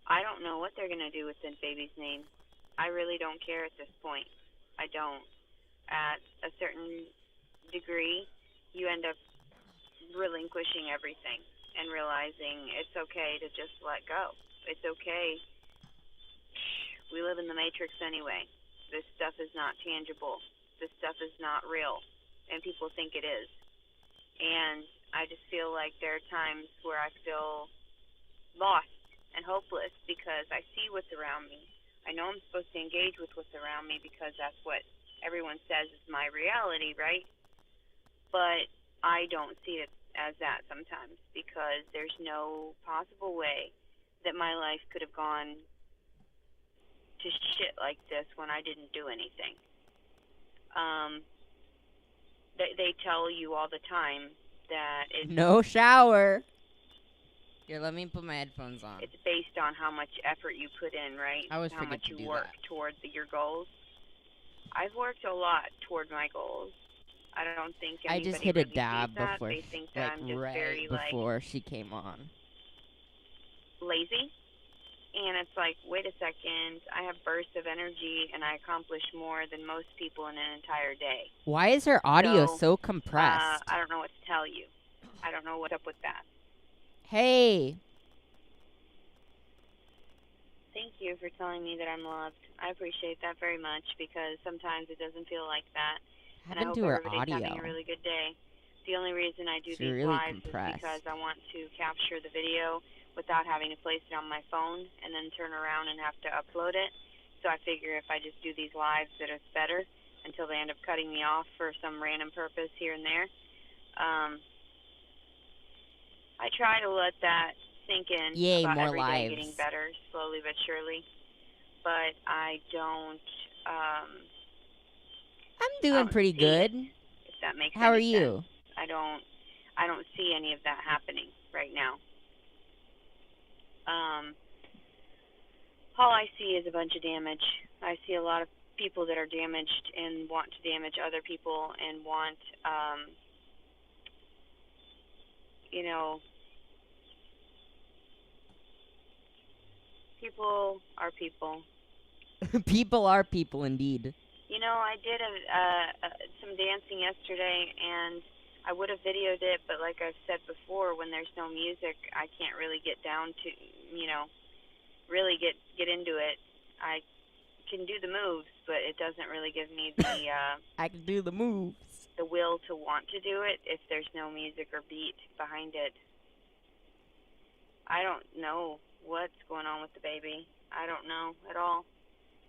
I don't know what they're going to do with the baby's name. I really don't care at this point. I don't. At a certain degree, you end up relinquishing everything and realizing it's okay to just let go. It's okay. We live in the matrix anyway. This stuff is not tangible. This stuff is not real. And people think it is. And I just feel like there are times where I feel lost and hopeless because I see what's around me. I know I'm supposed to engage with what's around me because that's what everyone says is my reality, right? But I don't see it as that sometimes because there's no possible way that my life could have gone to shit like this when I didn't do anything. They tell you all the time that No shower. Here, let me put my headphones on. it's based on how much effort you put in, right? I always how forget much to you do work that. towards your goals. I've worked a lot toward my goals. I don't think I anybody just hit a really dab sees that. before, They think that I'm just right very before she came on. lazy. And it's like, wait a second, I have bursts of energy and I accomplish more than most people in an entire day. Why is her audio So, so compressed? I don't know what to tell you. I don't know what's up with that. Hey. Thank you for telling me that I'm loved. I appreciate that very much because sometimes it doesn't feel like that. And I Happened hope to her everybody's audio? having a really good day. The only reason I do It's these really lives compressed. is because I want to capture the video without having to place it on my phone and then turn around and have to upload it. So I figure if I just do these lives that it's better until they end up cutting me off for some random purpose here and there. I try to let that sink in Yay, about more every day lives. getting better, slowly but surely. But I don't. I'm doing pretty see good. it, if that makes How are any sense. you? I don't see any of that happening right now. All I see is a bunch of damage. I see a lot of people that are damaged and want to damage other people and want, you know, people are people. People are people indeed. You know, I did some dancing yesterday, and I would have videoed it, but like I've said before, when there's no music, I can't really get down to, really get into it. I can do the moves, but it doesn't really give me the I can do the moves. the will to want to do it if there's no music or beat behind it. I don't know what's going on with the baby. I don't know at all.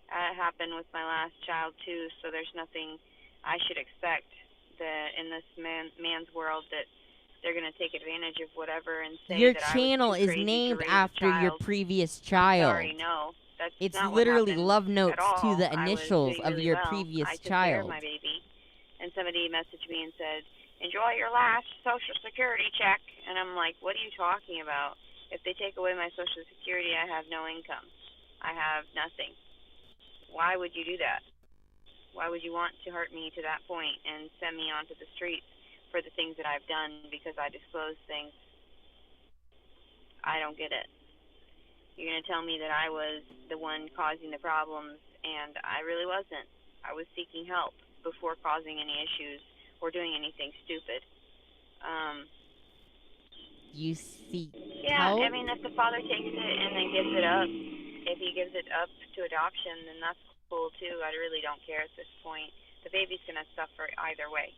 It happened with my last child too, so there's nothing I should expect that in this man's world that they're going to take advantage of whatever and say Your that I channel was too is crazy named to raise after a your child. previous I'm child. sorry, no. That's It's not what literally happened love notes at all. to the I was initials doing of really your well. previous I took care of child. my baby, and somebody messaged me and said, "Enjoy your last Social Security check." And I'm like, "What are you talking about? If they take away my Social Security, I have no income. I have nothing. Why would you do that? Why would you want to hurt me to that point and send me onto the streets for the things that I've done because I disclosed things? I don't get it. You're going to tell me that I was the one causing the problems, and I really wasn't. I was seeking help before causing any issues or doing anything stupid." You see Yeah, help? I mean, if the father takes it and then gives it up, if he gives it up to adoption, then that's cool too. I really don't care at this point. The baby's going to suffer either way.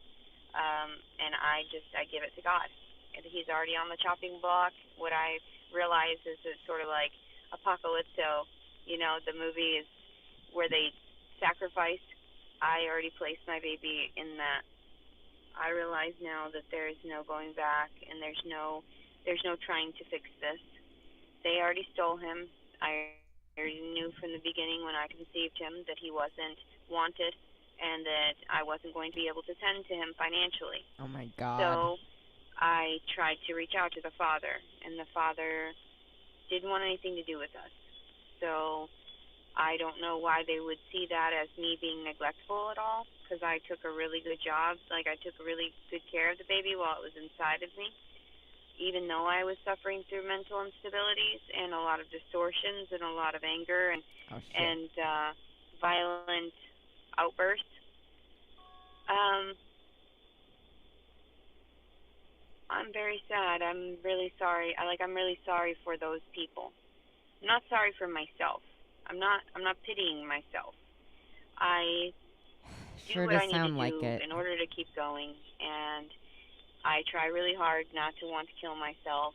And I give it to God. And he's already on the chopping block. What I realize is it's sort of like Apocalypto, the movie is where they sacrifice. I already placed my baby in that. I realize now that there is no going back, and there's no trying to fix this. They already stole him. I already knew from the beginning when I conceived him that he wasn't wanted and that I wasn't going to be able to tend to him financially. Oh my God. So I tried to reach out to the father, and the father didn't want anything to do with us. So I don't know why they would see that as me being neglectful at all, because I took a really good job. Like, I took really good care of the baby while it was inside of me. even though I was suffering through mental instabilities and a lot of distortions and a lot of anger and violent outbursts, I'm very sad. I'm really sorry. I'm really sorry for those people. I'm not sorry for myself. I'm not pitying myself. I do what I need to do in order to keep going, and I try really hard not to want to kill myself.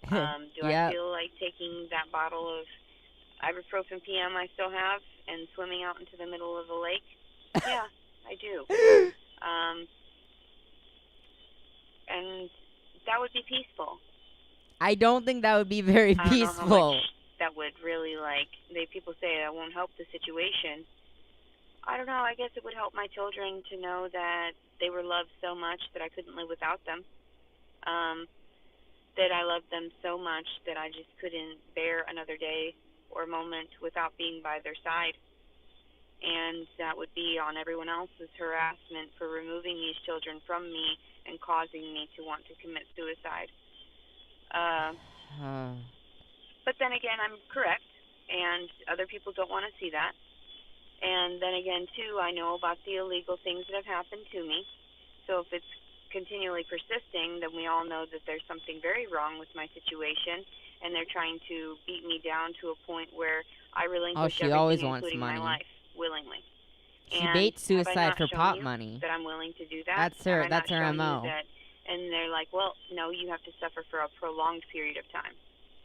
Do I feel like taking that bottle of ibuprofen PM I still have and swimming out into the middle of the lake? Yeah, I do. And that would be peaceful. I don't think that would be very peaceful. I don't know how much that would really, people say that won't help the situation. I don't know, I guess it would help my children to know that they were loved so much that I couldn't live without them. That I loved them so much that I just couldn't bear another day or moment without being by their side. And that would be on everyone else's harassment for removing these children from me and causing me to want to commit suicide. But then again, I'm correct, and other people don't want to see that. And then again, too, I know about the illegal things that have happened to me. So if it's continually persisting, then we all know that there's something very wrong with my situation, and they're trying to beat me down to a point where I relinquish everything, including my life, willingly. She baits suicide for pot money. That I'm willing to do that. That's her MO. And they're like, well, no, you have to suffer for a prolonged period of time.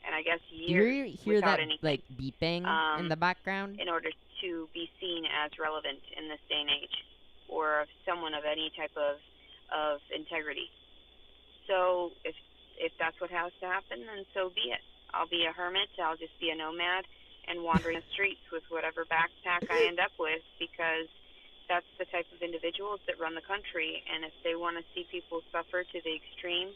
And I guess years. Do you hear that, anything, beeping in the background? In order to be seen as relevant in this day and age, or someone of any type of integrity. So if that's what has to happen, then so be it. I'll be a hermit. I'll just be a nomad and wandering the streets with whatever backpack I end up with, because that's the type of individuals that run the country. And if they want to see people suffer to the extreme,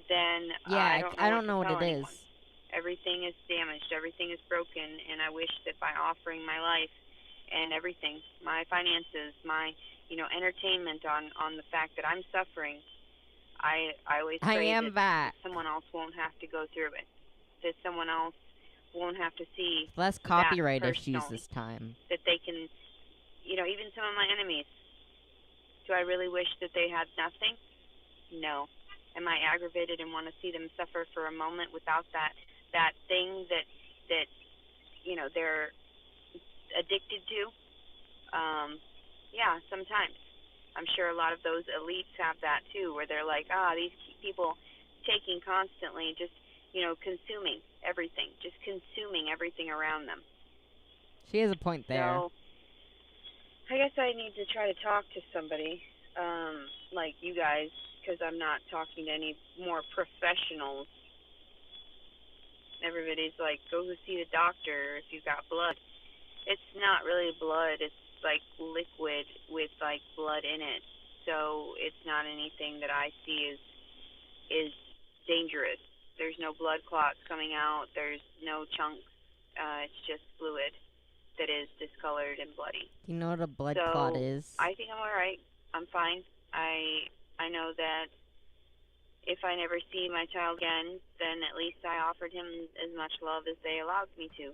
then I don't know what it is. Everything is damaged. Everything is broken. And I wish that by offering my life and everything, my finances, my entertainment on the fact that I'm suffering, I always pray that someone else won't have to go through it. That someone else won't have to see less copyright issues this time. That they can, even some of my enemies. Do I really wish that they had nothing? No. Am I aggravated and want to see them suffer for a moment without that thing that they're addicted to? Yeah, sometimes. I'm sure a lot of those elites have that too, where they're like, these people taking constantly, just consuming everything, just consuming everything around them. She has a point there. So, I guess I need to try to talk to somebody, like you guys, because I'm not talking to any more professionals. Everybody's like, go see the doctor if you've got blood. It's not really blood. It's like liquid with like blood in it. So it's not anything that I see is dangerous. There's no blood clots coming out. There's no chunks. It's just fluid that is discolored and bloody. You know what a blood clot is? I think I'm all right. I'm fine. I know that if I never see my child again, then at least I offered him as much love as they allowed me to.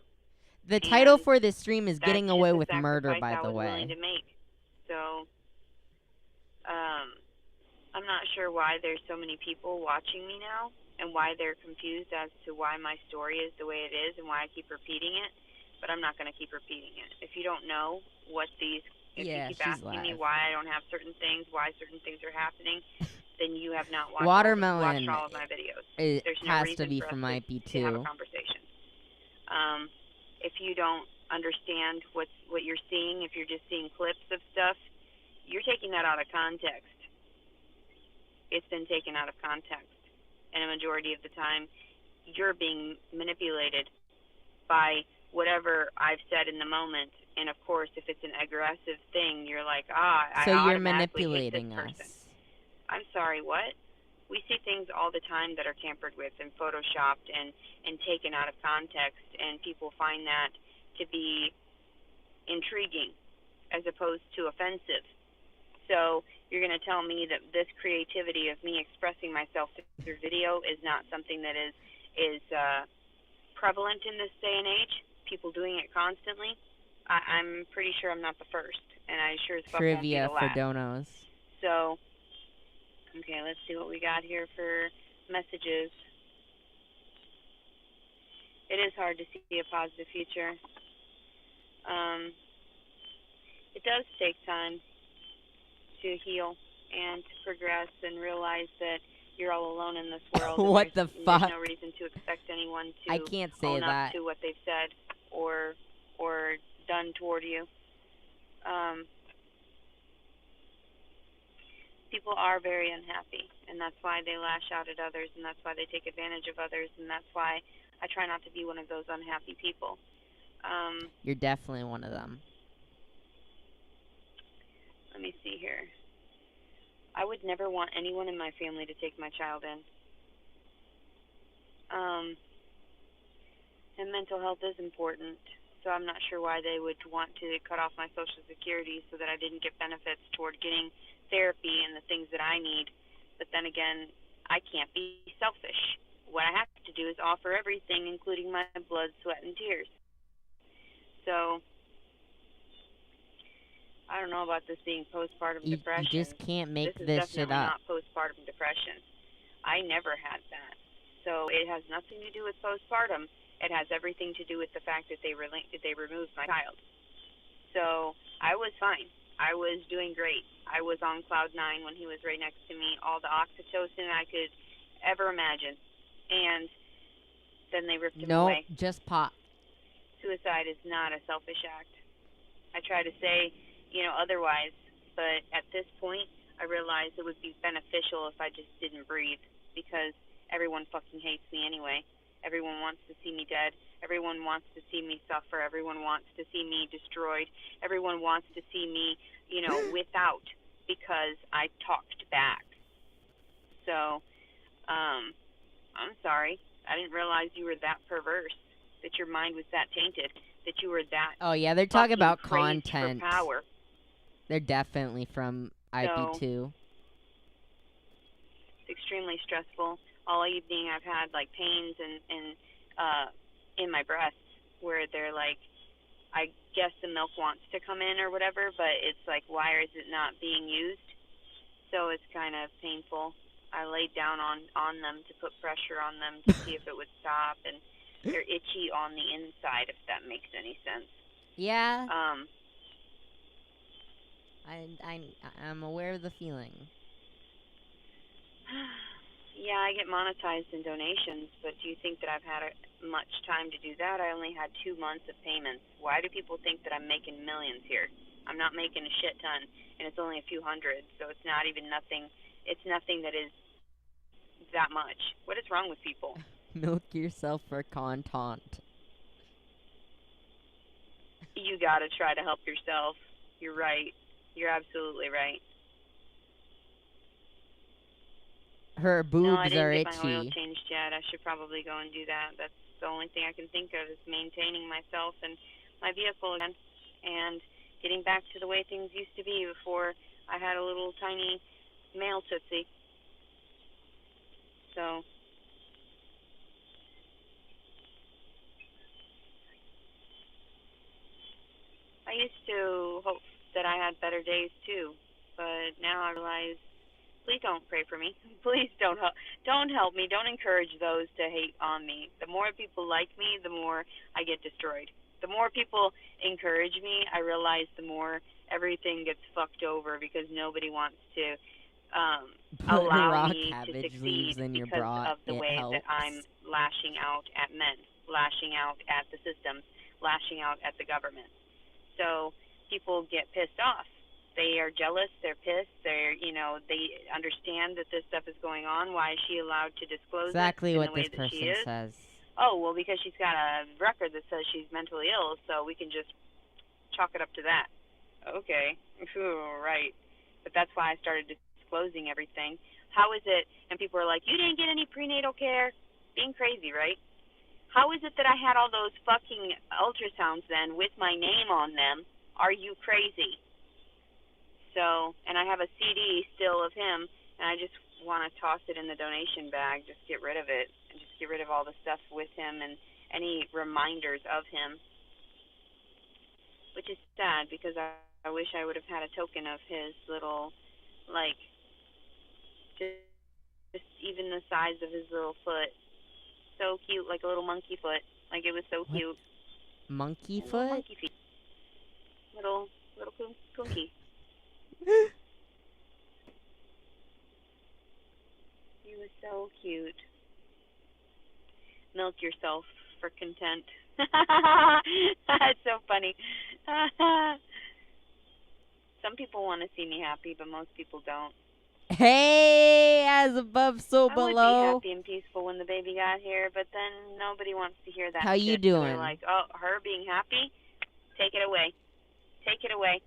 The title for this stream is Getting Away with Murder, by the way. Willing to make. So, I'm not sure why there's so many people watching me now, and why they're confused as to why my story is the way it is and why I keep repeating it. But I'm not going to keep repeating it. If you don't know if you keep asking me why I don't have certain things, why certain things are happening, then you have not watched all of my videos. There's no has to be from IP2. To have a conversation. If you don't understand what you're seeing, if you're just seeing clips of stuff, you're taking that out of context. It's been taken out of context. And a majority of the time, you're being manipulated by whatever I've said in the moment. And of course, if it's an aggressive thing, you're like, so you're manipulating us. I'm sorry, what? We see things all the time that are tampered with and photoshopped and taken out of context, and people find that to be intriguing as opposed to offensive. So you're going to tell me that this creativity of me expressing myself through video is not something that is prevalent in this day and age? People doing it constantly? I'm pretty sure I'm not the first, and I sure as fuck won't be the Trivia for last. donos. So, okay, let's see what we got here for messages. It is hard to see a positive future. It does take time to heal and to progress and realize that you're all alone in this world. What the fuck? There's no reason to expect anyone to I can't say own that. up to what they've said or done toward you. People are very unhappy, and that's why they lash out at others, and that's why they take advantage of others, and that's why I try not to be one of those unhappy people. You're definitely one of them. Let me see here. I would never want anyone in my family to take my child in. And mental health is important, so I'm not sure why they would want to cut off my Social Security so that I didn't get benefits toward getting therapy and the things that I need. But then again, I can't be selfish. What I have to do is offer everything, including my blood, sweat, and tears. So I don't know about this being postpartum depression. You just can't make this shit definitely up. not postpartum depression. I never had that. So it has nothing to do with postpartum. It has everything to do with the fact that they removed my child. So I was fine. I was doing great. I was on cloud 9 when he was right next to me, all the oxytocin I could ever imagine. And then they ripped him away. No, just pop. Suicide is not a selfish act. I try to say, otherwise, but at this point, I realized it would be beneficial if I just didn't breathe, because everyone fucking hates me anyway. Everyone wants to see me dead. Everyone wants to see me suffer. Everyone wants to see me destroyed. Everyone wants to see me, without, because I talked back. So, I'm sorry. I didn't realize you were that perverse, that your mind was that tainted, that you were that. Oh yeah, they're talking about crazed content. for power. They're definitely from IP2. So, it's extremely stressful. All evening I've had like pains and in my breasts where they're like, I guess the milk wants to come in or whatever, but it's like, why is it not being used? So it's kind of painful. I laid down on them to put pressure on them to see if it would stop, and they're itchy on the inside, if that makes any sense. Yeah. I'm aware of the feeling. Yeah, I get monetized in donations, but do you think that I've had much time to do that? I only had 2 months of payments. Why do people think that I'm making millions here? I'm not making a shit ton, and it's only a few hundred, so it's not even nothing. It's nothing that is that much. What is wrong with people? Milk yourself for content. You gotta try to help yourself. You're right. You're absolutely right. Her boobs no, I didn't are get itchy. my oil changed yet. I should probably go and do that. That's the only thing I can think of is maintaining myself and my vehicle again, and getting back to the way things used to be before I had a little tiny male tootsie. So I used to hope that I had better days too, but now I realize, please don't pray for me. Please don't help me. Don't encourage those to hate on me. The more people like me, the more I get destroyed. The more people encourage me, I realize the more everything gets fucked over, because nobody wants to allow me to succeed because of the way that I'm lashing out at men, lashing out at the systems, lashing out at the government. So people get pissed off. They are jealous, they're pissed, they understand that this stuff is going on. Why is she allowed to disclose exactly it in what the way this that she person is? says. Oh, well, because she's got a record that says she's mentally ill, so we can just chalk it up to that. Okay, right. But that's why I started disclosing everything. How is it, and people are like, you didn't get any prenatal care? Being crazy, right? How is it that I had all those fucking ultrasounds then with my name on them? Are you crazy? So, and I have a CD still of him, and I just want to toss it in the donation bag, just get rid of it, and just get rid of all the stuff with him and any reminders of him, which is sad because I wish I would have had a token of his little, like, just even the size of his little foot. So cute, like a little monkey foot. Like, it was so cute. Monkey Little foot? monkey feet. Little kunky. He was so cute. Milk yourself for content. That's so funny. Some people want to see me happy, but most people don't. Hey, as above, so below. I would be happy and peaceful when the baby got here, but then nobody wants to hear that. How you shit. doing? So they're like, oh, her being happy? Take it away. Take it away.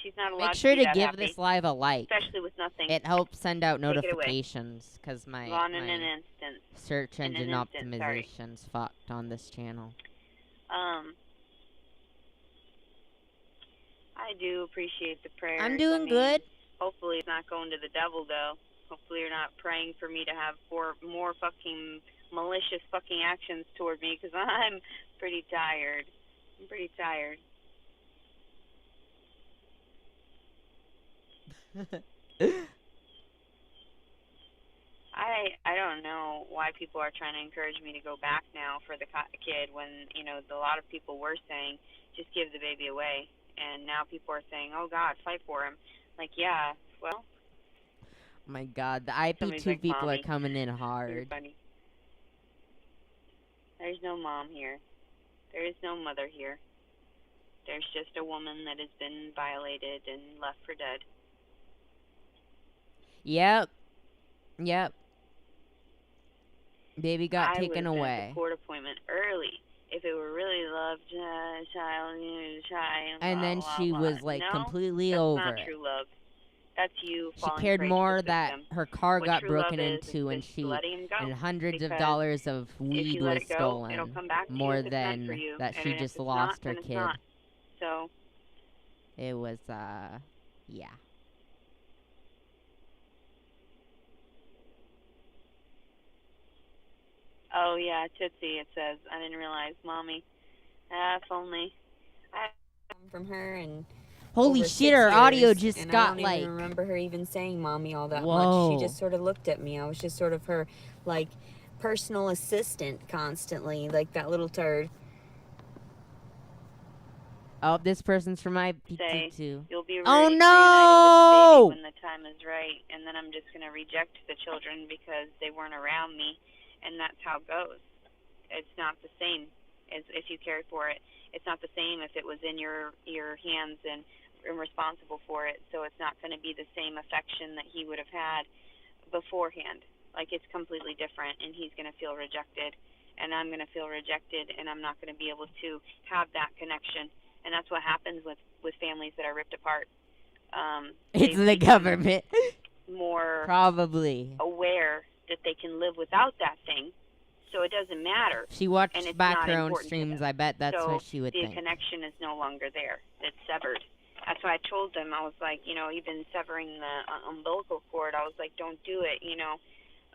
She's not allowed Make sure to be to that give happy, this live a like. especially with nothing. It helps send out notifications because my Gone in an instant. search engine instant, optimization's fucked on this channel. I do appreciate the prayers. I'm doing good. Hopefully it's not going to the devil, though. Hopefully you're not praying for me to have more fucking malicious fucking actions toward me, because I'm pretty tired. I'm pretty tired. I don't know why people are trying to encourage me to go back now for the kid when, you know, a lot of people were saying, just give the baby away. And now people are saying, oh, God, fight for him. Like, yeah, well. Oh my God, the IP2 like, people Mommy, are coming in you're hard. funny. There's no mom here. There is no mother here. There's just a woman that has been violated and left for dead. Yep. Yep. Baby got taken away. I would have been at the court appointment early if it were really loved child. And then she was like no, completely that's over not it. true love. That's you She falling cared prey more to the that system. her car What got true broken love into and is letting him go, hundreds of because dollars of if weed you let was it go, stolen, it'll come back to you more if it's meant for than you. that And she if just it's lost not, her then it's kid. not. So It was yeah. oh yeah, Tootsie, it says. I didn't realize, Mommy. If only. I from her and holy shit, her audio just and got I don't like. even remember her even saying Mommy all that Whoa. much. She just sort of looked at me. I was just sort of her, like, personal assistant constantly, like that little turd. Oh, this person's from my PT too. You'll be oh reunited no! with the baby when the time is right, and then I'm just gonna reject the children because they weren't around me, and that's how it goes. It's not the same as if you cared for it. It's not the same if it was in your hands and responsible for it. So it's not going to be the same affection that he would have had beforehand. Like, it's completely different, and he's going to feel rejected, and I'm going to feel rejected, and I'm not going to be able to have that connection. And that's what happens with families that are ripped apart. It's the government. More probably aware that they can live without that thing. So it doesn't matter. She watched back her own streams. I bet that's what she would think. So the connection is no longer there. It's severed. That's why I told them. I was like, you know, even severing the umbilical cord, I was like, don't do it. You know,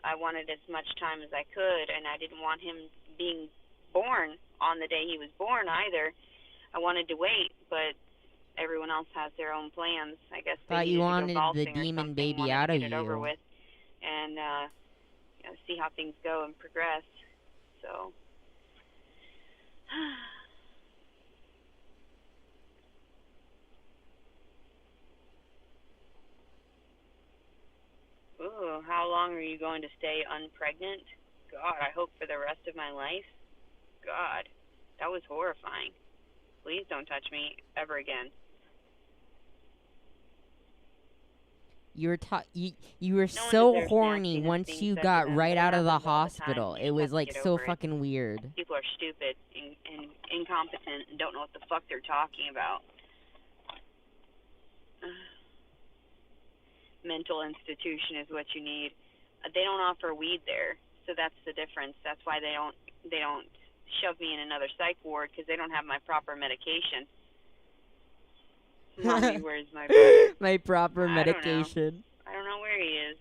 I wanted as much time as I could, and I didn't want him being born on the day he was born either. I wanted to wait, but everyone else has their own plans. I guess they thought you wanted the demon baby out of you. It over you. with and see how things go and progress. So, ooh, how long are you going to stay unpregnant? God, I hope for the rest of my life. God, that was horrifying. Please don't touch me ever again. You were so horny once you got right out of the hospital. It was like so fucking weird. People are stupid and incompetent and don't know what the fuck they're talking about. Mental institution is what you need. They don't offer weed there, so that's the difference. That's why they don't shove me in another psych ward, because they don't have my proper medication. Mommy, where's my brother? My proper medication. I don't know where he is.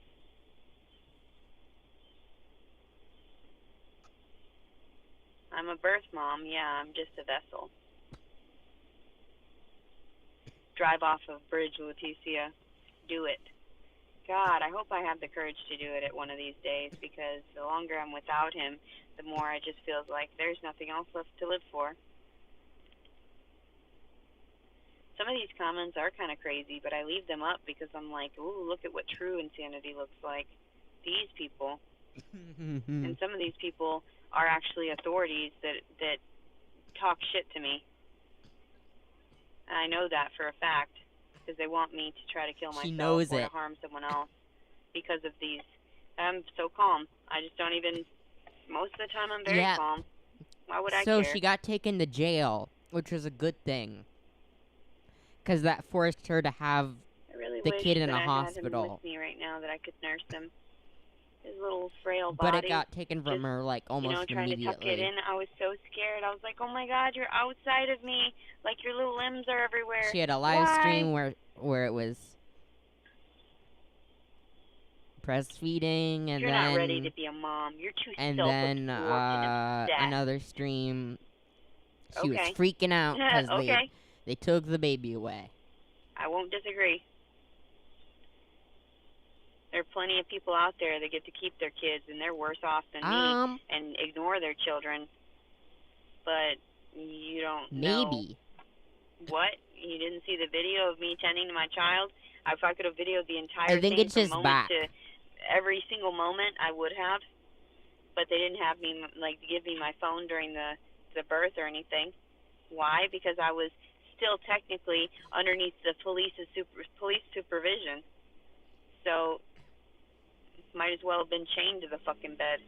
I'm a birth mom. Yeah, I'm just a vessel. Drive off of bridge, Leticia. Do it. God, I hope I have the courage to do it at one of these days, because the longer I'm without him, the more I just feel like there's nothing else left to live for. Some of these comments are kind of crazy, but I leave them up because I'm like, ooh, look at what true insanity looks like. These people. And some of these people are actually authorities that talk shit to me. And I know that for a fact, because they want me to try to kill myself or to harm someone else because of these. I'm so calm. I just don't even, most of the time I'm very calm. Why would I care? So she got taken to jail, which was a good thing. Because that forced her to have the kid in a hospital. I had him with me right now that I could nurse him. His little frail body. But it got taken from her, like, almost trying immediately. to tuck it in. I was so scared. I was like, oh my God, you're outside of me. Like, your little limbs are everywhere. She had a live stream where it was breastfeeding, and you're not ready to be a mom. You're too and then another stream. She was freaking out because they took the baby away. I won't disagree. There are plenty of people out there that get to keep their kids, and they're worse off than me and ignore their children. But you don't know. What? You didn't see the video of me tending to my child? If I could have videoed the entire thing it's from just moment to every single moment, I would have. But they didn't have me, like, give me my phone during the birth or anything. Why? Because I was still technically underneath the police supervision. So might as well have been chained to the fucking bed.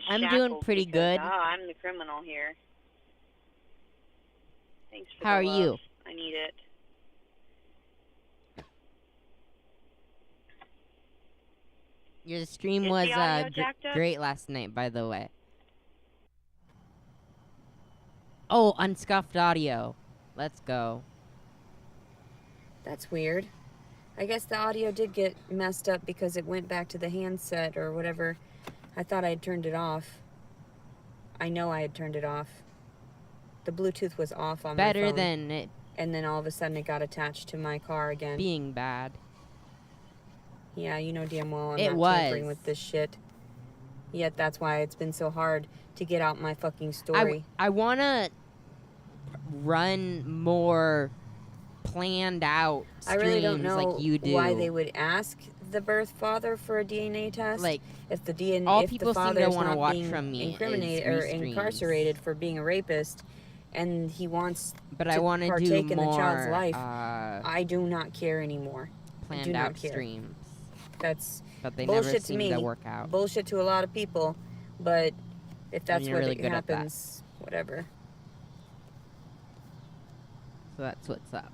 I'm doing pretty good. I'm the criminal here. Thanks for How are you? I need it. Your stream was great last night, by the way. Oh, unscuffed audio. Let's go. That's weird. I guess the audio did get messed up because it went back to the handset or whatever. I thought I had turned it off. I know I had turned it off. The Bluetooth was off on my phone. Better than it. And then all of a sudden it got attached to my car again. Being bad. Yeah, you know damn well I'm not tampering with this shit. Yet that's why it's been so hard to get out my fucking story. I want to run more planned out streams. I really don't know like you do. Why they would ask the birth father for a DNA test. Like, if the DNA, all if people the father seem to is want to not watch being from me incriminated or incarcerated for being a rapist, and he wants to partake in the more, child's life, I do not care anymore. Planned out streams. That's but they bullshit never to seem me. to work out. Bullshit to a lot of people, but if that's what really happens, whatever. So that's what's up.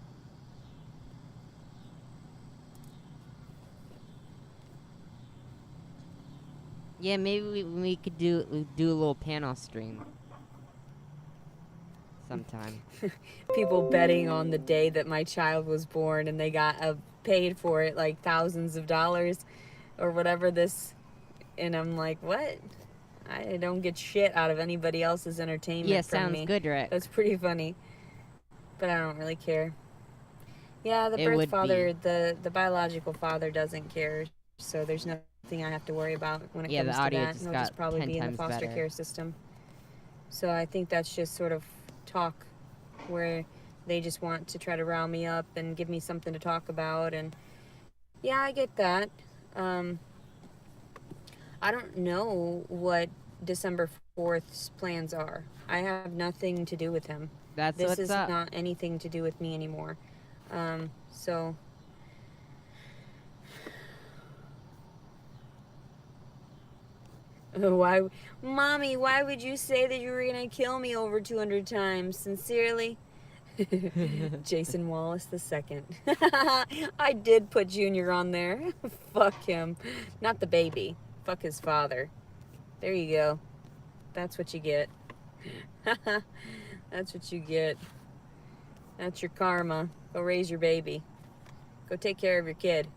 Yeah, maybe we could do a little panel stream sometime. People betting on the day that my child was born, and they got paid for it like thousands of dollars or whatever this, and I'm like, what? I don't get shit out of anybody else's entertainment. Yeah, from sounds me. good, Rick. That's pretty funny, but I don't really care. Yeah, the birth father, the biological father doesn't care, so there's nothing I have to worry about when it comes to that. Just He'll just probably be in the foster care system. So I think that's just sort of talk where they just want to try to rile me up and give me something to talk about, and yeah, I get that. I don't know what December 4th's plans are. I have nothing to do with him. This is not anything to do with me anymore. So Mommy, why would you say that you were gonna kill me over 200 times? Sincerely? Jason Wallace II. I did put Junior on there. Fuck him. Not the baby. Fuck his father. There you go. That's what you get. That's what you get. That's your karma. Go raise your baby. Go take care of your kid.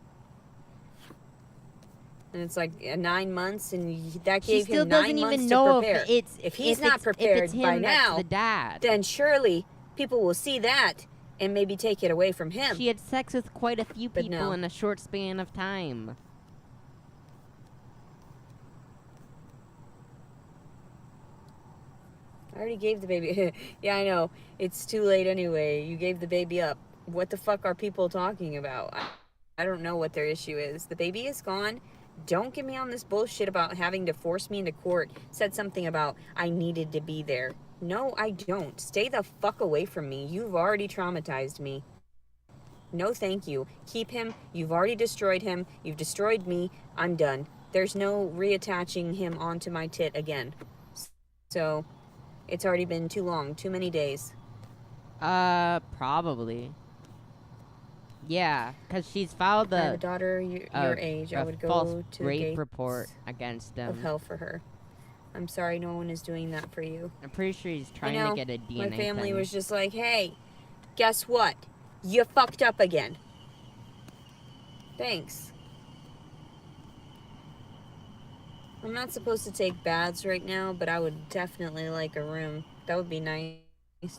And it's like 9 months, and that gave him 9 months to prepare. If he's not prepared by now, then surely people will see that and maybe take it away from him. She had sex with quite a few people in a short span of time. I already gave the baby. Yeah, I know. It's too late anyway. You gave the baby up. What the fuck are people talking about? I don't know what their issue is. The baby is gone. Don't get me on this bullshit about having to force me into court. Said something about I needed to be there. No, I don't. Stay the fuck away from me. You've already traumatized me. No, thank you. Keep him. You've already destroyed him. You've destroyed me. I'm done. There's no reattaching him onto my tit again. So, it's already been too long. Too many days. Probably. Yeah, because she's filed I have a daughter your age. I would go to the gates report against them. of hell for her. I'm sorry no one is doing that for you. I'm pretty sure he's trying to get a DNA My family thing. was just like, hey, guess what? You fucked up again. Thanks. I'm not supposed to take baths right now, but I would definitely like a room. That would be nice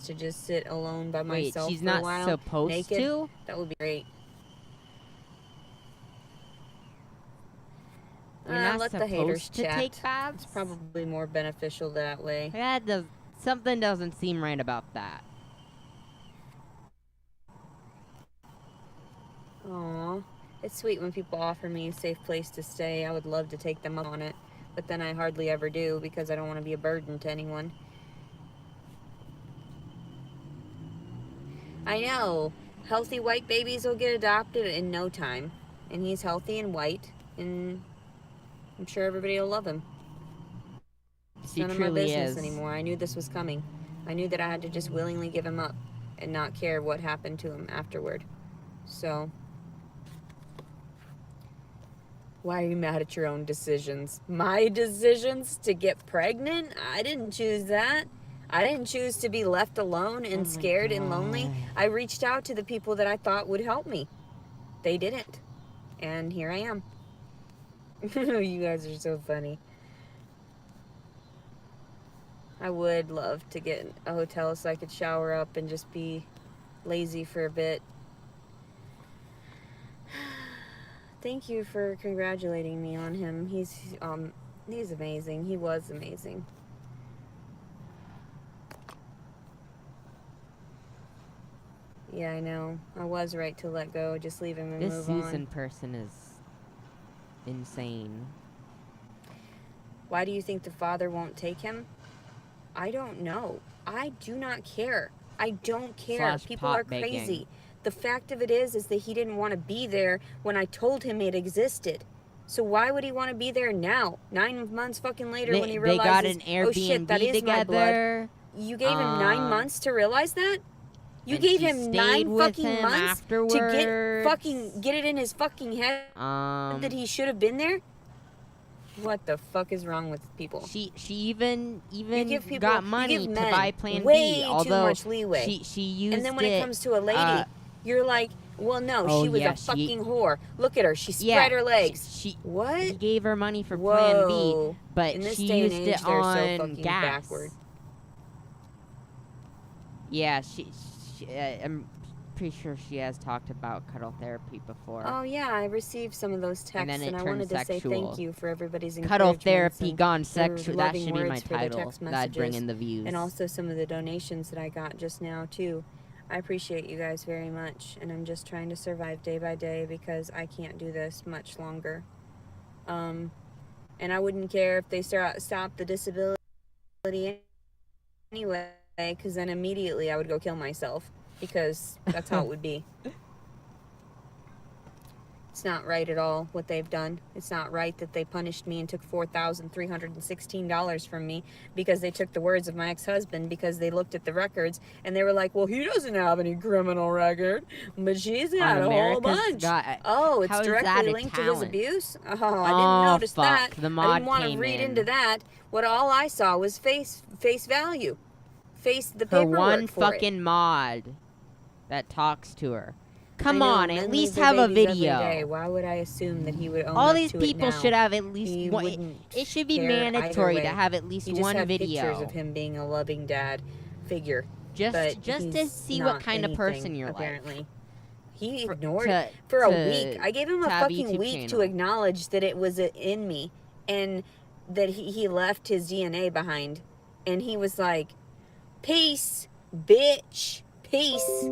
to just sit alone by myself she's for not a while. supposed naked. to? That would be great. You're not let supposed the haters to chat. take baths? It's probably more beneficial that way. Something doesn't seem right about that. Aw, it's sweet when people offer me a safe place to stay. I would love to take them up on it, but then I hardly ever do because I don't want to be a burden to anyone. I know. Healthy white babies will get adopted in no time. And he's healthy and white, and I'm sure everybody will love him. It's none of my business anymore. I knew this was coming. I knew that I had to just willingly give him up and not care what happened to him afterward. So, why are you mad at your own decisions? My decisions to get pregnant? I didn't choose that. I didn't choose to be left alone and scared and lonely. I reached out to the people that I thought would help me. They didn't. And here I am. You guys are so funny. I would love to get a hotel so I could shower up and just be lazy for a bit. Thank you for congratulating me on him. He's amazing. He was amazing. Yeah, I know. I was right to let go. Just leave him and move on. This Susan person is insane. Why do you think the father won't take him? I don't know. I do not care. I don't care. People are crazy. The fact of it is that he didn't want to be there when I told him it existed. So why would he want to be there now? 9 months fucking later when he realizes, they got an Airbnb oh shit, that is together. My blood. You gave him 9 months to realize that? You gave him 9 fucking months to get it in his fucking head that he should have been there? What the fuck is wrong with people? She even got money to buy Plan B, although too much leeway. She used it. And then when it comes to a lady, you're like, well, no, she was a fucking whore. Look at her. She spread her legs. What? He gave her money for Plan B, but she used it on gas. Backward. Yeah, I'm pretty sure she has talked about cuddle therapy before. Oh yeah, I received some of those texts, and I wanted to say thank you for everybody's cuddle therapy gone sexual. That should be my title. That'd bring in the views. And also some of the donations that I got just now too. I appreciate you guys very much, and I'm just trying to survive day by day because I can't do this much longer. And I wouldn't care if they stop the disability anyway, because then immediately I would go kill myself, because that's how it would be. It's not right at all what they've done. It's not right that they punished me and took $4,316 from me because they took the words of my ex-husband, because they looked at the records and they were like, well, he doesn't have any criminal record, but she's got a whole bunch. It's directly linked to his abuse? Oh, I didn't notice that. I didn't want to read into that. All I saw was face value. The paperwork one for fucking it. mod. that talks to her. Come I know, on, men at leave least their have a babies every video. day. Why would I assume that he would own All up these to it people now? should have at least He one. wouldn't It should be care either mandatory way. to have at least You just one have video. pictures of him being a loving dad figure. Just to he's see not what kind of person anything, you're apparently. like. He ignored it for a week. I gave him a fucking week to acknowledge that it was in me and that he left his DNA behind. And he was like, peace, bitch, peace.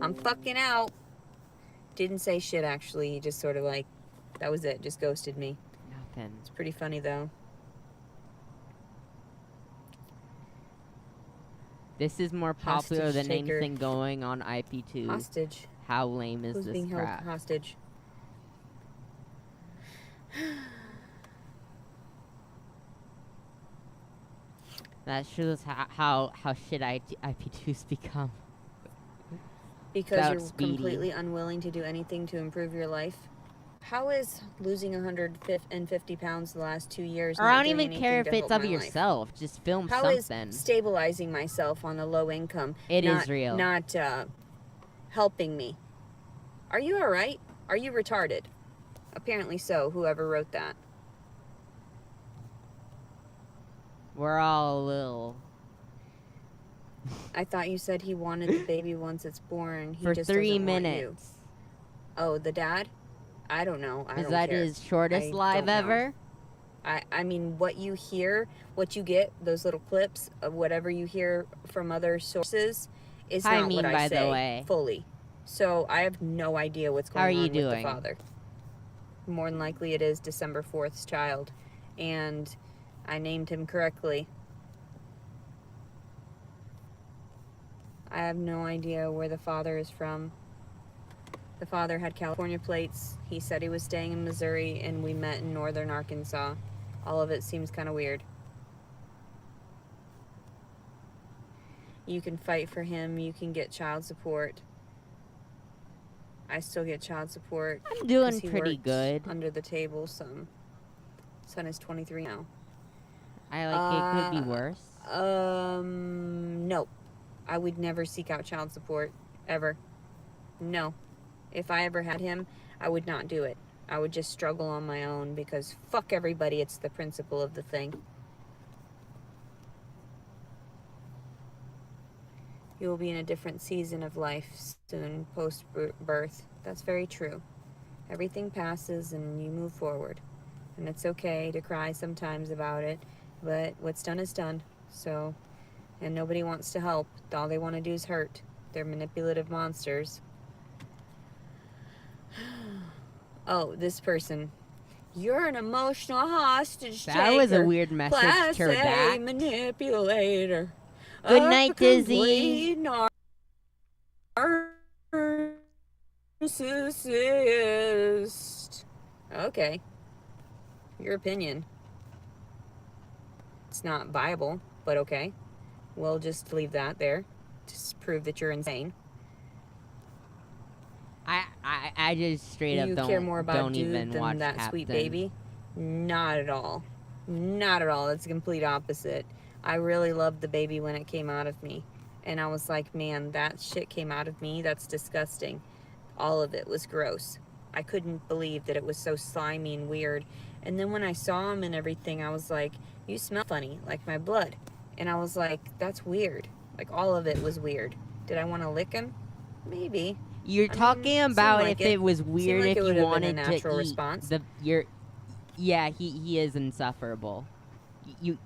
I'm fucking out. Didn't say shit, actually. He just sort of like, that was it. Just ghosted me. Nothing. It's pretty funny, though. This is more popular than anything going on IP2. Hostage. How lame is Who's this being crap? held hostage? That shows how shit IP2's become. Because you're completely unwilling to do anything to improve your life? How is losing 150 pounds the last 2 years? Or I don't even care if it's of yourself. Just film something. How is stabilizing myself on a low income? It is real. Not helping me. Are you all right? Are you retarded? Apparently so. Whoever wrote that. We're all a little. I thought you said he wanted the baby once it's born. He For just 3 doesn't want you. minutes. Oh, the dad? I don't know. I Is don't that care. his shortest live ever? I mean, what you hear, what you get, those little clips of whatever you hear from other sources is not what I say fully. So I have no idea what's going on with the father. More than likely it is December 4th's child. And I named him correctly. I have no idea where the father is from. The father had California plates. He said he was staying in Missouri, and we met in northern Arkansas. All of it seems kind of weird. You can fight for him. You can get child support. I still get child support. I'm doing pretty good. Under the table some. Son is 23 now. It could be worse. No. I would never seek out child support. Ever. No. If I ever had him, I would not do it. I would just struggle on my own because fuck everybody. It's the principle of the thing. You will be in a different season of life soon, post-birth. That's very true. Everything passes and you move forward. And it's okay to cry sometimes about it, but what's done is done. So, and nobody wants to help. All they want to do is hurt. They're manipulative monsters. Oh, this person. You're an emotional hostage taker. That was a weird message to her back. Manipulator. Good night, Dizzy. Narcissist. Okay. Your opinion. It's not viable, but okay. We'll just leave that there. Just prove that you're insane. I just straight up don't, care more about don't dude even than watch that Captain. Sweet baby? Not at all. Not at all. It's the complete opposite. I really loved the baby when it came out of me. And I was like, man, that shit came out of me. That's disgusting. All of it was gross. I couldn't believe that it was so slimy and weird. And then when I saw him and everything, I was like, you smell funny, like my blood. And I was like, that's weird. Like, all of it was weird. Did I want to lick him? Maybe. You're talking about if it was weird if you wanted to eat response. Yeah, he is insufferable. You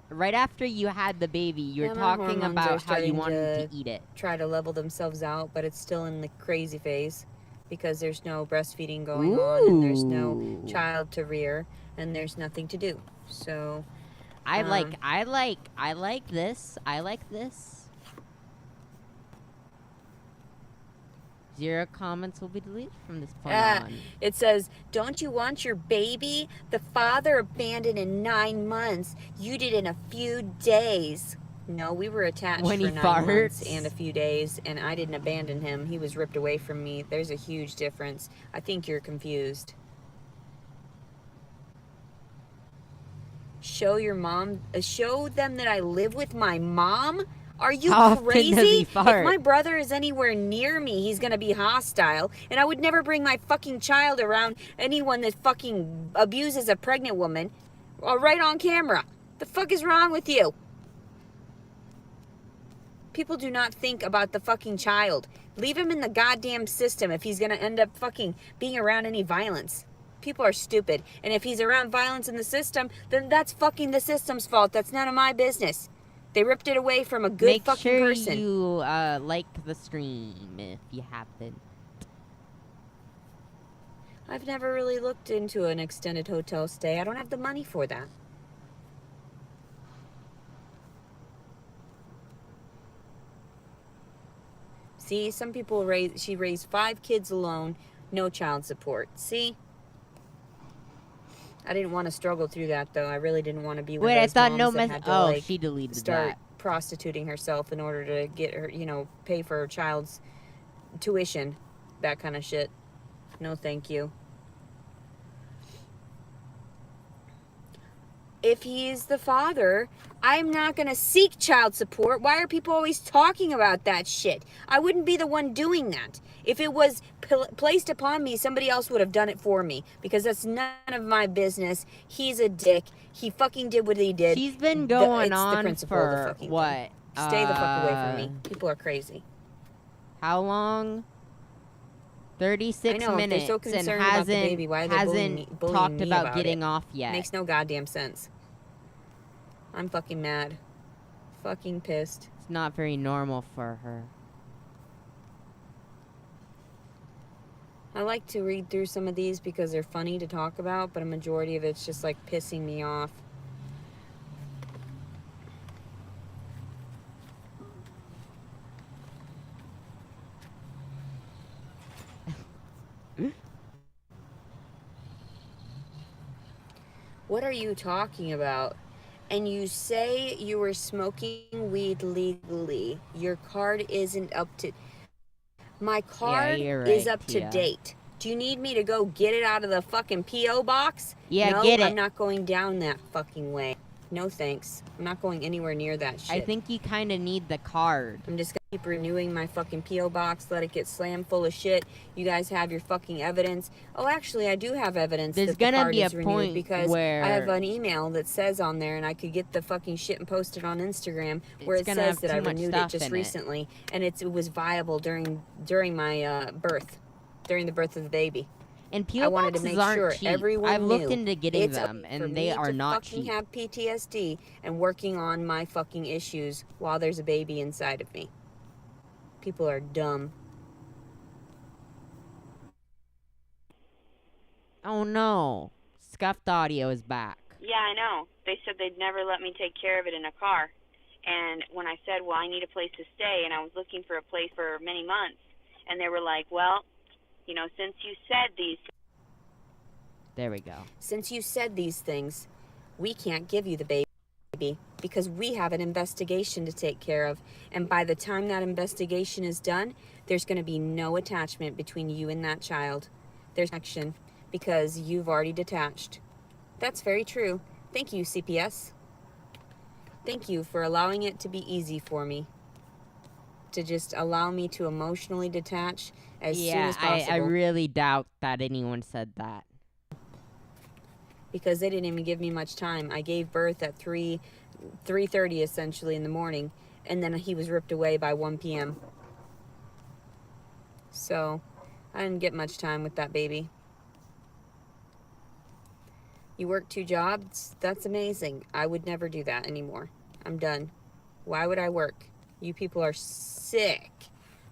right after you had the baby, you're talking about how you wanted to eat it. Try to level themselves out, but it's still in the crazy phase because there's no breastfeeding going on and there's no child to rear and there's nothing to do. So I like this. 0 comments will be deleted from this point on. It says, don't you want your baby? The father abandoned in 9 months. You did in a few days. No, we were attached for 9 months and a few days, and I didn't abandon him. He was ripped away from me. There's a huge difference. I think you're confused. Show your mom. Show them that I live with my mom? Are you How often crazy? does he If fart? my brother is anywhere near me, he's gonna be hostile. And I would never bring my fucking child around anyone that fucking abuses a pregnant woman right on camera. The fuck is wrong with you? People do not think about the fucking child. Leave him in the goddamn system if he's gonna end up fucking being around any violence. People are stupid. And if he's around violence in the system, then that's fucking the system's fault. That's none of my business. They ripped it away from a good fucking person. Make sure you like the stream if you happen. I've never really looked into an extended hotel stay. I don't have the money for that. See, some people she raised 5 kids alone, no child support. See? I didn't want to struggle through that, though. I really didn't want to be with those moms that had to, she deleted start that. prostituting herself in order to get her, pay for her child's tuition, that kind of shit. No, thank you. If he's the father, I'm not going to seek child support. Why are people always talking about that shit? I wouldn't be the one doing that. If it was placed upon me, somebody else would have done it for me. Because that's none of my business. He's a dick. He fucking did what he did. She's been going on for what? Stay the fuck away from me. People are crazy. How long? 36 I know, minutes. if they're so concerned and about the baby, why are they hasn't bullying talked me about getting it? off yet. Makes no goddamn sense. I'm fucking mad. Fucking pissed. It's not very normal for her. I like to read through some of these because they're funny to talk about, but a majority of it's just like pissing me off. What are you talking about? And you say you were smoking weed legally. Your card isn't up to... My card is up to date. Do you need me to go get it out of the fucking P.O. box? Yeah, no, get it. I'm not going down that fucking way. No thanks. I'm not going anywhere near that shit. I think you kind of need the card. I'm just gonna keep renewing my fucking P.O. box, let it get slammed full of shit. You guys have your fucking evidence. Oh, actually, I do have evidence There's that the gonna card be a is renewed point because where I have an email that says on there, and I could get the fucking shit and post it on Instagram, where it says that I renewed it just recently, and it was viable during my birth, during the birth of the baby. And P.O. boxes aren't cheap. I've looked into getting them, for and they are not fucking cheap. Have PTSD and working on my fucking issues while there's a baby inside of me. People are dumb. Oh no. Scuffed audio is back. Yeah, I know. They said they'd never let me take care of it in a car. And when I said, well, I need a place to stay, and I was looking for a place for many months, and they were like, well, since you said these... There we go. Since you said these things, we can't give you the baby because we have an investigation to take care of. And by the time that investigation is done, there's going to be no attachment between you and that child. There's action because you've already detached. That's very true. Thank you, CPS. Thank you for allowing it to be easy for me. To just allow me to emotionally detach as soon as possible. I really doubt that anyone said that. Because they didn't even give me much time. I gave birth at 3:30 essentially in the morning, and then he was ripped away by 1 p.m. So, I didn't get much time with that baby. You work 2 jobs? That's amazing. I would never do that anymore. I'm done. Why would I work? You people are sick.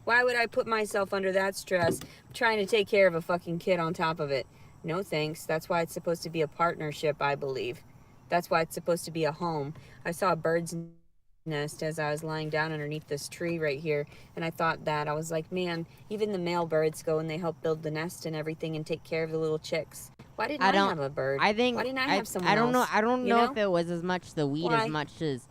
Why would I put myself under that stress trying to take care of a fucking kid on top of it? No thanks. That's why it's supposed to be a partnership, I believe. That's why it's supposed to be a home. I saw a bird's nest as I was lying down underneath this tree right here, and I thought that. I was like, man, even the male birds go and they help build the nest and everything and take care of the little chicks. Why didn't I have a bird? I think... Why didn't I have someone else? I don't know if it was as much the weed as much as...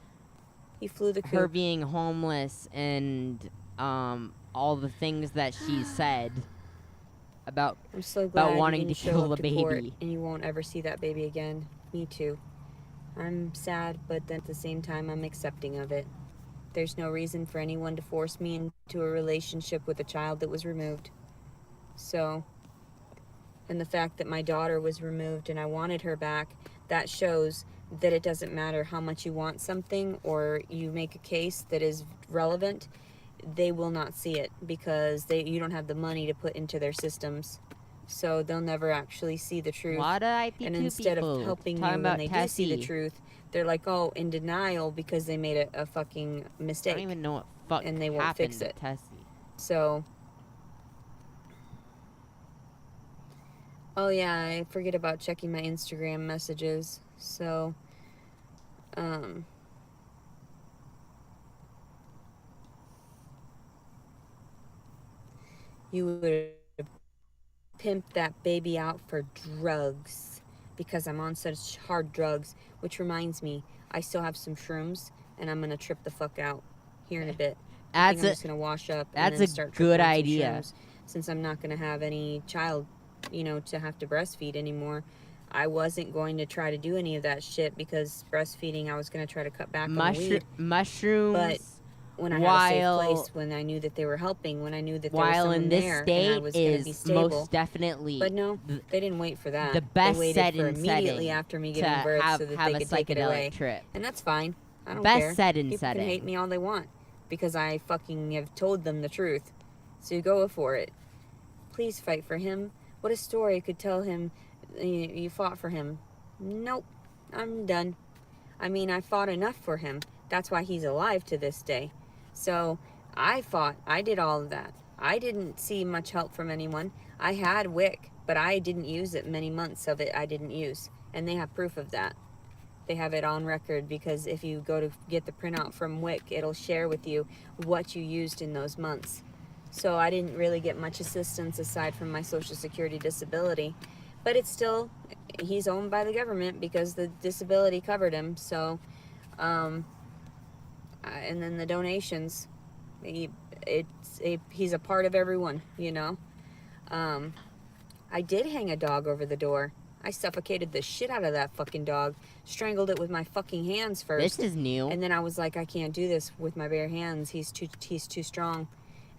He flew the coop. Her being homeless and all the things that she said about I'm so glad wanting you to kill the baby. And you won't ever see that baby again. Me too. I'm sad, but then at the same time, I'm accepting of it. There's no reason for anyone to force me into a relationship with a child that was removed. So, and the fact that my daughter was removed and I wanted her back, that shows that it doesn't matter how much you want something or you make a case that is relevant, they will not see it because you don't have the money to put into their systems. So they'll never actually see the truth. Why did I be And two instead people of helping you talking when about they Tessie? do see the truth, they're like, oh, in denial because they made a fucking mistake. I don't even know what fuck and they won't happened fix to it. Tessie. So, oh yeah, I forget about checking my Instagram messages. So, you would pimp that baby out for drugs because I'm on such hard drugs, which reminds me, I still have some shrooms and I'm gonna trip the fuck out here in a bit. I'm just gonna wash up and then start tripping good on some idea. shrooms, since I'm not gonna have any child, to have to breastfeed anymore. I wasn't going to try to do any of that shit because breastfeeding, I was gonna try to cut back on the weed. Mushrooms. But when I had a safe place, when I knew that they were helping, when I knew that there was someone there and I was going to be stable. Most definitely. But no, they didn't wait for that. The best they waited for immediately after me giving birth so that they could take it away. Trip. And that's fine. I don't best care. Setting People setting. can hate me all they want because I fucking have told them the truth. So go for it. Please fight for him. What a story could tell him you fought for him. Nope. I'm done. I mean, I fought enough for him. That's why he's alive to this day. So I fought. I did all of that. I didn't see much help from anyone. I had WIC, but I didn't use it. Many months of it I didn't use. And they have proof of that. They have it on record because if you go to get the printout from WIC, it'll share with you what you used in those months. So I didn't really get much assistance aside from my Social Security disability. But it's still, he's owned by the government because the disability covered him. So, and then the donations, he's a part of everyone, I did hang a dog over the door. I suffocated the shit out of that fucking dog, strangled it with my fucking hands first. This is new. And then I was like, I can't do this with my bare hands. He's too strong.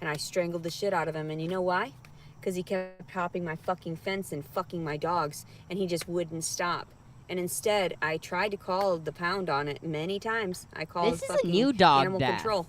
And I strangled the shit out of him. And you know why? Because he kept hopping my fucking fence and fucking my dogs, and he just wouldn't stop. And instead, I tried to call the pound on it many times. I called this is a new dog animal control.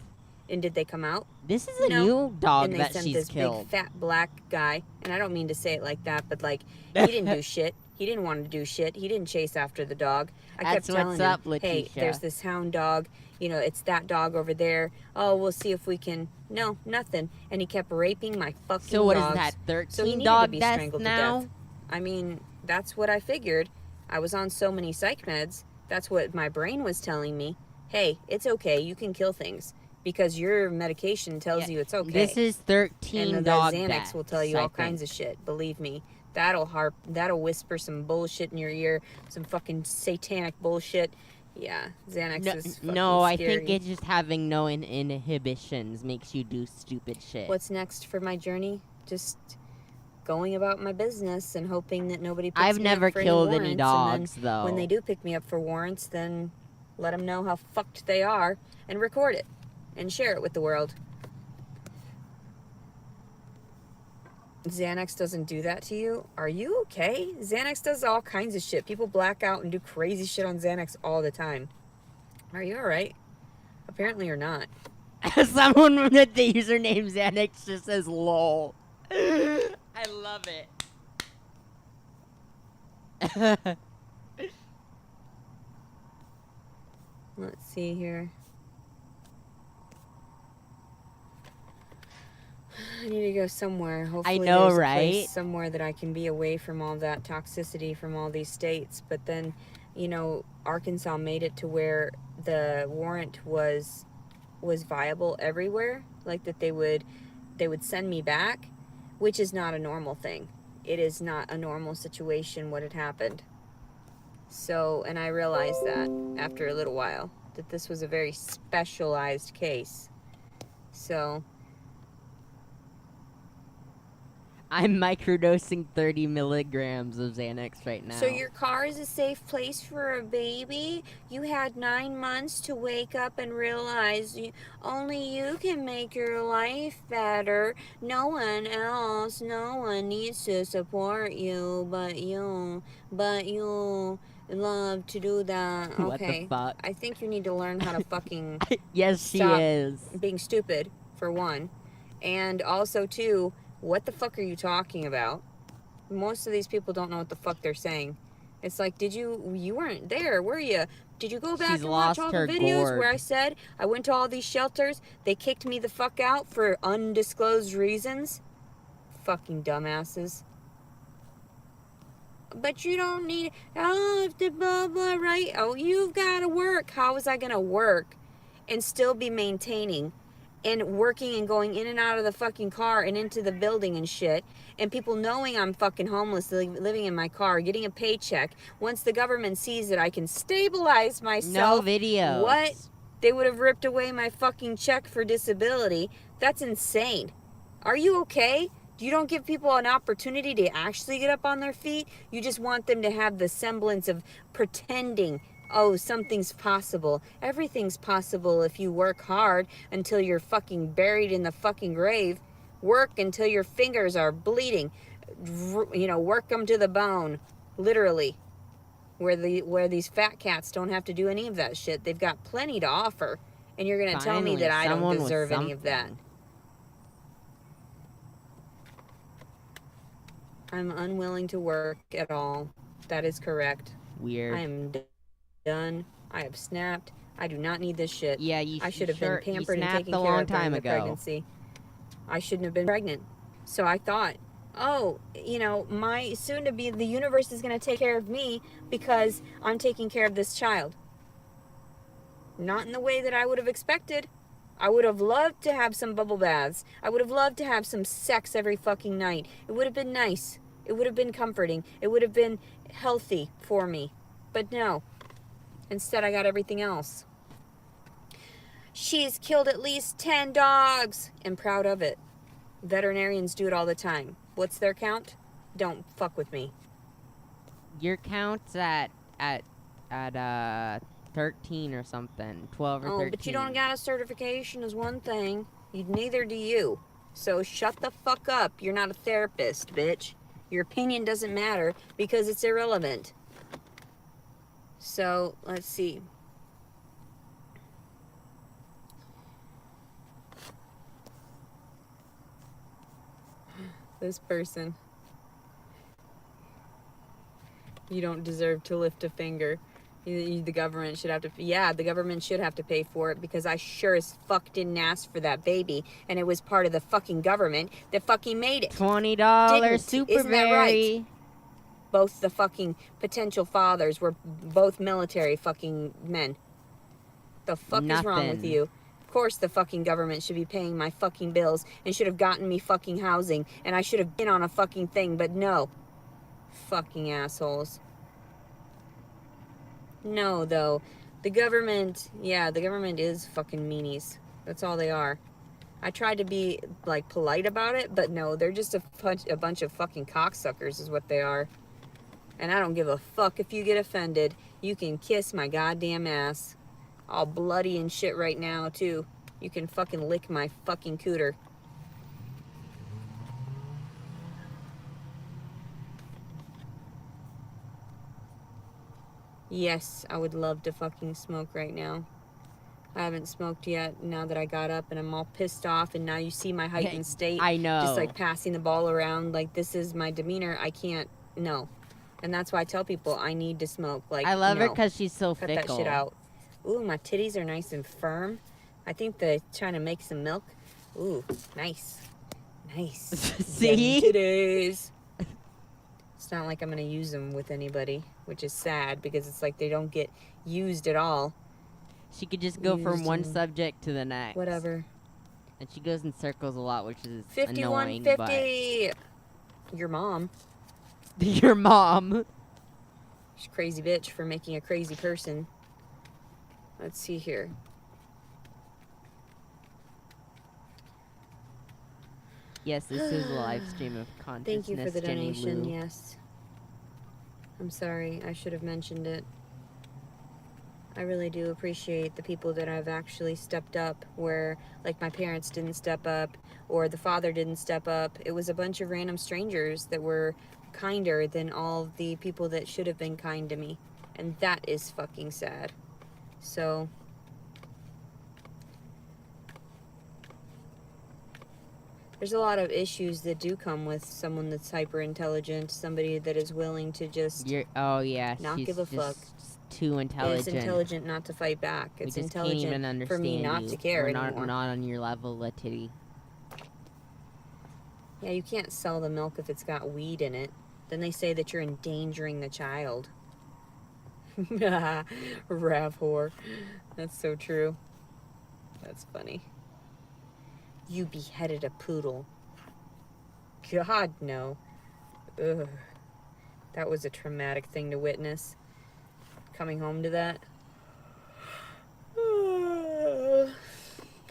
And did they come out? This is a new dog that she's killed. And they sent this big fat black guy, and I don't mean to say it like that, but like, he didn't do shit. He didn't want to do shit. He didn't chase after the dog. I kept telling him, hey, there's this hound dog. It's that dog over there. Oh, we'll see if we can. No, nothing. And he kept raping my fucking dogs. So what is that, 13 dog death now? I mean, that's what I figured. I was on so many psych meds. That's what my brain was telling me. Hey, it's okay. You can kill things because your medication tells you it's okay. This is 13 and dog Xanax deaths, will tell you all kinds of shit. Believe me. That'll whisper some bullshit in your ear. Some fucking satanic bullshit. Yeah, Xanax is fucking I scary. think it's just having no inhibitions makes you do stupid shit. What's next for my journey? Just going about my business and hoping that nobody picks me up for any warrants. I've never killed any dogs, though. When they do pick me up for warrants, then let them know how fucked they are and record it and share it with the world. Xanax doesn't do that to you? Are you okay? Xanax does all kinds of shit. People black out and do crazy shit on Xanax all the time. Are you alright? Apparently you're not. Someone with the username Xanax just says lol. I love it. Let's see here. I need to go somewhere. Hopefully there's a place somewhere that I can be away from all that toxicity from all these states. But then, Arkansas made it to where the warrant was viable everywhere. Like that they would send me back, which is not a normal thing. It is not a normal situation what had happened. So, and I realized that after a little while, that this was a very specialized case. So, I'm microdosing 30 milligrams of Xanax right now. So your car is a safe place for a baby? You had 9 months to wake up and realize only you can make your life better. No one else, no one needs to support you but you. But you love to do that. Okay. What the fuck? I think you need to learn how to fucking yes, she stop is. being stupid, for one. And also, two, what the fuck are you talking about? Most of these people don't know what the fuck they're saying. It's like, you weren't there, were you? Did you go back She's and watch all the videos gourd. where I said I went to all these shelters, they kicked me the fuck out for undisclosed reasons? Fucking dumbasses. But you don't need, if the blah blah, right? Oh, you've got to work. How was I going to work and still be maintaining and working and going in and out of the fucking car and into the building and shit, and people knowing I'm fucking homeless, living in my car, getting a paycheck? Once the government sees that I can stabilize myself, no videos. What? They would have ripped away my fucking check for disability. That's insane. Are you okay? You don't give people an opportunity to actually get up on their feet. You just want them to have the semblance of pretending, oh, something's possible. Everything's possible if you work hard until you're fucking buried in the fucking grave. Work until your fingers are bleeding. Work them to the bone, literally. Where these fat cats don't have to do any of that shit. They've got plenty to offer. And you're going to tell me that I don't deserve any of that. I'm unwilling to work at all. That is correct. Weird. I am done. I have snapped. I do not need this shit. Yeah, I should have been pampered and taken care of during the pregnancy. I shouldn't have been pregnant. So I thought, my soon-to-be, the universe is going to take care of me because I'm taking care of this child. Not in the way that I would have expected. I would have loved to have some bubble baths. I would have loved to have some sex every fucking night. It would have been nice. It would have been comforting. It would have been healthy for me. But no. Instead, I got everything else. She's killed at least 10 dogs. And proud of it. Veterinarians do it all the time. What's their count? Don't fuck with me. Your count's at 13 or something. 12 or 13. Oh, but you don't got a certification is one thing. Neither do you. So shut the fuck up. You're not a therapist, bitch. Your opinion doesn't matter because it's irrelevant. So, let's see. This person. You don't deserve to lift a finger. The government should have to, the government should have to pay for it because I sure as fuck didn't ask for that baby, and it was part of the fucking government that fucking made it. $20 super Isn't that right? Both the fucking potential fathers were both military fucking men. The fuck is wrong with you? Of course the fucking government should be paying my fucking bills and should have gotten me fucking housing, and I should have been on a fucking thing, but no. Fucking assholes. No, though. The government is fucking meanies. That's all they are. I tried to be, polite about it, but no, they're just a bunch of fucking cocksuckers is what they are. And I don't give a fuck if you get offended. You can kiss my goddamn ass. All bloody and shit right now, too. You can fucking lick my fucking cooter. Yes, I would love to fucking smoke right now. I haven't smoked yet now that I got up and I'm all pissed off, and now you see my heightened state. I know. Just passing the ball around this is my demeanor. I can't, no. And that's why I tell people I need to smoke. I love her because she's so fickle. fickle. Cut that shit out. Ooh, my titties are nice and firm. I think they're trying to make some milk. Ooh, nice. Nice. See? Titties. It's not like I'm going to use them with anybody, which is sad because it's they don't get used at all. She could just go from one subject to the next. Whatever. And she goes in circles a lot, which is 5150. Your mom. Your mom. She's a crazy bitch for making a crazy person. Let's see here. Yes, this is a live stream of consciousness. Thank you for the Jenny donation, Lou. yes. I'm sorry, I should have mentioned it. I really do appreciate the people that have actually stepped up where, like, my parents didn't step up or the father didn't step up. It was a bunch of random strangers that were kinder than all the people that should have been kind to me. And that is fucking sad. So, there's a lot of issues that do come with someone that's hyper intelligent, somebody that is willing to just oh yeah, not she's give a fuck. too intelligent. It's intelligent not to fight back. It's we just intelligent can't even understand for me not to care anymore. We're not on your level, letitty. Yeah, you can't sell the milk if it's got weed in it. Then they say that you're endangering the child. Rav whore. That's so true. That's funny. You beheaded a poodle. God, no. Ugh. That was a traumatic thing to witness. Coming home to that.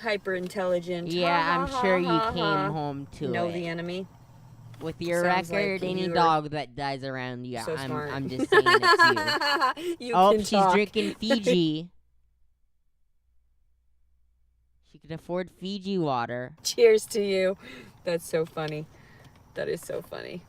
Hyper intelligent. Yeah, I'm sure you came home to know it. the enemy. With your Sounds record, like any dog that dies around you, so smart. I'm just saying it to you. Oh, she's drinking Fiji. She could afford Fiji water. Cheers to you. That's so funny. That is so funny.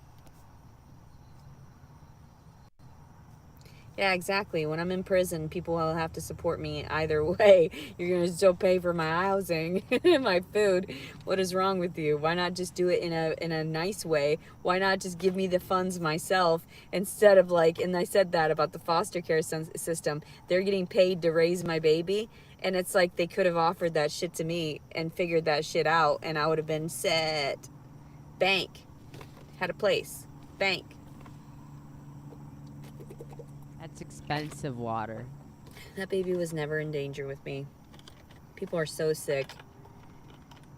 Yeah, exactly. When I'm in prison, people will have to support me either way. You're going to still pay for my housing and my food. What is wrong with you? Why not just do it in a nice way? Why not just give me the funds myself instead of like, and I said that about the foster care system. They're getting paid to raise my baby. And it's like they could have offered that shit to me and figured that shit out. And I would have been set. Bank. Had a place. Bank. That's expensive water. That baby was never in danger with me. People are so sick.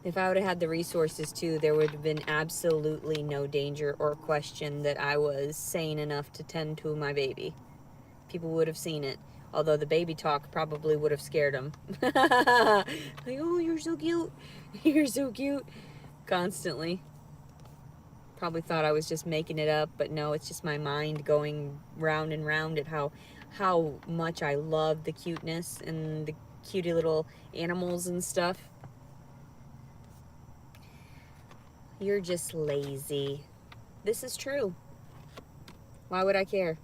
If I would have had the resources too, there would have been absolutely no danger or question that I was sane enough to tend to my baby. People would have seen it. Although the baby talk probably would have scared them. Like, oh, you're so cute. You're so cute. Constantly. Probably thought I was just making it up, but no, it's just my mind going round and round at how much I love the cuteness and the cutie little animals and stuff. You're just lazy. This is true. Why would I care?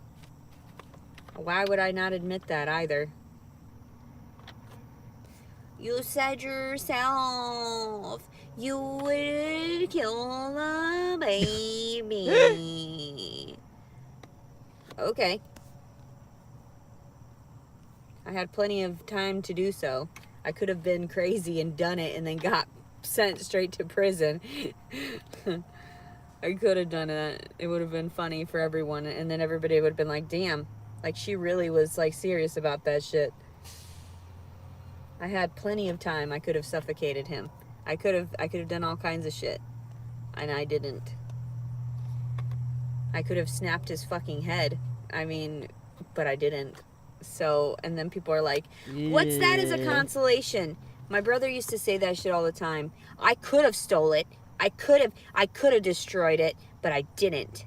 Why would I not admit that either? You said yourself you would kill the baby. Okay. I had plenty of time to do so. I could have been crazy and done it and then got sent straight to prison. I could have done it. It would have been funny for everyone. And then everybody would have been like, damn. Like, she really was, like, serious about that shit. I had plenty of time. I could have suffocated him. I could have done all kinds of shit. And I didn't. I could have snapped his fucking head. I mean, but I didn't. So, and then people are like, what's that as a consolation? My brother used to say that shit all the time. I could have stole it. I could have destroyed it, but I didn't.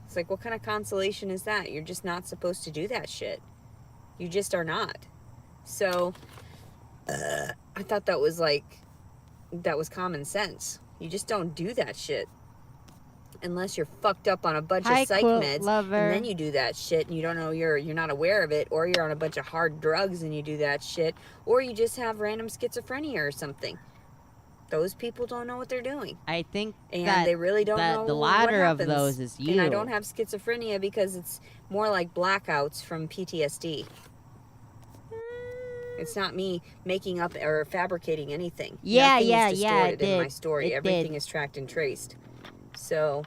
It's like, what kind of consolation is that? You're just not supposed to do that shit. You just are not. So, I thought that was common sense. You just don't do that shit. Unless you're fucked up on a bunch of psych meds. Lover. And then you do that shit and you don't know you're not aware of it. Or you're on a bunch of hard drugs and you do that shit. Or you just have random schizophrenia or something. Those people don't know what they're doing. I think and they really don't know the latter what of those is you. And I don't have schizophrenia because it's more like blackouts from PTSD. It's not me making up or fabricating anything. Nothing is distorted in my story. Everything is tracked and traced. So,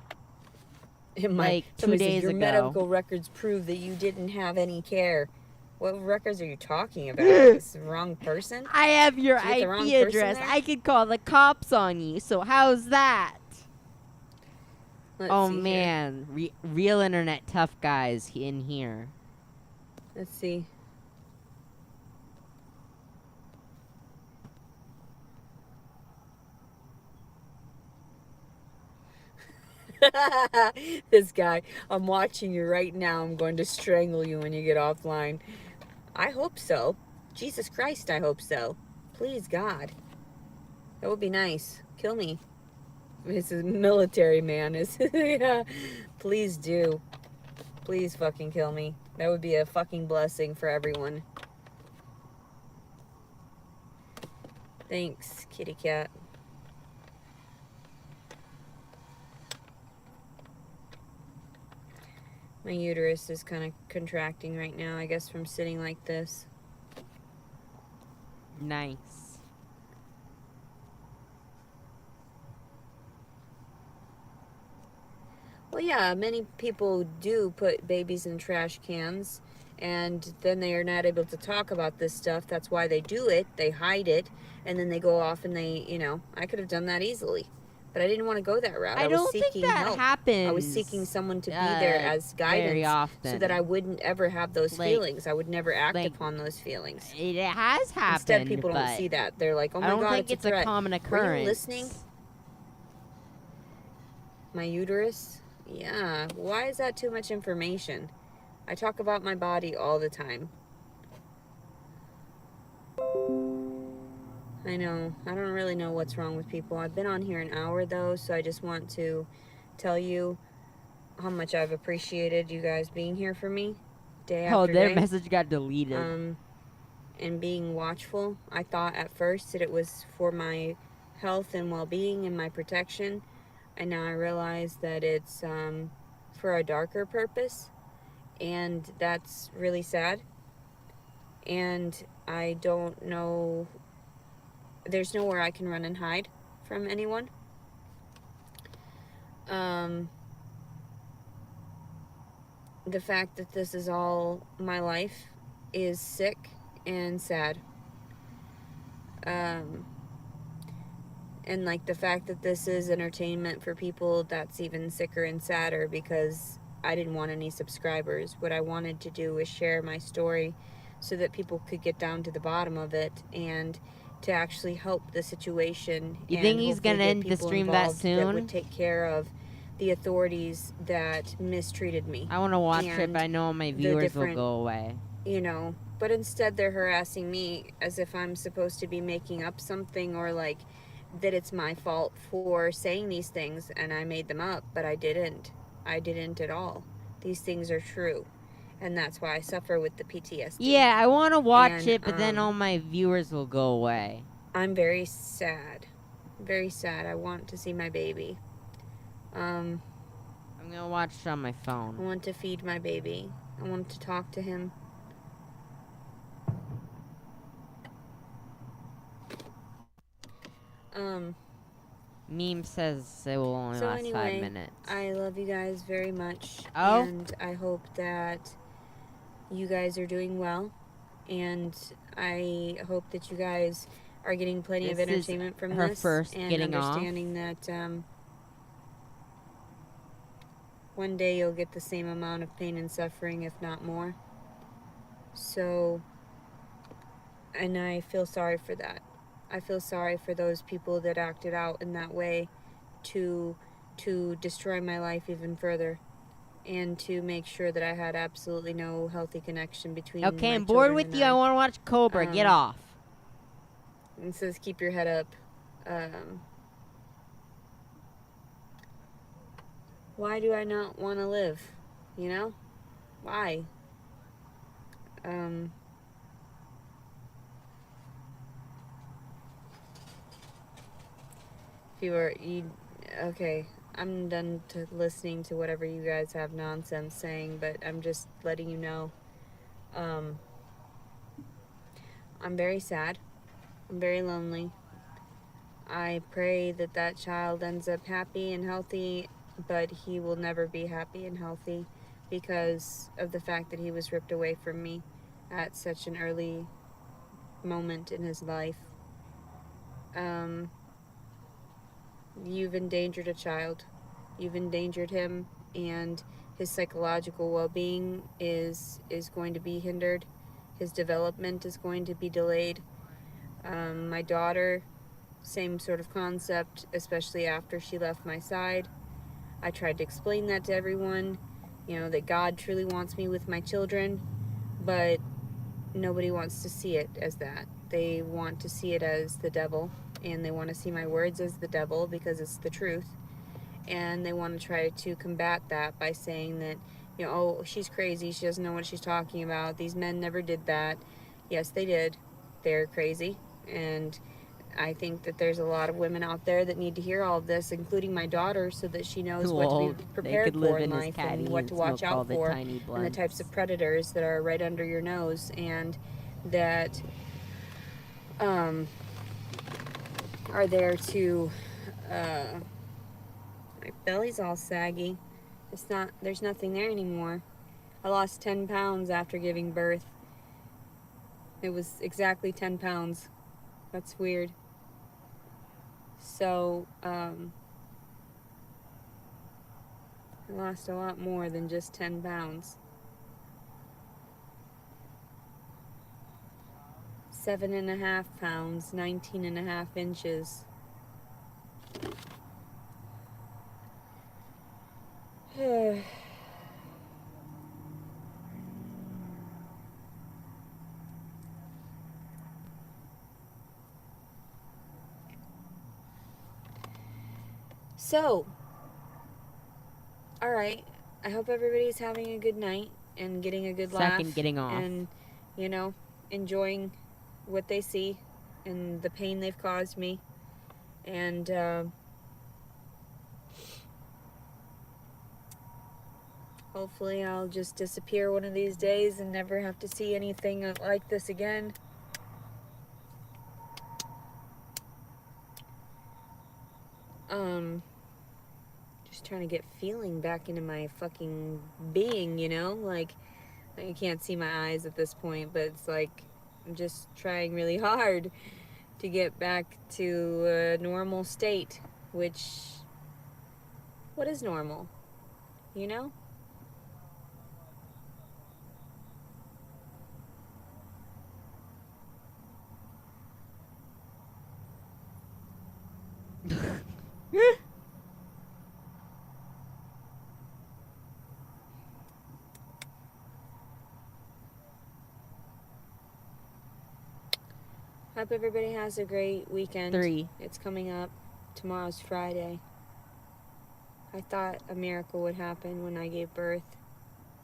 like 2 days your ago, medical records prove that you didn't have any care. What records are you talking about? Is the wrong person? I have your IP address. I could call the cops on you. So how's that? Oh man, real internet tough guys in here. Let's see. This guy, I'm watching you right now. I'm going to strangle you when you get offline. I hope so. Jesus Christ, I hope so. Please, God. That would be nice. Kill me. This is military man. Yeah. Please do. Please fucking kill me. That would be a fucking blessing for everyone. Thanks, kitty cat. My uterus is kind of contracting right now, I guess, from sitting like this. Nice. Well, yeah, many people do put babies in trash cans, and then they are not able to talk about this stuff. That's why they do it. They hide it, and then they go off and they, you know, I could have done that easily. But I didn't want to go that route. I was don't seeking think that help. happens. I was seeking someone to be there as guidance, very often. so that I wouldn't ever have those Like- feelings. I would never act like, upon those feelings. It has happened. Instead, people don't but see that. They're like, "Oh my I don't God, think it's it's a threat." common Were occurrence. you listening? My uterus? Yeah. Why is that too much information? I talk about my body all the time. I know. I don't really know what's wrong with people. I've been on here an hour, though, so I just want to tell you how much I've appreciated you guys being here for me day Oh, after their day. message got deleted. And being watchful. I thought at first that it was for my health and well-being and my protection, and now I realize that it's for a darker purpose, and that's really sad. And I don't know, there's nowhere I can run and hide from anyone. The fact that this is all my life is sick and sad. And like the fact that this is entertainment for people, that's even sicker and sadder, because I didn't want any subscribers. What I wanted to do was share my story so that people could get down to the bottom of it and to actually help the situation. You and think he's hopefully gonna get end the people stream that involved soon? that would take care of the authorities that mistreated me. I want to watch it, and but I know my the viewers will different- go away. You know, but instead they're harassing me as if I'm supposed to be making up something, or like that it's my fault for saying these things and I made them up, but I didn't at all. These things are true, and that's why I suffer with the PTSD. Yeah, I want to watch And, it, but then all my viewers will go away. I'm very sad, very sad. I want to see my baby. I'm gonna watch it on my I phone. want to feed my baby. I want to talk to him. Meme says it will only So last anyway, 5 minutes. I love you guys very much. Oh? And I hope that you guys are doing well. And I hope that you guys are getting plenty of This is entertainment from her this. first and getting off. understanding that one day you'll get the same amount of pain and suffering, if not more. So, and I feel sorry for that. I feel sorry for those people that acted out in that way to destroy my life even further, and to make sure that I had absolutely no healthy connection between Okay, my I'm bored children with and you. I want to watch Cobra. Get off. It says keep your head up. Why do I not want to live? You know? Why? Okay, I'm done listening to whatever you guys have nonsense saying, but I'm just letting you know. I'm very sad. I'm very lonely. I pray that that child ends up happy and healthy, but he will never be happy and healthy because of the fact that he was ripped away from me at such an early moment in his life. You've endangered a child. You've endangered him, and his psychological well-being is going to be hindered. His development is going to be delayed. My daughter, same sort of concept, especially after she left my side. I tried to explain that to everyone, you know, that God truly wants me with my children, but nobody wants to see it as that. They want to see it as the devil, and they want to see my words as the devil because it's the truth. And they want to try to combat that by saying that, you know, oh, she's crazy, she doesn't know what she's talking about, these men never did that. Yes, they did. They're crazy, and I think that there's a lot of women out there that need to hear all of this, including my daughter, so that she knows what to be prepared for in life and what to watch out for, and the types of predators that are right under your nose, and that are there to my belly's all saggy. There's nothing there anymore. I lost 10 pounds after giving birth. It was exactly 10 pounds. That's weird. So, I lost a lot more than just 10 pounds. 7.5 pounds, 19.5 inches. So, alright, I hope everybody's having a good night and getting a good laugh. Second, getting off. And, you know, enjoying what they see and the pain they've caused me. And, hopefully I'll just disappear one of these days and never have to see anything like this again. Just trying to get feeling back into my fucking being, you know? Like, you can't see my eyes at this point, but it's like I'm just trying really hard to get back to a normal state, which, what is normal? You know? Hope everybody has a great weekend. 3. It's coming up. Tomorrow's Friday. I thought a miracle would happen when I gave birth.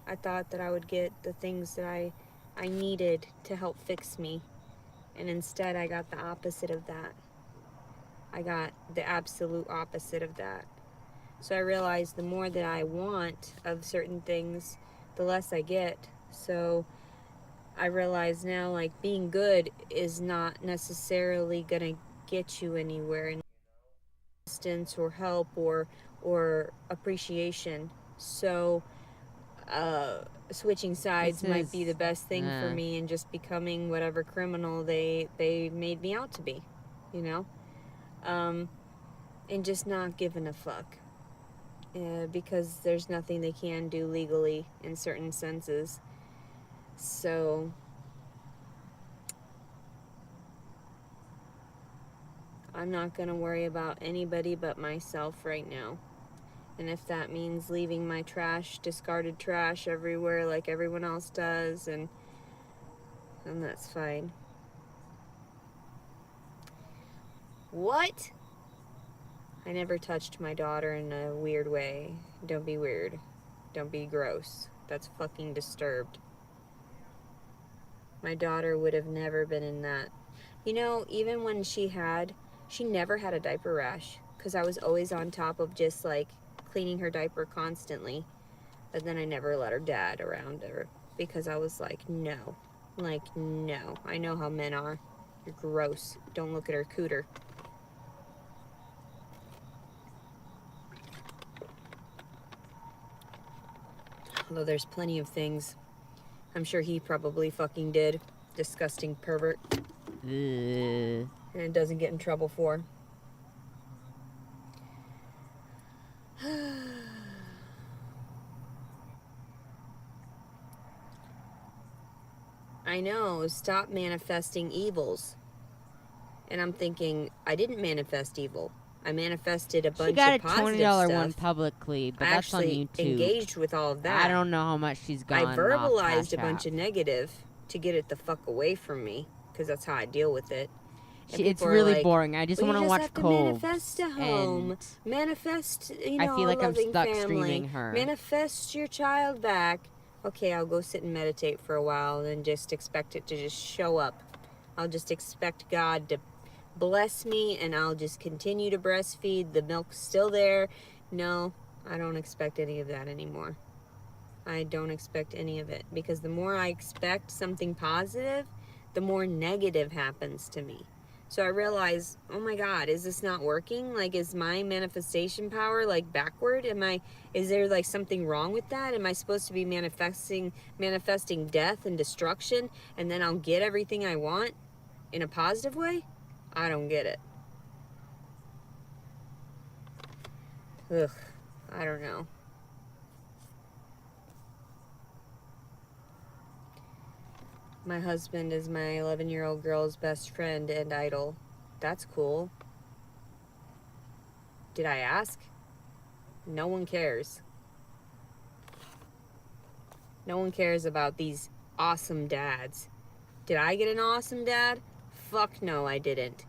I thought that I would get the things that I needed to help fix me. And instead I got the opposite of that. I got the absolute opposite of that. So I realized the more that I want of certain things, the less I get. So I realize now, like, being good is not necessarily gonna get you anywhere in assistance or help or appreciation. So switching sides might be the best thing for me, and just becoming whatever criminal they made me out to be, you know? And just not giving a fuck. Because there's nothing they can do legally in certain senses. So I'm not going to worry about anybody but myself right now. And if that means leaving my trash, discarded trash everywhere like everyone else does, then that's fine. What? I never touched my daughter in a weird way. Don't be weird. Don't be gross. That's fucking disturbed. My daughter would have never been in that. You know, even when she never had a diaper rash, because I was always on top of just, like, cleaning her diaper constantly. But then I never let her dad around her, because I was like, no. Like, no. I know how men are. You're gross. Don't look at her cooter. Although there's plenty of things I'm sure he probably fucking did. Disgusting pervert. And it doesn't get in trouble for. I know, stop manifesting evils. And I'm thinking, I didn't manifest evil. I manifested a bunch She got of a positive $20 stuff. one publicly, but I that's on actually YouTube. engaged with all of that. I don't know how much she's gone I verbalized off a bunch of negative to get it the fuck away from me, because that's how I deal with it. It's really like, boring. I just want to watch Cove. Manifest a home. Manifest, I feel like a I'm loving stuck family. streaming her. Manifest your child back. Okay, I'll go sit and meditate for a while and then just expect it to just show up. I'll just expect God to bless me and I'll just continue to breastfeed. The milk's still there. No, I don't expect any of that anymore. I don't expect any of it, because the more I expect something positive, the more negative happens to me. So I realize, oh my God, is this not working? Like, is my manifestation power like backward? Is there like something wrong with that? Am I supposed to be manifesting death and destruction, and then I'll get everything I want in a positive way? I don't get it. Ugh, I don't know. My husband is my 11-year-old girl's best friend and idol. That's cool. Did I ask? No one cares. No one cares about these awesome dads. Did I get an awesome dad? Fuck no, I didn't.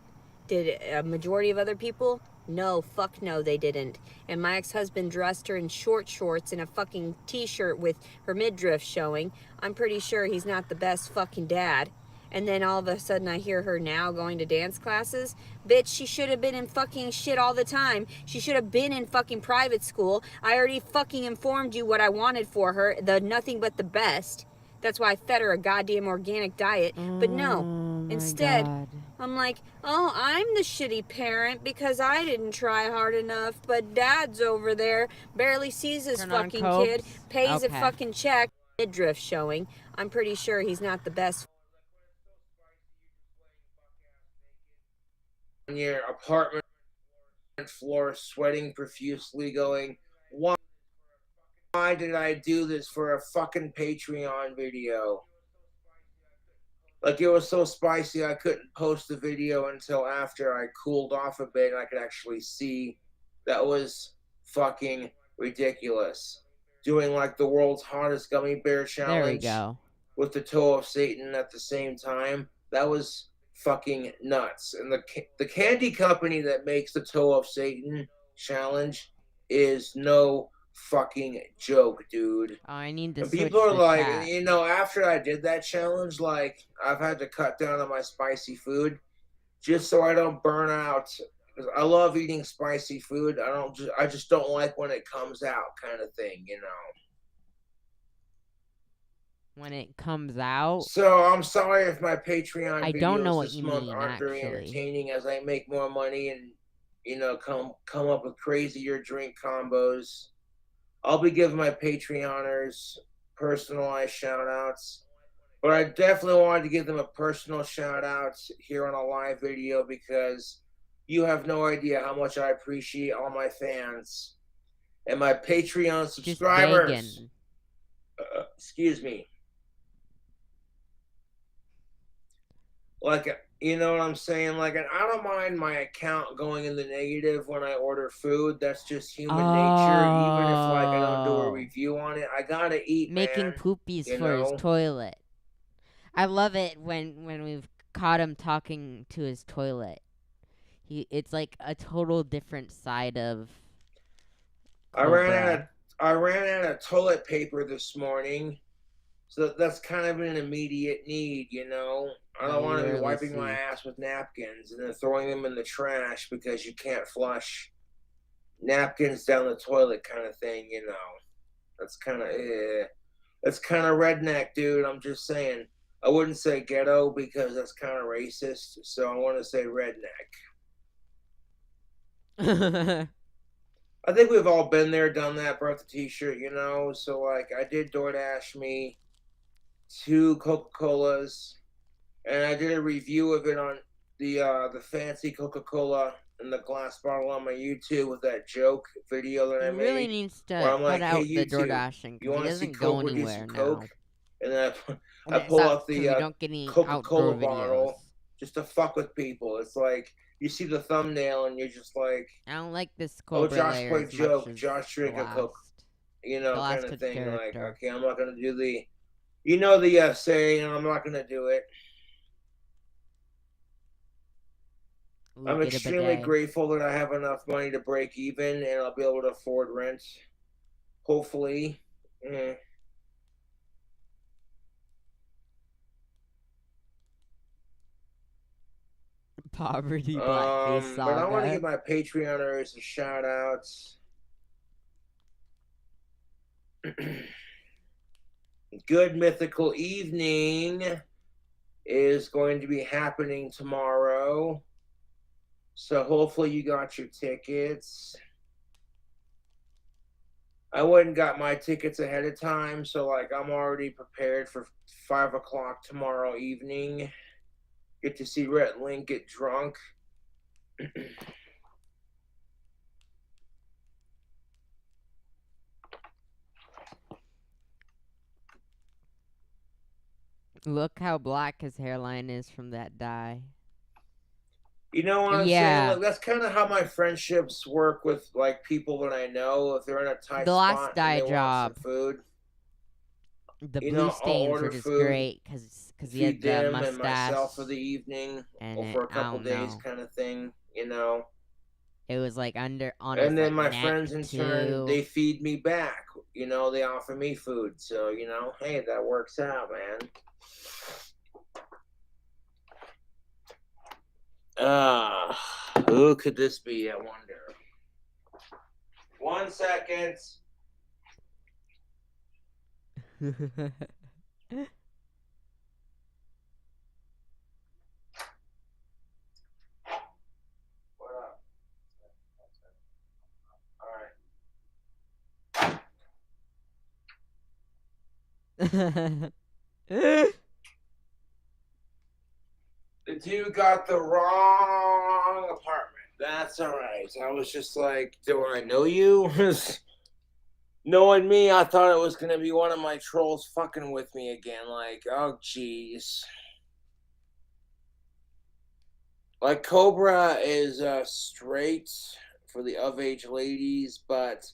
Did a majority of other people? No, fuck no, they didn't. And my ex-husband dressed her in short shorts and a fucking t-shirt with her midriff showing. I'm pretty sure he's not the best fucking dad. And then all of a sudden I hear her now going to dance classes. Bitch, she should have been in fucking shit all the time. She should have been in fucking private school. I already fucking informed you what I wanted for her. The nothing but the best. That's why I fed her a goddamn organic diet. But no, instead, God. I'm like, oh, I'm the shitty parent because I didn't try hard enough. But dad's over there, barely sees his fucking kid, pays a fucking check, midriff showing. I'm pretty sure he's not the best. On your apartment floor, sweating profusely, going, why did I do this for a fucking Patreon video? Like, it was so spicy I couldn't post the video until after I cooled off a bit and I could actually see. That was fucking ridiculous. Doing like the world's hottest gummy bear challenge. There we go. With the toe of Satan at the same time. That was fucking nuts. And the candy company that makes the toe of Satan challenge is no fucking joke, dude. Oh, I need to. And people are like, after I did that challenge, like, I've had to cut down on my spicy food just so I don't burn out. Because I love eating spicy food. I just don't like when it comes out, kind of thing, When it comes out. So I'm sorry if my Patreon I videos don't know what this you month mean, aren't very entertaining as I make more money and come up with crazier drink combos. I'll be giving my Patreoners personalized shout-outs, but I definitely wanted to give them a personal shout-out here on a live video because you have no idea how much I appreciate all my fans and my Patreon subscribers. Excuse me. Like, you know what I'm saying? Like, and I don't mind my account going in the negative when I order food. That's just human nature. Even if, like, I don't do a review on it, I gotta eat, Making poopies for his toilet. I love it when we've caught him talking to his toilet. It's like a total different side of Cobra. I ran out of toilet paper this morning. So that's kind of an immediate need, I don't want to be wiping my ass with napkins and then throwing them in the trash because you can't flush napkins down the toilet kind of thing, That's kind of redneck, dude. I'm just saying. I wouldn't say ghetto because that's kind of racist, so I want to say redneck. I think we've all been there, done that, brought the t-shirt, So, like, I did DoorDash me 2 Coca-Colas, and I did a review of it on the fancy Coca-Cola in the glass bottle on my YouTube with that joke video that I made. He really needs to cut out the DoorDashing because he doesn't go anywhere now. And then I pull out the Coca-Cola bottle, just to fuck with people. It's like you see the thumbnail and you're just like, I don't like this oh, Cobra Josh layer play as much joke, as Josh drink the a Coke, last. you The know, last kind of thing. Like, character. okay, I'm not gonna do the, you know, the saying, I'm not gonna do it. Ooh, I'm get a extremely bidet. grateful that I have enough money to break even and I'll be able to afford rent. Hopefully. Poverty blackface But I want to saga. give my Patreoners a shout out. Good Mythical Evening is going to be happening tomorrow. So hopefully you got your tickets. I went and got my tickets ahead of time, so like I'm already prepared for 5 o'clock tomorrow evening. Get to see Rhett Link get drunk. Look how black his hairline is from that dye. You know what I'm Yeah. saying? Like, that's kind of how my friendships work with like people that I know. If they're in a tight The last spot dye and they job. want some food, The you blue know, I'll stains order were just food, great because he feed had the them mustache. and myself for the evening and or for a I couple don't days, know. kind of thing. You know. It was like on And his then like my neck friends in turn, too. they feed me back. You know, they offer me food. So, you know, hey, that works out, man. Who could this be, I wonder? 1 second. What up? All right. The dude got the wrong apartment. That's all right. I was just like, do I know you? Knowing me, I thought it was going to be one of my trolls fucking with me again. Like, oh, jeez. Like, Cobra is straight for the of-age ladies, but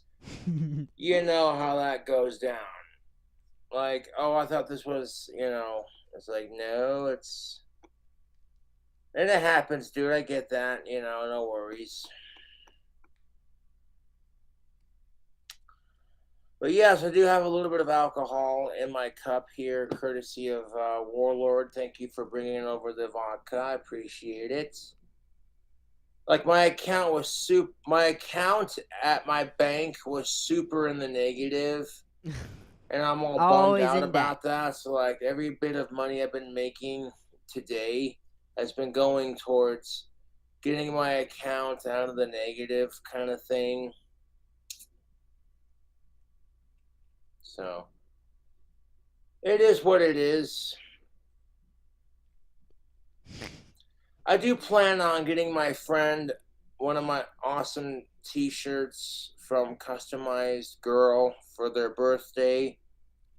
you know how that goes down. Like, oh, I thought this was, you know, it's like, no, it's... And it happens, dude. I get that. You know, no worries. But yes, I do have a little bit of alcohol in my cup here, courtesy of Warlord. Thank you for bringing over the vodka. I appreciate it. Like my account at my bank was super in the negative, and I'm all bummed out about that. So like every bit of money I've been making today has been going towards getting my account out of the negative kind of thing. So it is what it is. I do plan on getting my friend one of my awesome t-shirts from Customized Girl for their birthday.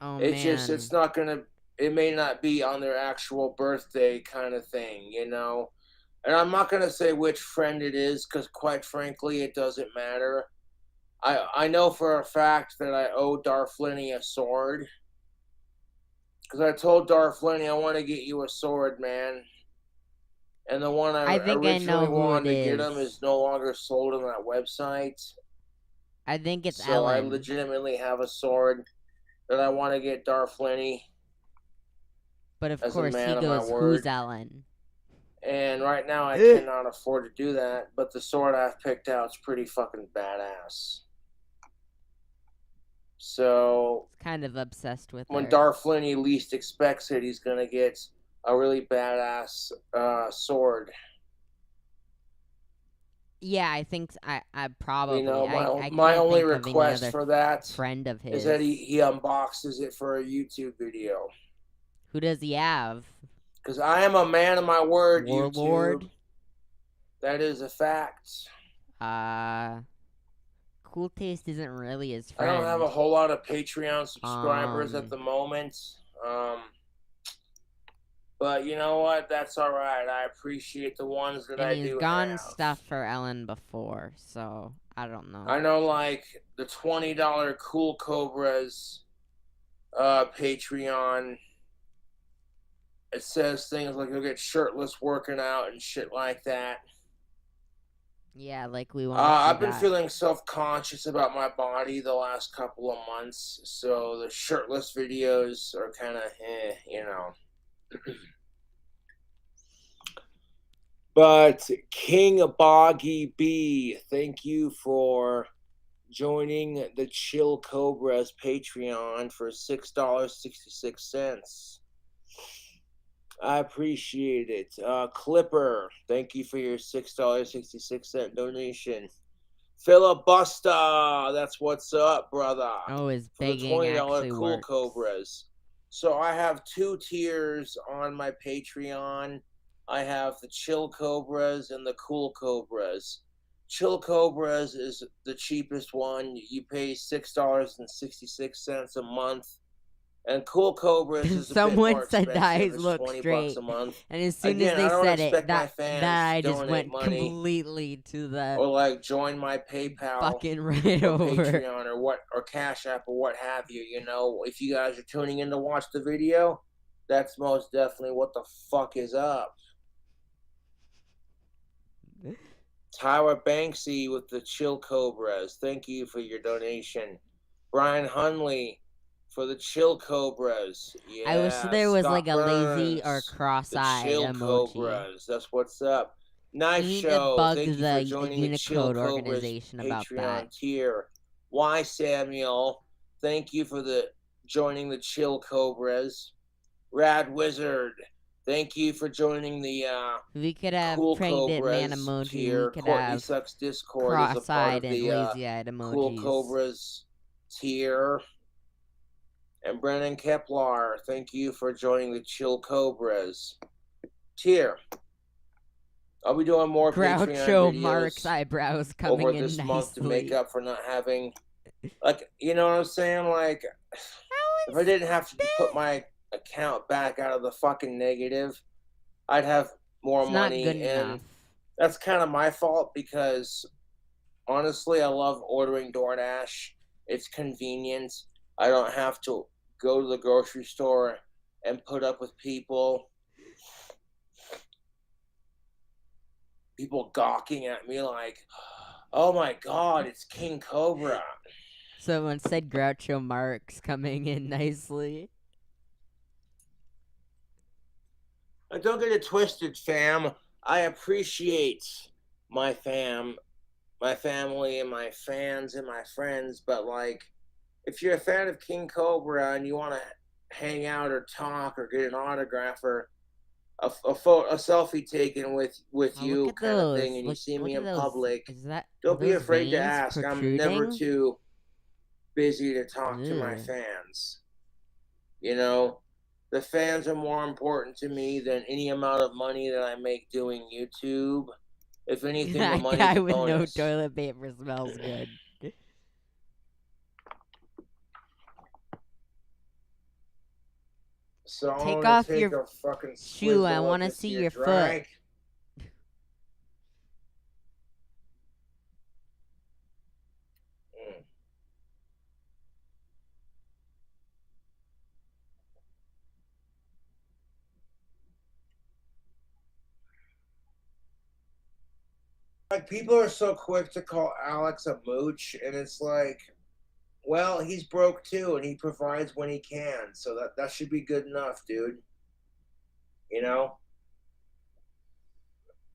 Oh, it's man. just, it's not gonna, it may not be on their actual birthday kind of thing, you know? And I'm not gonna say which friend it is, because quite frankly, it doesn't matter. I know for a fact that I owe Darflinny a sword. Because I told Darflinny I want to get you a sword, man. And the one I originally wanted to get him is no longer sold on that website. I think it's so Ellen. I legitimately have a sword that I want to get Darflinny. But of course he goes, who's Ellen? And right now I cannot afford to do that, but the sword I've picked out is pretty fucking badass. So it's kind of obsessed with when Darflinny least expects it, he's gonna get a really badass sword. Yeah, I think I probably. You know, I my only think request for that friend of his is that he unboxes it for a YouTube video. Who does he have? Because I am a man of my word, Warlord? YouTube. That is a fact. Cool Taste isn't really his friend. I don't have a whole lot of Patreon subscribers at the moment. But you know what? That's all right. I appreciate the ones that And I he's do gotten have. stuff for Ellen before, so I don't know. I know, like the $20 Cool Cobras Patreon. It says things like you'll get shirtless working out and shit like that. Yeah, like we want. I've been feeling self-conscious about my body the last couple of months, so the shirtless videos are kind of, you know. But King Boggy B, thank you for joining the Chill Cobras Patreon for $6.66. I appreciate it. Clipper, thank you for your $6.66 donation. Filibuster, that's what's up, brother. Oh, his For the begging actually $20 Cool works. Cobras. So I have 2 tiers on my Patreon. I have the Chill Cobras and the Cool Cobras. Chill Cobras is the cheapest one. You pay $6.66 a month. And Cool Cobras is a bit more Someone expensive. said eyes It's look $20 straight, a month. and as soon Again, as they I don't said it, expect my that fans I to just donate went money completely to the or like join my PayPal fucking right or over. Patreon or Cash App or what have you. You know, if you guys are tuning in to watch the video, that's most definitely what the fuck is up. Tyra Banksy with the Chill Cobras, thank you for your donation. Brian Hunley for the Chill Cobras. Yeah, I wish there was Scott like a lazy or Burns, the cross-eyed Chill emoji. Cobras. That's what's up. Knife You need to Show, bug thank you the for joining the Chill Unicode Cobras organization about Patreon that. tier. Y Samuel, thank you for joining the Chill Cobras. Rad Wizard, thank you for joining the We could have Cool Praying Dead Man Cobras emoji. tier. We could Courtney have Sucks Discord is a part cross-eyed of and the lazy-eyed Cool emojis. Cobras tier. And Brennan Keplar, thank you for joining the Chill Cobras tier. I'll be doing more Patreon Groucho videos Mark's eyebrows coming over in this month to nicely. make up for not having, like, you know what I'm saying? Like, if I didn't have to put my account back out of the fucking negative, I'd have more It's money. not good and enough. that's kind of my fault because honestly, I love ordering DoorDash. It's convenient. I don't have to go to the grocery store and put up with people gawking at me like, oh my god, it's King Cobra. Someone said Groucho Mark's coming in nicely. Don't get it twisted, fam. I appreciate my family and my fans and my friends, but like, if you're a fan of King Cobra and you want to hang out or talk or get an autograph or a selfie taken with you kind of thing, and you see me in public, don't be afraid to ask. I'm never too busy to talk to my fans. You know, the fans are more important to me than any amount of money that I make doing YouTube. If anything, the money's guy a with bonus. no toilet paper smells good. So take off your fucking shoe. I want to see your foot. Like, people are so quick to call Alex a mooch, and it's like, well, he's broke too, and he provides when he can, so that should be good enough, dude. You know?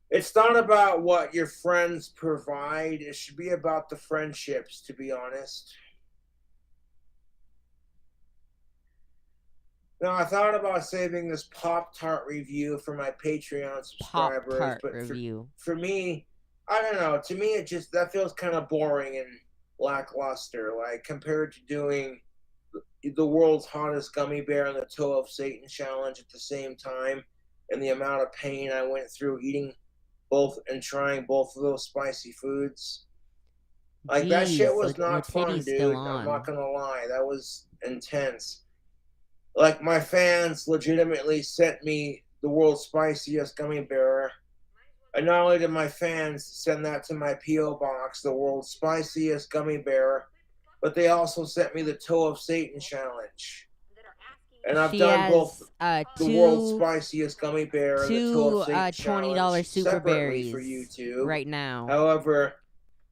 It's not about what your friends provide. It should be about the friendships, to be honest. Now, I thought about saving this Pop-Tart review for my Patreon subscribers. Pop-Tart but review. For me, I don't know. To me, it just, that feels kind of boring and lackluster. Like, compared to doing the world's hottest gummy bear and the Toe of Satan challenge at the same time, and the amount of pain I went through eating both and trying both of those spicy foods. Like, that shit was not fun, dude. I'm not gonna lie. That was intense. Like, my fans legitimately sent me the world's spiciest gummy bear. And not only did my fans send that to my P.O. box, the world's spiciest gummy bear, but they also sent me the Toe of Satan challenge. And I've done both the world's spiciest gummy bear and the Toe of Satan challenge super separately berries for YouTube right now. However,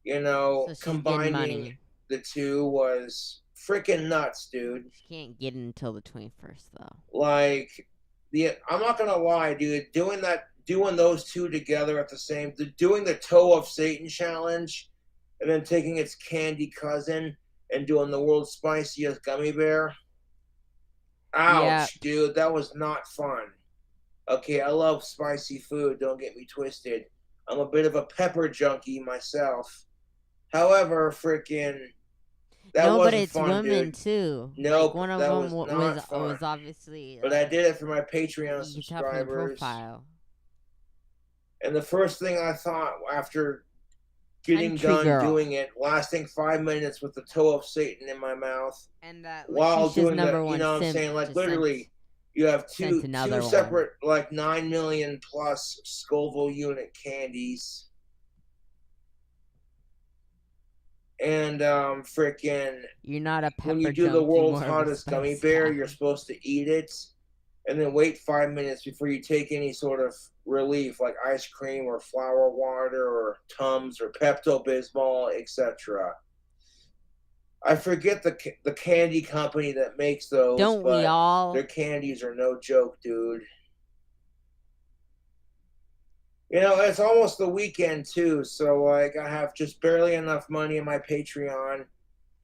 you know, So she's combining money. the two was freaking nuts, dude. She can't get it until the 21st, though. Like, I'm not gonna lie, dude. Doing those two together at the same, doing the Toe of Satan challenge, and then taking its candy cousin and doing the world's spiciest gummy bear. Ouch, dude, that was not fun. Okay, I love spicy food. Don't get me twisted. I'm a bit of a pepper junkie myself. However, freaking. That but it's fun, women dude. No, like one of them was obviously. But I did it for my Patreon subscribers. Profile. And the first thing I thought after getting done doing it, lasting 5 minutes with the Toe of Satan in my mouth, and while doing that, you know what I'm saying? Like literally, you have two separate, like 9 million plus Scoville unit candies. And freaking, you're not a pepper when you do the world's hottest gummy bear, you're supposed to eat it and then wait 5 minutes before you take any sort of relief like ice cream or flour water or Tums or Pepto-Bismol, etc. I forget the candy company that makes those. Don't we all? Their candies are no joke, dude. You know, it's almost the weekend, too, so, like, I have just barely enough money in my Patreon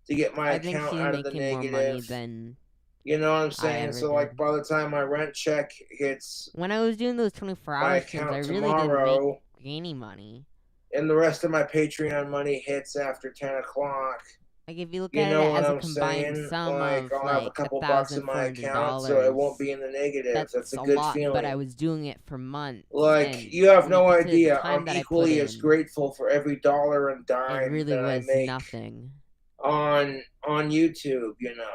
to get my account out of the negative. More money than you know what I'm saying? So, like, by the time my rent check hits... When I was doing those 24-hour streams, I really didn't make any money. And the rest of my Patreon money hits after 10 o'clock. Like, if you look at it as a combined sum of, I'll have a couple bucks in my account, so it won't be in the negative. That's a good feeling. But I was doing it for months. Like, you have no idea. I'm equally as grateful for every dollar and dime that I make nothing. On YouTube, you know.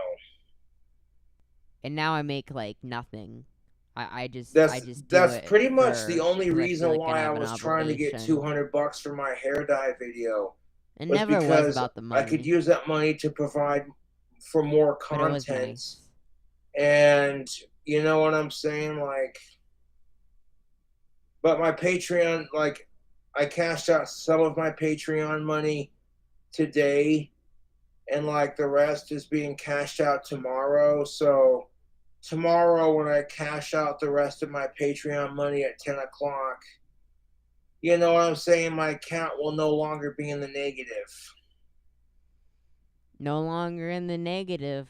And now I make, like, nothing. I just That's pretty much the only reason why I was trying to get $200 for my hair dye video. It never was about the money. I could use that money to provide for more content. Nice. And you know what I'm saying? Like, but my Patreon, like, I cashed out some of my Patreon money today, and like the rest is being cashed out tomorrow. So tomorrow, when I cash out the rest of my Patreon money at 10 o'clock, you know what I'm saying? My account will no longer be in the negative. No longer in the negative.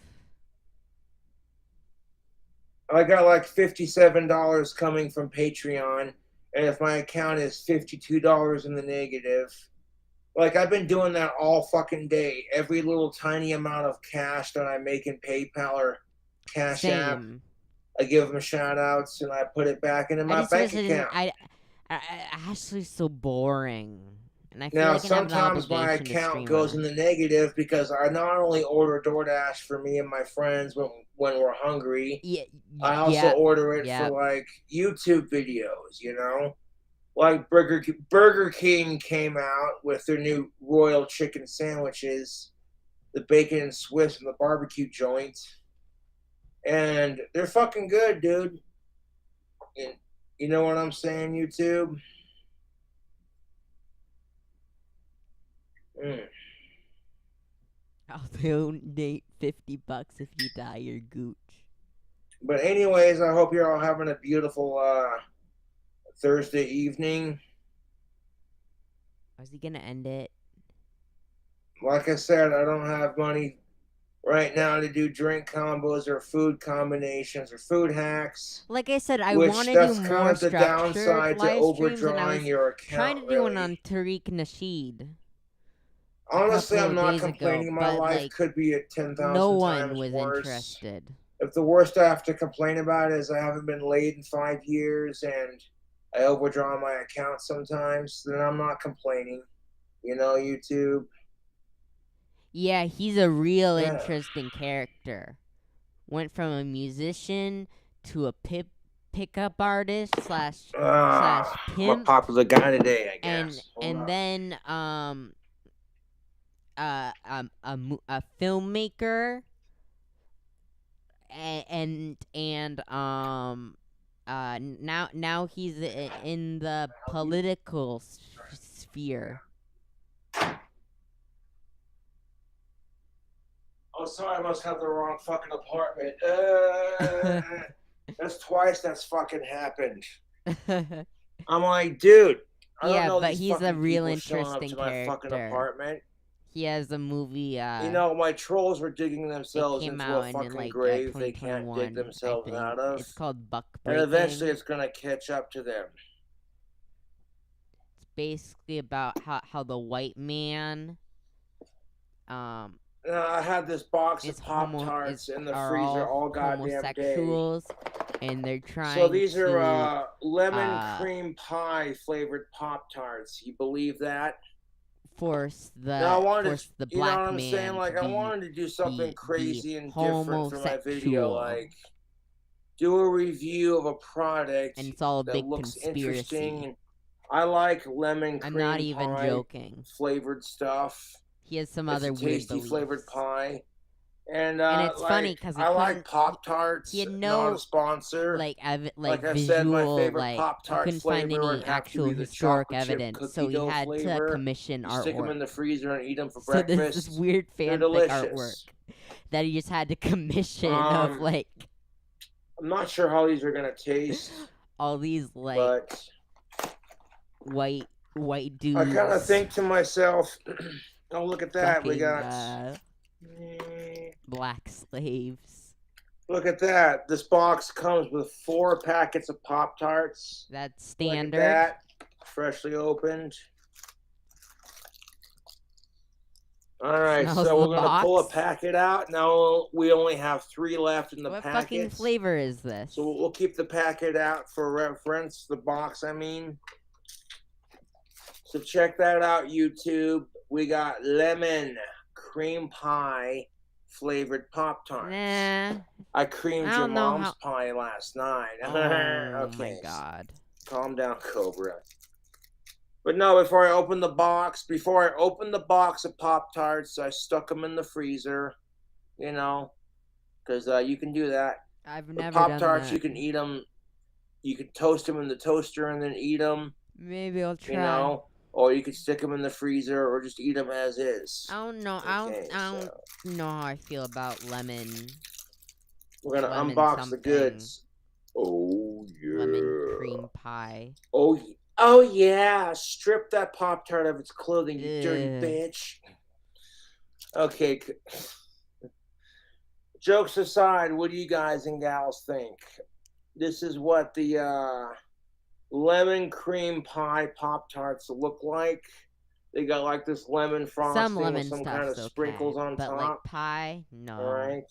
I got like $57 coming from Patreon, and if my account is $52 in the negative, like I've been doing that all fucking day. Every little tiny amount of cash that I make in PayPal or Cash App, I give them shout outs and I put it back into my bank account. Actually, so boring. And I feel now, like sometimes my account goes in the negative because I not only order DoorDash for me and my friends when we're hungry, I also order it for like YouTube videos, you know? Like Burger King came out with their new Royal Chicken sandwiches, the bacon and Swiss and the barbecue joint. And they're fucking good, dude. And you know what I'm saying, YouTube? I'll donate $50 if you dye your gooch. But anyways, I hope you're all having a beautiful Thursday evening. How's he gonna end it? Like I said, I don't have money right now to do drink combos or food combinations or food hacks. Like I said, I want to do more kind of the downside to overdrawing your account. Trying to do one on Tariq Nasheed. Honestly, I'm not complaining. My life could be at 10,000 times worse. No one was interested. If the worst I have to complain about is I haven't been laid in 5 years and I overdraw my account sometimes, then I'm not complaining. You know, YouTube. Yeah, he's a real interesting character. Went from a musician to a pickup artist slash I'm a pimp, popular guy today, I guess. and then a filmmaker, and now he's in the political sphere. Oh, sorry, I must have the wrong fucking apartment. That's twice that's fucking happened. I'm like, dude, I don't know but these he's a fucking real people showing up interesting to my fucking character. apartment. He has a movie. You know, my trolls were digging It themselves came into out a in fucking like grave they can't 2021, dig themselves I think. out of. It's called Buck And Breaking. eventually it's gonna catch up to them. It's basically about how the white man I had this box of Pop-Tarts in the freezer all goddamn day. homosexuals, and they're trying So these to are lemon cream pie flavored Pop-Tarts. You believe that? force the You know black what I'm man saying? Like, to I be wanted to do something the crazy and different for my video. homosexual. Like, do a review of a product And it's all a that big looks conspiracy. interesting. I like lemon cream I'm not even pie joking. flavored stuff. He has some It's other a weird tasty beliefs. flavored pie. And it's funny because I like Pop-Tarts. he had Not a sponsor. like Like I visual, said, my favorite like Pop-Tart he couldn't find flavor would any have to actual be the historic chocolate chip evidence, cookie so he dough had flavor. to commission You stick them in artwork. the freezer and eat them for So there's breakfast. this weird They're fanfic delicious. artwork that he just had to commission of like I'm not sure how these are gonna taste, all these like but white dudes. I kind of think to myself, oh, look at that. We fucking, got black slaves. Look at that. This box comes with 4 packets of Pop-Tarts. That's standard. Look at that. Freshly opened. All right, Smells so the we're gonna pull a box. packet out. Now we only have 3 left in the What packets. fucking flavor is this? So we'll keep the packet out for reference. The box, I mean. So check that out, YouTube. We got lemon cream pie flavored Pop-Tarts. Nah. I creamed I your don't know mom's pie last night. Oh Okay. my god. Calm down, Cobra. But no, before I opened the box of Pop-Tarts, I stuck them in the freezer, you know, because you can do that. I've With never done Pop-Tarts, that. you can eat them. You can toast them in the toaster and then eat them. Maybe I'll try. You know, or you can stick them in the freezer or just eat them as is. I don't know. Okay, I don't know how I feel about lemon. We're gonna lemon unbox the something. goods. Oh yeah. Lemon cream pie. Oh yeah. Strip that Pop-Tart of its clothing, you dirty Ugh. bitch. Okay. Jokes aside, what do you guys and gals think? This is what the lemon cream pie Pop-Tarts look like. They got like this lemon frosting Some lemon with some stuff's kind of sprinkles okay, on but top. like pie, no. All right,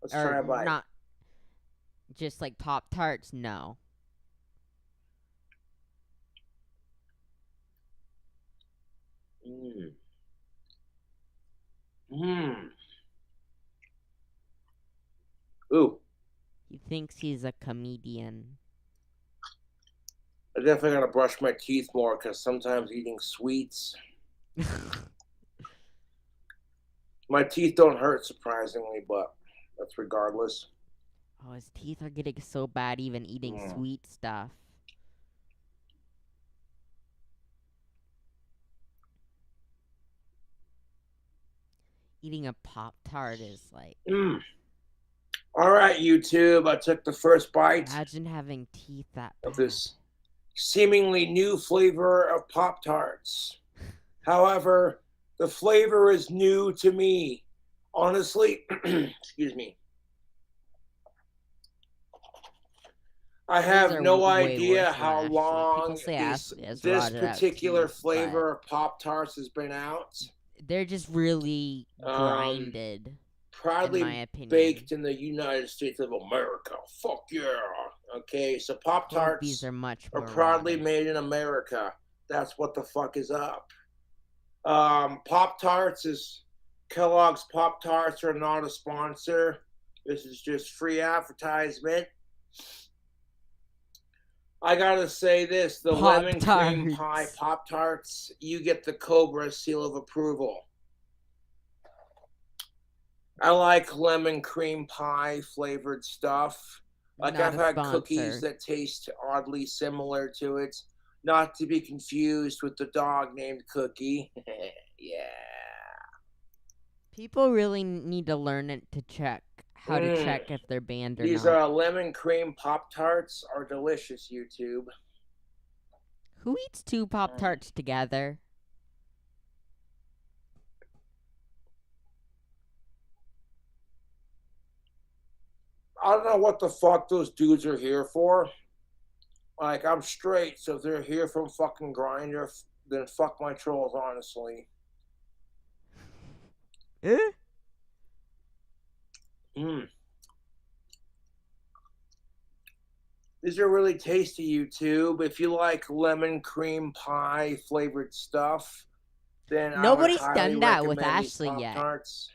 let's Or try a bite. not just like Pop-Tarts, no. Ooh, He thinks he's a comedian. I definitely gotta brush my teeth more because sometimes eating sweets, my teeth don't hurt surprisingly, but that's regardless. Oh, his teeth are getting so bad even eating sweet stuff. Eating a Pop-Tart is like... All right, YouTube, I took the first bite Imagine having teeth that bad. of this seemingly new flavor of Pop-Tarts. However, the flavor is new to me. Honestly, excuse me. I have no idea how long this particular flavor of Pop-Tarts has been out. They're just really grinded, proudly in my opinion. baked in the United States of America. Fuck yeah. Okay, so Pop-Tarts these are much are more proudly rotted. made in America. That's what the fuck is up. Pop-Tarts is Kellogg's Pop-Tarts are not a sponsor. This is just free advertisement. I gotta say this: the lemon cream Pop-Tarts. pie Pop-Tarts, you get the Cobra seal of approval. I like lemon cream pie flavored stuff. Like Not I've a had sponsor. cookies that taste oddly similar to it. Not to be confused with the dog named Cookie. Yeah. People really need to learn it to check how to check if they're banned or These not. lemon cream Pop-Tarts are delicious, YouTube. Who eats 2 Pop-Tarts together? I don't know what the fuck those dudes are here for. Like, I'm straight, so if they're here from fucking Grindr, then fuck my trolls, honestly. These are really tasty, YouTube. If you like lemon cream pie flavored stuff, then Nobody's I would highly done that with recommend these Ashley yet. Pop-Tarts.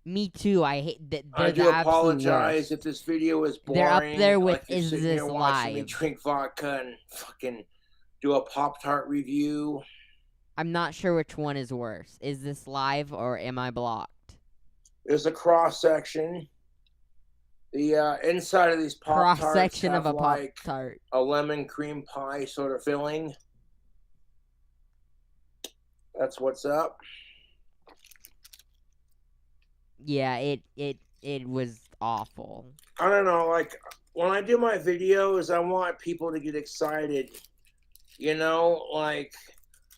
Me too. I hate that. I do apologize if this video is boring. They're up there with like you're Is sitting This here watching me Live? drink vodka and fucking do a Pop-Tart review. I'm not sure which one is worse. Is this live or am I blocked? There's a cross section. The inside of these Pop-Tarts Cross section have of a like Pop-Tart. a lemon cream pie sort of filling. That's what's up. Yeah, it was awful. I don't know, like, when I do my videos, I want people to get excited. You know, like,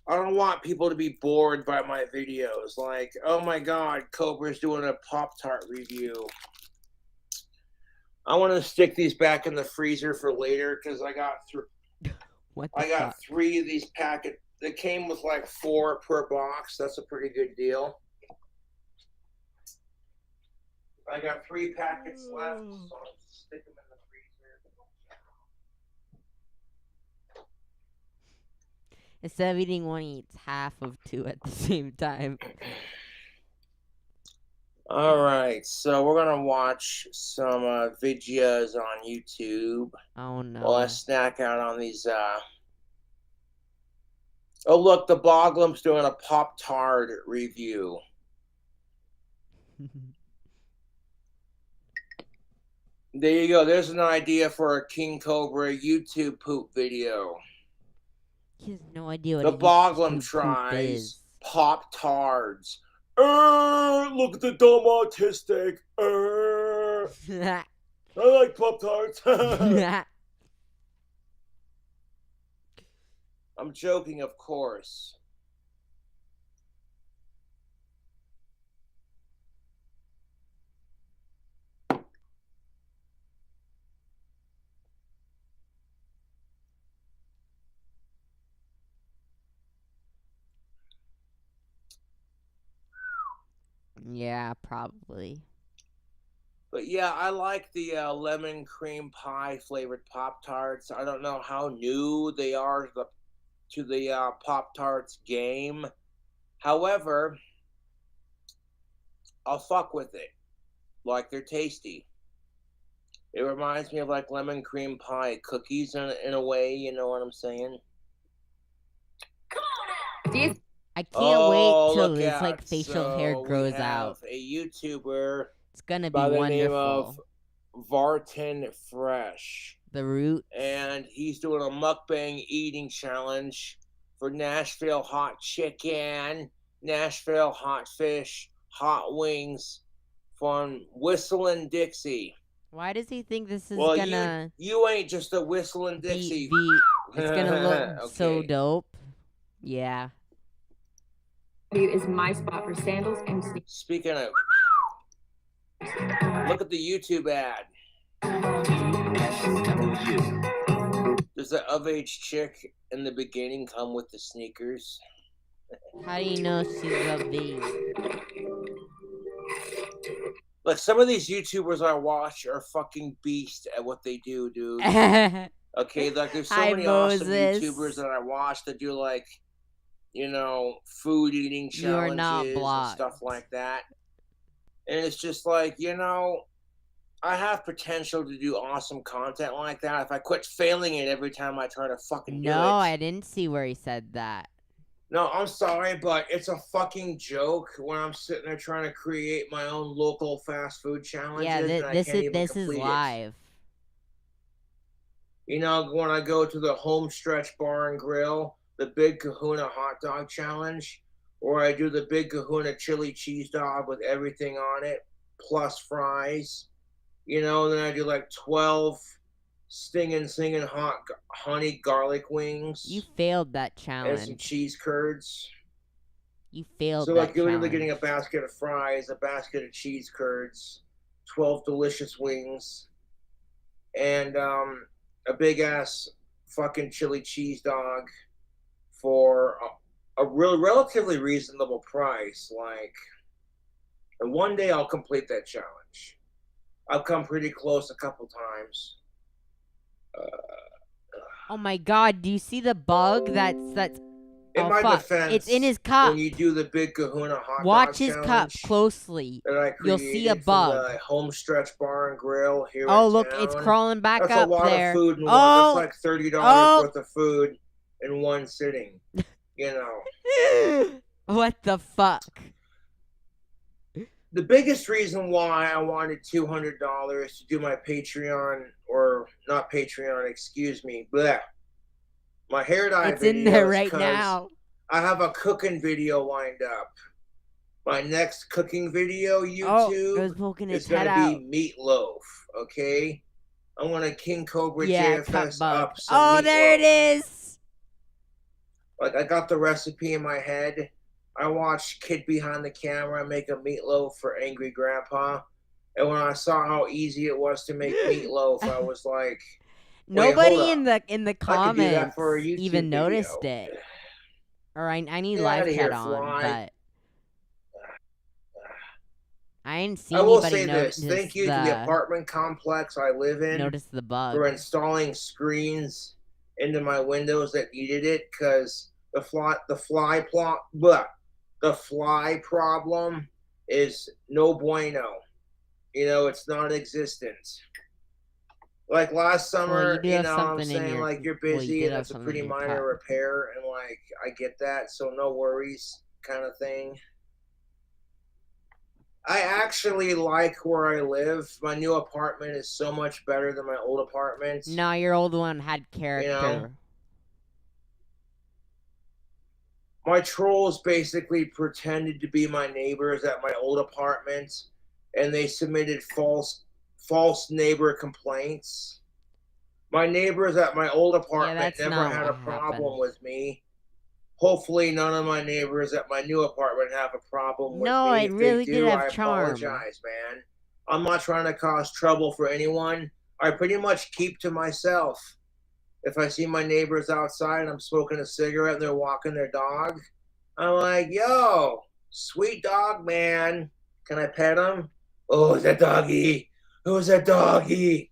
I don't want people to be bored by my videos. Like, oh my god, Cobra's doing a Pop-Tart review. I want to stick these back in the freezer for later, because I got I got 3 of these packets. They came with like 4 per box. That's a pretty good deal. I got 3 packets left, so I'll stick them in the freezer. Instead of eating one, he eats half of 2 at the same time. Alright, so we're going to watch some videos on YouTube. Oh no. While I snack out on these, Oh look, the Boglump's doing a Pop-Tart review. There you go. There's an idea for a King Cobra YouTube poop video. He has no idea what The Boglum YouTube tries Pop-Tarts. Look at the dumb autistic. I like Pop-Tarts. I'm joking, of course. Yeah, probably. But yeah, I like the lemon cream pie flavored Pop-Tarts. I don't know how new they are to the Pop-Tarts game. However, I'll fuck with it. Like, they're tasty. It reminds me of like lemon cream pie cookies in a way, you know what I'm saying? I can't wait till look this out. like facial hair grows we have out. a YouTuber It's gonna be by the wonderful. name of Vartan Fresh. The root. And he's doing a mukbang eating challenge for Nashville hot chicken, Nashville hot fish, hot wings from Whistling Dixie. Why does he think this is Well, gonna you ain't just a Whistling Dixie. it's gonna look so Okay. dope? Yeah. Is my spot for sandals and sneakers. Speaking of, look at the YouTube ad. Does the of-age chick in the beginning come with the sneakers? How do you know she's of these? Like, some of these YouTubers I watch are fucking beast at what they do, dude. Okay, like, there's so Hi, many awesome Moses. YouTubers that I watch that do, like, you know, food eating You are not challenges and blocked. stuff like that. And it's just like, you know, I have potential to do awesome content like that if I quit failing it every time I try to fucking do it. No, I didn't see where he said that. No, I'm sorry, but it's a fucking joke when I'm sitting there trying to create my own local fast food challenges. Yeah, and I can't even this is complete live. it. You know, when I go to the Home Stretch Bar and Grill, the Big Kahuna Hot Dog Challenge, or I do the Big Kahuna Chili Cheese Dog with everything on it, plus fries. You know, then I do like 12 singing hot honey garlic wings. You failed that challenge. And some cheese curds. You failed so that like you're challenge. literally getting a basket of fries, a basket of cheese curds, 12 delicious wings, and a big ass fucking chili cheese dog for a relatively reasonable price. Like, and one day I'll complete that challenge. I've come pretty close a couple times. Oh my God! Do you see the bug? That's in my defense, it's in his cup. When you do the Big Kahuna hot Watch dog his cup challenge closely. You'll see a bug. The Home Stretch Bar and Grill here. Oh, in look, town. it's crawling back That's up a lot there. of food in one. Oh, It's like $30 worth of food in one sitting. You know. What the fuck? The biggest reason why I wanted $200 to do my Patreon, or not Patreon, excuse me, bleh, my hair dye it's in there right 'cause now. I have a cooking video lined up. My next cooking video, YouTube, is going to be meatloaf, okay? I want a King Cobra JFS up some meatloaf. There it is! Like, I got the recipe in my head. I watched Kid Behind the Camera make a meatloaf for Angry Grandpa. And when I saw how easy it was to make meatloaf, I was like, nobody in the comments even video. Noticed it. Or I need live chat on, but I didn't see anybody will say notice this. Thank you to the apartment complex I live in. Notice the bug. For installing screens into my windows that needed it, because the fly problem is no bueno. You know, it's non-existent. Like last summer, you know what I'm saying? Like, you're busy and it's a pretty minor repair, and like, I get that, so no worries kind of thing. I actually like where I live. My new apartment is so much better than my old apartment. No, your old one had character. You know? My trolls basically pretended to be my neighbors at my old apartment, and they submitted false neighbor complaints. My neighbors at my old apartment never had a problem with me. Hopefully, none of my neighbors at my new apartment have a problem with me. No, it really did have charm. I apologize, man. I'm not trying to cause trouble for anyone. I pretty much keep to myself. If I see my neighbors outside and I'm smoking a cigarette and they're walking their dog, I'm like, yo, sweet dog, man. Can I pet him? Oh, is that doggy? Who's that doggy?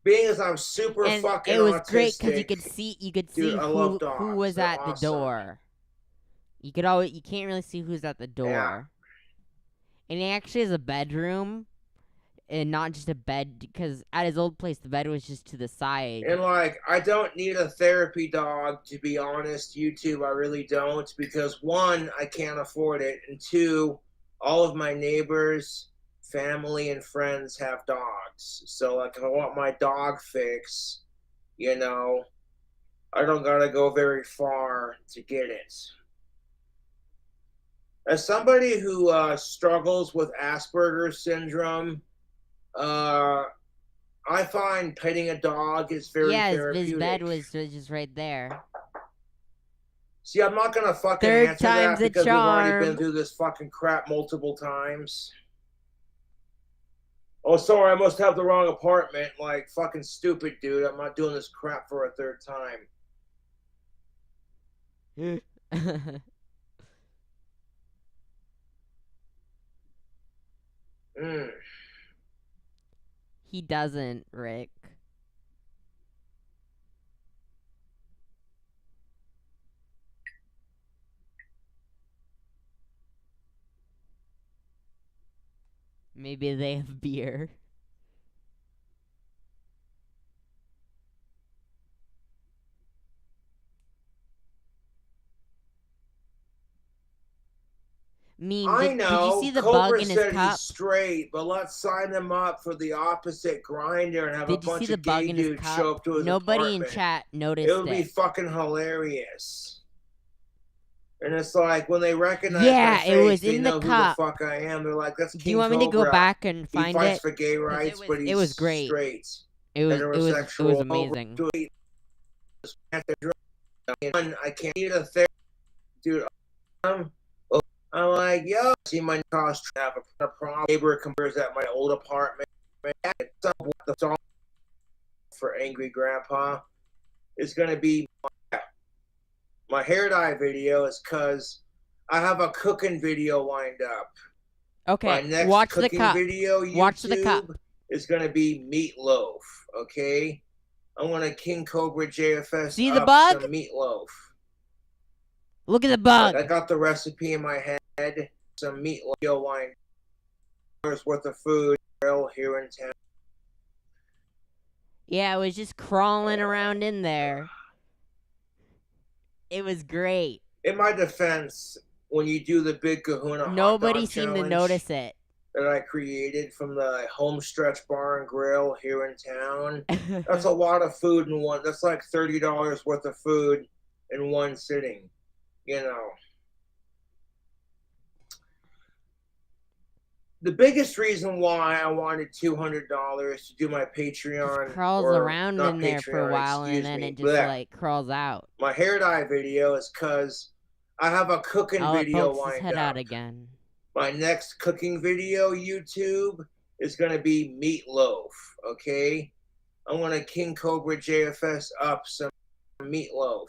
Being as I'm super fucking autistic. It was great because you could see dude, who was at the door. You can't really see who's at the door. Yeah. And he actually has a bedroom, and not just a bed, because at his old place the bed was just to the side. And like, I don't need a therapy dog, to be honest, YouTube. I really don't, because one, I can't afford it, and two, all of my neighbors, family, and friends have dogs. So like, if I want my dog fix, you know, I don't gotta go very far to get it. As somebody who struggles with Asperger's syndrome, I find petting a dog is very therapeutic. His bed was just right there. See, I'm not gonna fucking answer that because we've already been through this fucking crap multiple times. Oh, sorry, I must have the wrong apartment. Like, fucking stupid, dude. I'm not doing this crap for a third time. He doesn't, Rick. Maybe they have beer. I know. Did you see the Cobra bug in his said cup? he's straight, but let's sign him up for the opposite grinder and have a Did you see bunch the of bug gay in his dudes cup? show up to his Nobody in apartment. chat noticed It would be fucking hilarious. And it's like when they recognize my face, it was they in know the who the cup. fuck I am. They're like, "That's King Do you want me to go Cobra. back and He find fights it? for gay rights, but he's it was great. straight, It was heterosexual, amazing. I can't eat a thing, dude. I'm like, yo, see my cost have a problem. Neighbor compares at my old apartment. The song for Angry Grandpa is gonna be my hair dye video is because I have a cooking video lined up. Okay, my next watch the cooking cup. video Watch the cup. is gonna be meatloaf. Okay, I'm gonna King Cobra JFS. See the bug? Some meatloaf. Look at the bug. I got the recipe in my head. Some meatloaf line worth of food here in town. Yeah, it was just crawling around in there. It was great. In my defense, when you do the Big Kahuna Nobody hot dog seemed to challenge notice it. that I created from the Homestretch Bar and Grill here in town, that's a lot of food in one. That's like $30 worth of food in one sitting. You know. The biggest reason why I wanted $200 to do my Patreon, It crawls around in there for a while and then it just like crawls out. My hair dye video is because I have a cooking video lined up. His head out again. My next cooking video YouTube is gonna be meatloaf. Okay, I'm gonna King Cobra JFS up some meatloaf.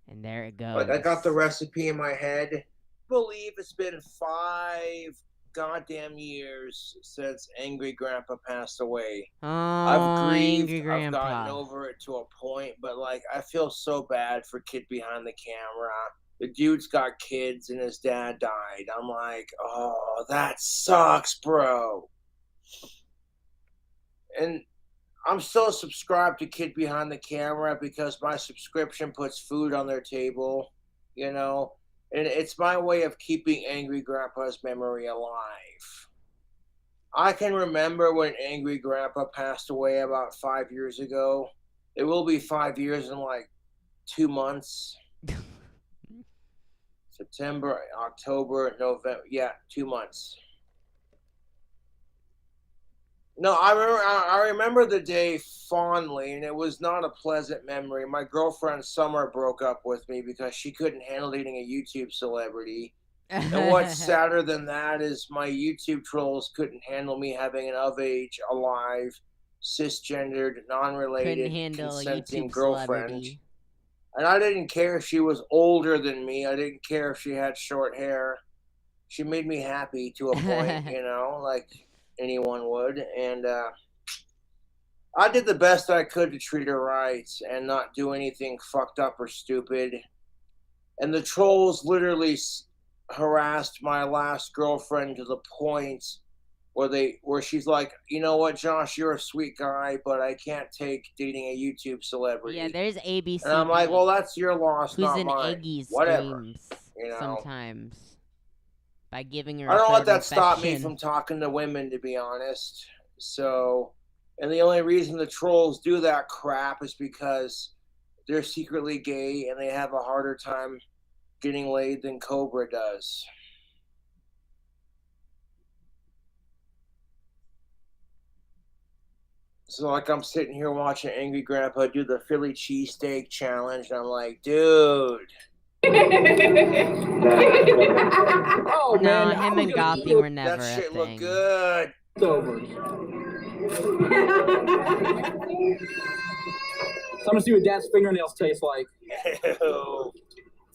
And there it goes. Like I got the recipe in my head. I believe it's been 5 goddamn years since Angry Grandpa passed away. Oh, I've grieved. Angry Grandpa. I've gotten over it to a point, but like I feel so bad for kid behind the camera. The dude's got kids and his dad died. I'm like, oh, that sucks, bro. And I'm still subscribed to Kid Behind the Camera because my subscription puts food on their table, you know. And it's my way of keeping Angry Grandpa's memory alive. I can remember when Angry Grandpa passed away about 5 years ago. It will be 5 years in like 2 months. September, October, November. Yeah, 2 months. No, I remember the day fondly, and it was not a pleasant memory. My girlfriend Summer broke up with me because she couldn't handle dating a YouTube celebrity. And what's sadder than that is my YouTube trolls couldn't handle me having an of-age, alive, cisgendered, non-related, consenting girlfriend. Celebrity. And I didn't care if she was older than me. I didn't care if she had short hair. She made me happy to a point, you know, like anyone would. And I did the best I could to treat her right and not do anything fucked up or stupid. And the trolls literally harassed my last girlfriend to the point where she's like, you know what, Josh, you're a sweet guy, but I can't take dating a YouTube celebrity. Yeah, there's ABC. And I'm like, well, that's your loss, who's not in mine. Eggy's Whatever. streams you know? sometimes by giving her. I don't let that stop me from talking to women, to be honest. So, and the only reason the trolls do that crap is because they're secretly gay and they have a harder time getting laid than Cobra does. So like I'm sitting here watching Angry Grandpa do the Philly cheesesteak challenge, and I'm like, dude. Oh no, him and Gothy were never that shit a thing. Looked good. It's over. So I'm gonna see what Dad's fingernails taste like. Ew.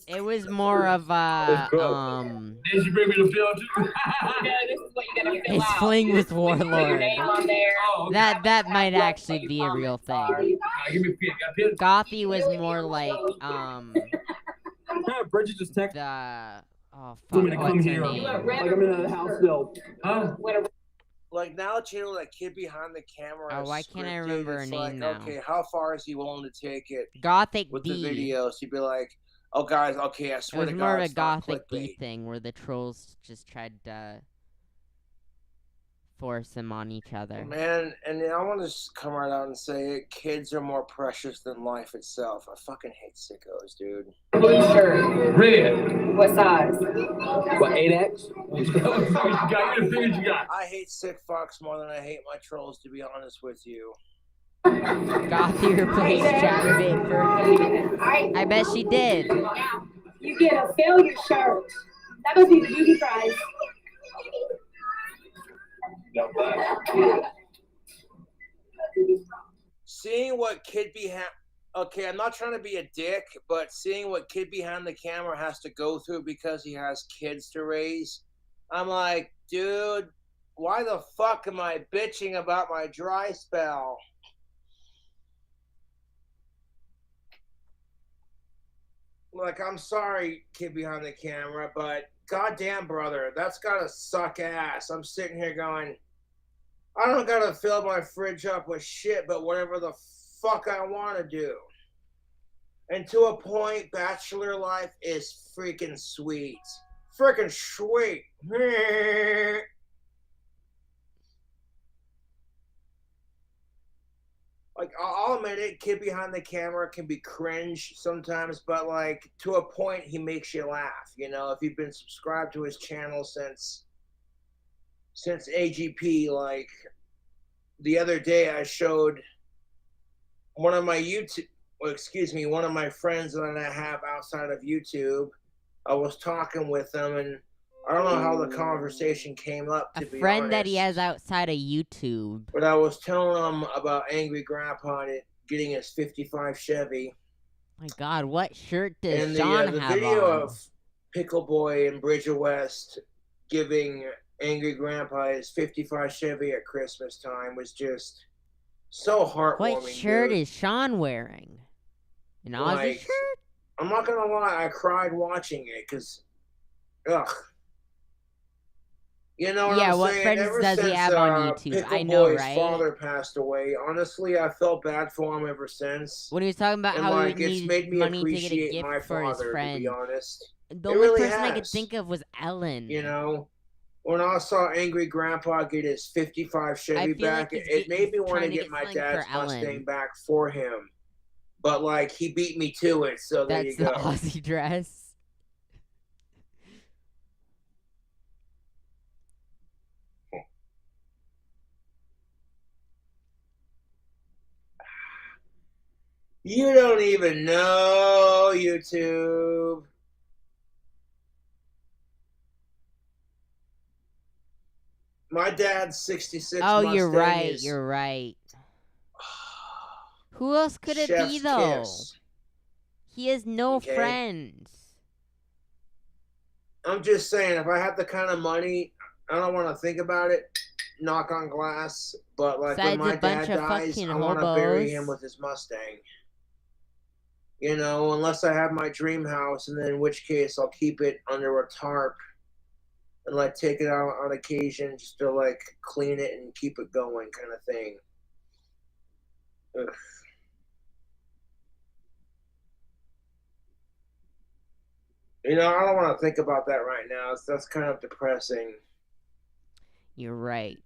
It was more of a Did you bring me the bill too? No, this is what you gotta fill his out. fling with Put your Warlord. name on there. Oh, okay. That might actually be a real thing. Give me a pen. Got a pen? Gothy was more like Bridget just texted. the Oh, I'm fuck. gonna What's come her here. name? Like I'm in a house still. Huh? Like now that you know that kid behind the camera Oh, is why can't I scripted, remember her it's name like, now? okay, how far is he willing to take it Gothic with B. the video? So you'd be like, oh guys, okay, I It swear was to more God, of a it's not Gothic B clickbait. thing where the trolls just tried to force them on each other. Man, and I want to just come right out and say it, kids are more precious than life itself. I fucking hate sickos, dude. Blue shirt. Red. What size? What, 8X? You got your fingers you got. I hate sick fucks more than I hate my trolls, to be honest with you. Gothy replaced Chatterbait for I bet she did. You get a failure shirt. That must be the beauty prize. Seeing what kid behind, okay, I'm not trying to be a dick, but seeing what kid behind the camera has to go through because he has kids to raise, I'm like, dude, why the fuck am I bitching about my dry spell? Like, I'm sorry, kid behind the camera, but goddamn, brother, that's gotta suck ass. I'm sitting here going, I don't gotta fill my fridge up with shit, but whatever the fuck I want to do. And to a point, bachelor life is freaking sweet. Freaking sweet. Like, I'll admit it, kid behind the camera can be cringe sometimes, but like, to a point, he makes you laugh. You know, if you've been subscribed to his channel since AGP, like, the other day I showed one of my one of my friends that I have outside of YouTube. I was talking with them, and I don't know how the conversation came up, to be honest. A friend that he has outside of YouTube. But I was telling him about Angry Grandpa and getting his 55 Chevy. My God, what shirt does And Sean the have video on? of Pickle Boy and Bridget West giving Angry Grandpa his 55 Chevy at Christmas time was just so heartwarming. What shirt dude. is Sean wearing? An Aussie Like, shirt? I'm not gonna lie, I cried watching it because, ugh. You know what Yeah, I'm what saying? friends Ever does he since have on YouTube? Pickle I know, Boy's right? father passed away, honestly, I felt bad for him ever since. When he was talking about And how like, he it's needed made me money to get a appreciate gift my for his father, to friend. be honest. The It only really person I could has. think of was Ellen. You know, when I saw Angry Grandpa get his 55 Chevy feel back, like it made me want trying to to get get my something dad's for Ellen. Mustang back for him. But like, he beat me to it, so there That's you the go. Aussie dress. You don't even know, YouTube. My dad's 66 Oh, Mustang you're right. is You're right. Who else could it be, chef's though? kiss. He has no Okay. friends. I'm just saying, if I had the kind of money, I don't want to think about it, knock on glass, but like Besides when my a bunch dad of dies, fucking I want to bury him hobos. with his Mustang. You know, unless I have my dream house, and then in which case I'll keep it under a tarp and like take it out on occasion just to like clean it and keep it going, kind of thing. Ugh. You know, I don't want to think about that right now. That's kind of depressing. You're right.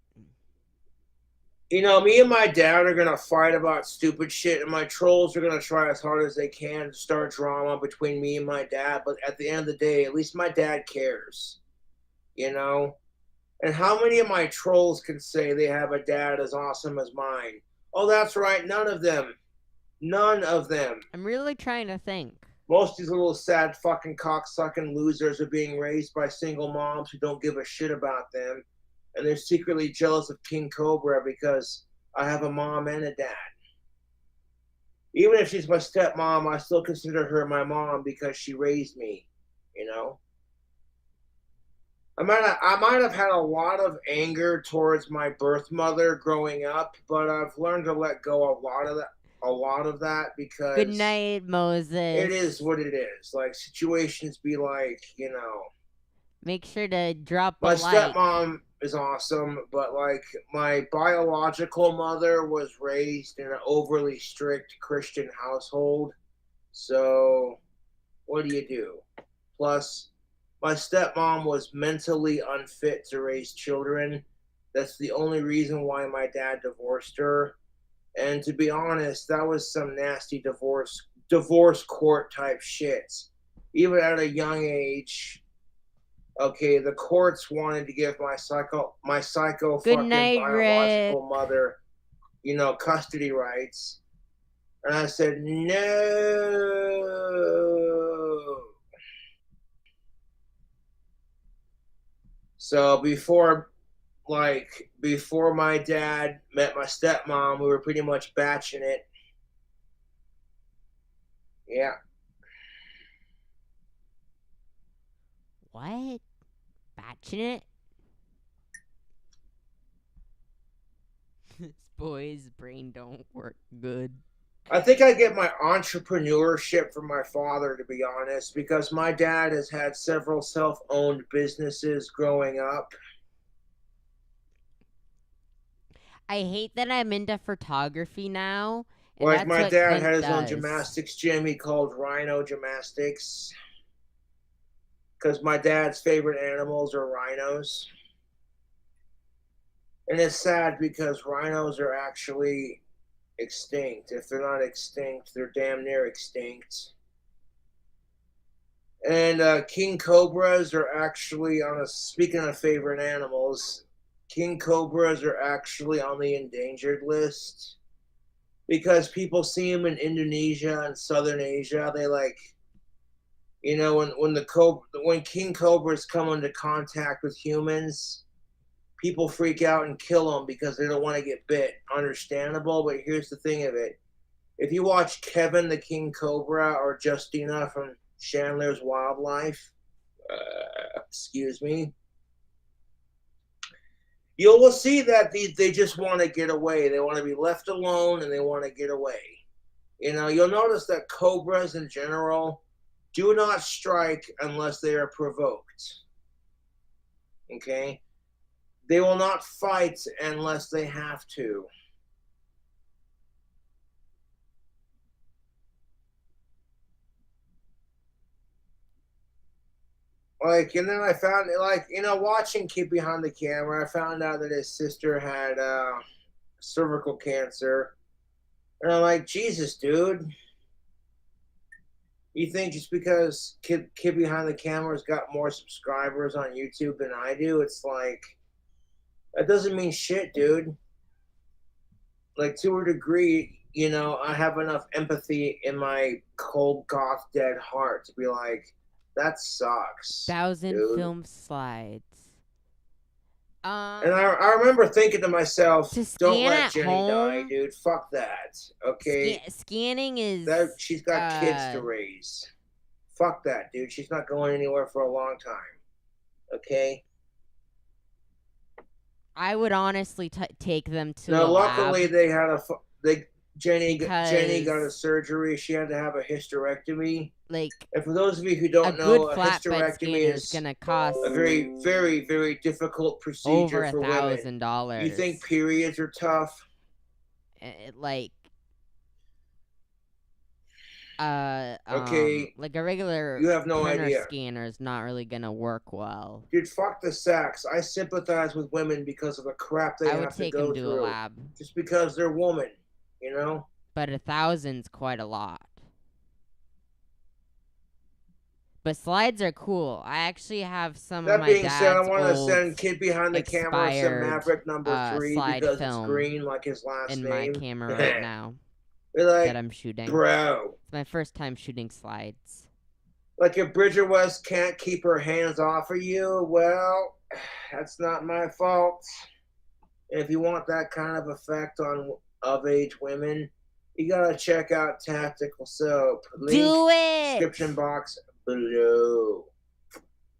You know, me and my dad are going to fight about stupid shit, and my trolls are going to try as hard as they can to start drama between me and my dad. But at the end of the day, at least my dad cares. You know? And how many of my trolls can say they have a dad as awesome as mine? Oh, that's right. None of them. None of them. I'm really trying to think. Most of these little sad fucking cocksucking losers are being raised by single moms who don't give a shit about them. And they're secretly jealous of King Cobra because I have a mom and a dad. Even if she's my stepmom, I still consider her my mom because she raised me, you know? I might have had a lot of anger towards my birth mother growing up, but I've learned to let go of a lot of that because Good night, Moses. it is what it is. Like, situations be like, you know, Make sure to drop a My like. stepmom is awesome, but like my biological mother was raised in an overly strict Christian household. So what do you do? Plus, my stepmom was mentally unfit to raise children. That's the only reason why my dad divorced her. And to be honest, that was some nasty divorce court type shit. Even at a young age, okay, the courts wanted to give my psycho Good fucking night, biological Rick. mother, custody rights. And I said, no. So before my dad met my stepmom, we were pretty much batching it. Yeah. What? Batching it? This boy's brain don't work good. I think I get my entrepreneurship from my father, to be honest, because my dad has had several self-owned businesses growing up. I hate that I'm into photography now. And Like that's my what dad Clint had his does. own gymnastics gym he called Rhino Gymnastics. Because my dad's favorite animals are rhinos. And it's sad because rhinos are actually extinct. If they're not extinct, they're damn near extinct. And king cobras are actually speaking of favorite animals, king cobras are actually on the endangered list because people see them in Indonesia and Southern Asia. They when king cobras come into contact with humans, people freak out and kill them because they don't want to get bit. Understandable, but here's the thing of it. If you watch Kevin the King Cobra or Justina from Chandler's Wildlife, excuse me, you will see that they just want to get away. They want to be left alone and they want to get away. You'll notice that cobras in general do not strike unless they are provoked. Okay? They will not fight unless they have to. And then I found, watching Kid Behind the Camera, I found out that his sister had cervical cancer. And I'm like, Jesus, dude. You think just because Kid Behind the Camera's got more subscribers on YouTube than I do, it's like, that doesn't mean shit, dude. Like, to a degree, I have enough empathy in my cold, goth, dead heart to be like, that sucks. 1,000 dude. film slides. And I remember thinking to myself, To don't scan let at Jenny die, home? dude. Fuck that. Okay? Scanning is... She's got kids to raise. Fuck that, dude. She's not going anywhere for a long time. Okay? I would honestly take them to Now, a luckily, lab. they had Jenny got a surgery. She had to have a hysterectomy. Like, and for those of you who don't know, a hysterectomy is gonna cost a very, very, very difficult procedure over for women. $1,000. You think periods are tough? Like okay, like a regular you have no printer idea. scanner is not really gonna work well. Dude, fuck the sex. I sympathize with women because of the crap they have to go through. I would take them to a lab. Just because they're woman, But 1,000's quite a lot. But slides are cool. I actually have some of my dad's That being said, I want to send Kid Behind the Camera some Maverick expired, #3 slide because it's film green like his last in name. my camera right now They're like, that I'm shooting. bro. It's my first time shooting slides. Like if Bridger West can't keep her hands off of you, well, that's not my fault. And if you want that kind of effect on of-age women, you gotta check out Tactical Soap. Link, Do it! description box below.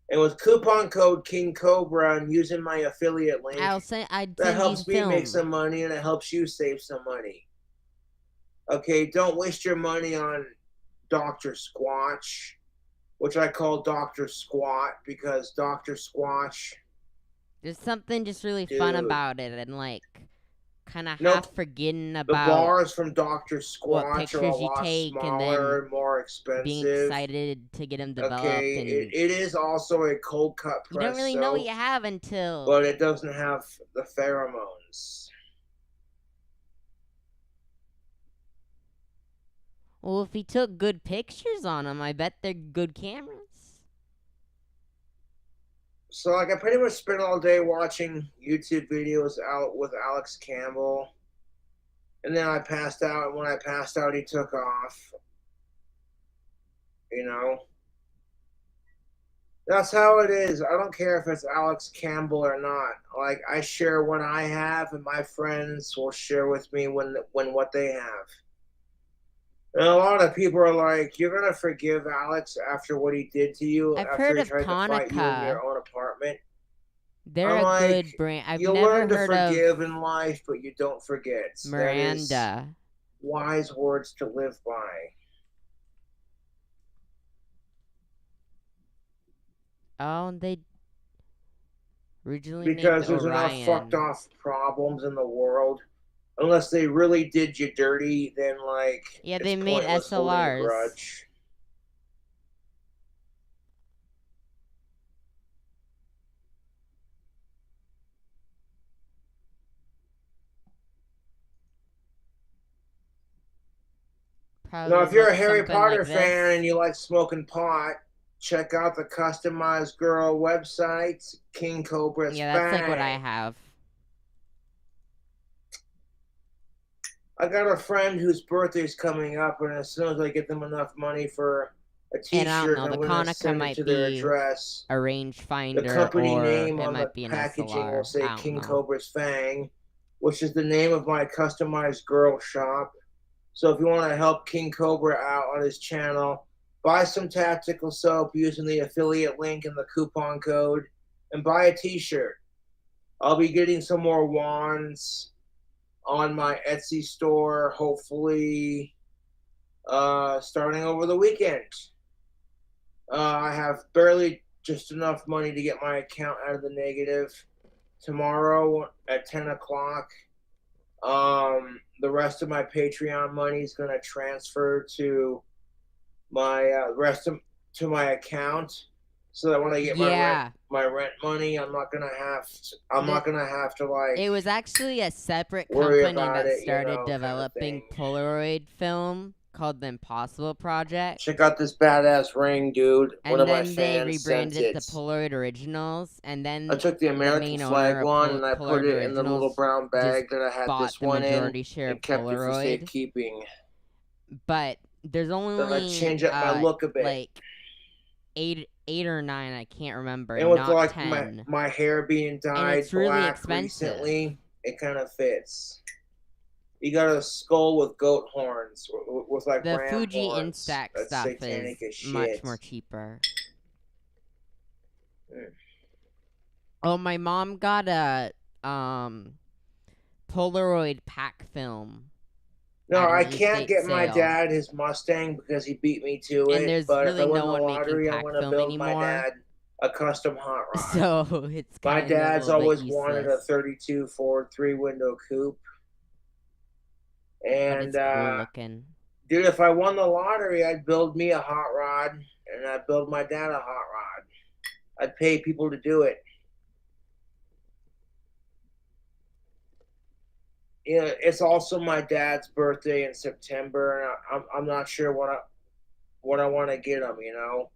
And with coupon code King Cobra and using my affiliate link, that helps me make some money and it helps you save some money. Okay, don't waste your money on Dr. Squatch. which I call Dr. Squat because Dr. Squatch. There's something just really fun about it, and like kind of Nope. half forgetting The about bars from Dr. what Squatch are a pictures you lot take, and smaller then and more expensive. being excited to get them developed. Okay, And it is also a cold cut press you don't really know what soap, you have until. but it doesn't have the pheromones. Well, if he took good pictures on them, I bet they're good cameras. So, like, I pretty much spent all day watching YouTube videos out with Alex Campbell. And then I passed out, and when I passed out, he took off. You know? That's how it is. I don't care if it's Alex Campbell or not. Like, I share what I have, and my friends will share with me when what they have. And a lot of people are like, "You're gonna forgive Alex after what he did to you? I've after heard he of tried to fight you in Konica. your own apartment?" They're I'm a like, good brand. I've you'll never learn to heard forgive of in life, but you don't forget. Miranda. That is wise words to live by. Oh, they originally Because named there's Orion. enough fucked off problems in the world. Unless they really did you dirty, then like Yeah, it's they made pointless holding a SLRs. grudge. Probably Now, if you're a look Harry something Potter like fan this. and you like smoking pot, check out the Customized Girl website, King Cobra's Yeah, that's like what I Fang. have. I got a friend whose birthday's coming up, and as soon as I get them enough money for a And I don't T-shirt, know, I'm the going to Konica send it might to their be address. a rangefinder, The company or name it on might the be an packaging SLR. will say I don't King know. Cobra's Fang, which is the name of my Customized Girl shop. So if you want to help King Cobra out on his channel, buy some tactical soap using the affiliate link and the coupon code, and buy a T-shirt. I'll be getting some more wands on my Etsy store, hopefully starting over the weekend. I have barely just enough money to get my account out of the negative. Tomorrow at 10 o'clock, the rest of my Patreon money is going to transfer to my to my account, so that when I get my rent money, I'm not gonna have to like. It was actually a separate worry company about that it, started kind of developing thing. Polaroid film called the Impossible Project. Check out this badass ring, dude. And One of then my they fans rebranded sent it to it. Polaroid Originals, and then I took the American main flag owner of one and I put Polaroid it in the little Originals brown bag that I had bought this the one in majority share and of kept it for Polaroid. safekeeping. But there's Then I only change up my look a bit. like eight or nine, I can't remember, And with not like 10. my hair being dyed it's really black expensive. recently, it kind of fits. You got a skull with goat horns, with like The ram Fuji horns. Instax That's stuff satanic is as shit. much more cheaper. Oh, my mom got a Polaroid pack film. No, at an I can't estate get my sale. dad his Mustang because he beat me to And it. there's But really if I win no the one making lottery, I'm pack gonna film build my anymore. dad a custom hot rod. So it's My kind of dad's a little always bit wanted a useless. 32 Ford 3-window coupe. But And it's cool looking. dude, if I won the lottery, I'd build me a hot rod, and I'd build my dad a hot rod. I'd pay people to do it. Yeah, it's also my dad's birthday in September, and I'm not sure what I want to get him. You know,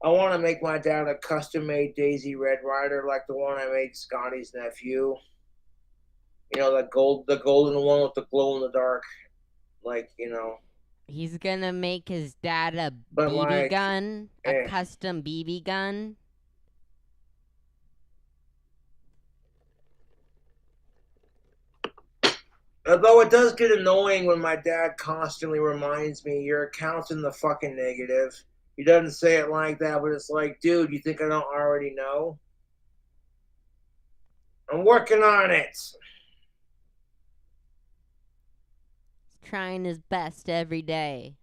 I want to make my dad a custom-made Daisy Red Ryder like the one I made Scotty's nephew. You know, the golden one with the glow in the dark, like, you know. He's gonna make his dad a But BB gun, a custom BB gun. Although it does get annoying when my dad constantly reminds me, your account's in the fucking negative. He doesn't say it like that, but it's like, dude, you think I don't already know? I'm working on it. He's trying his best every day.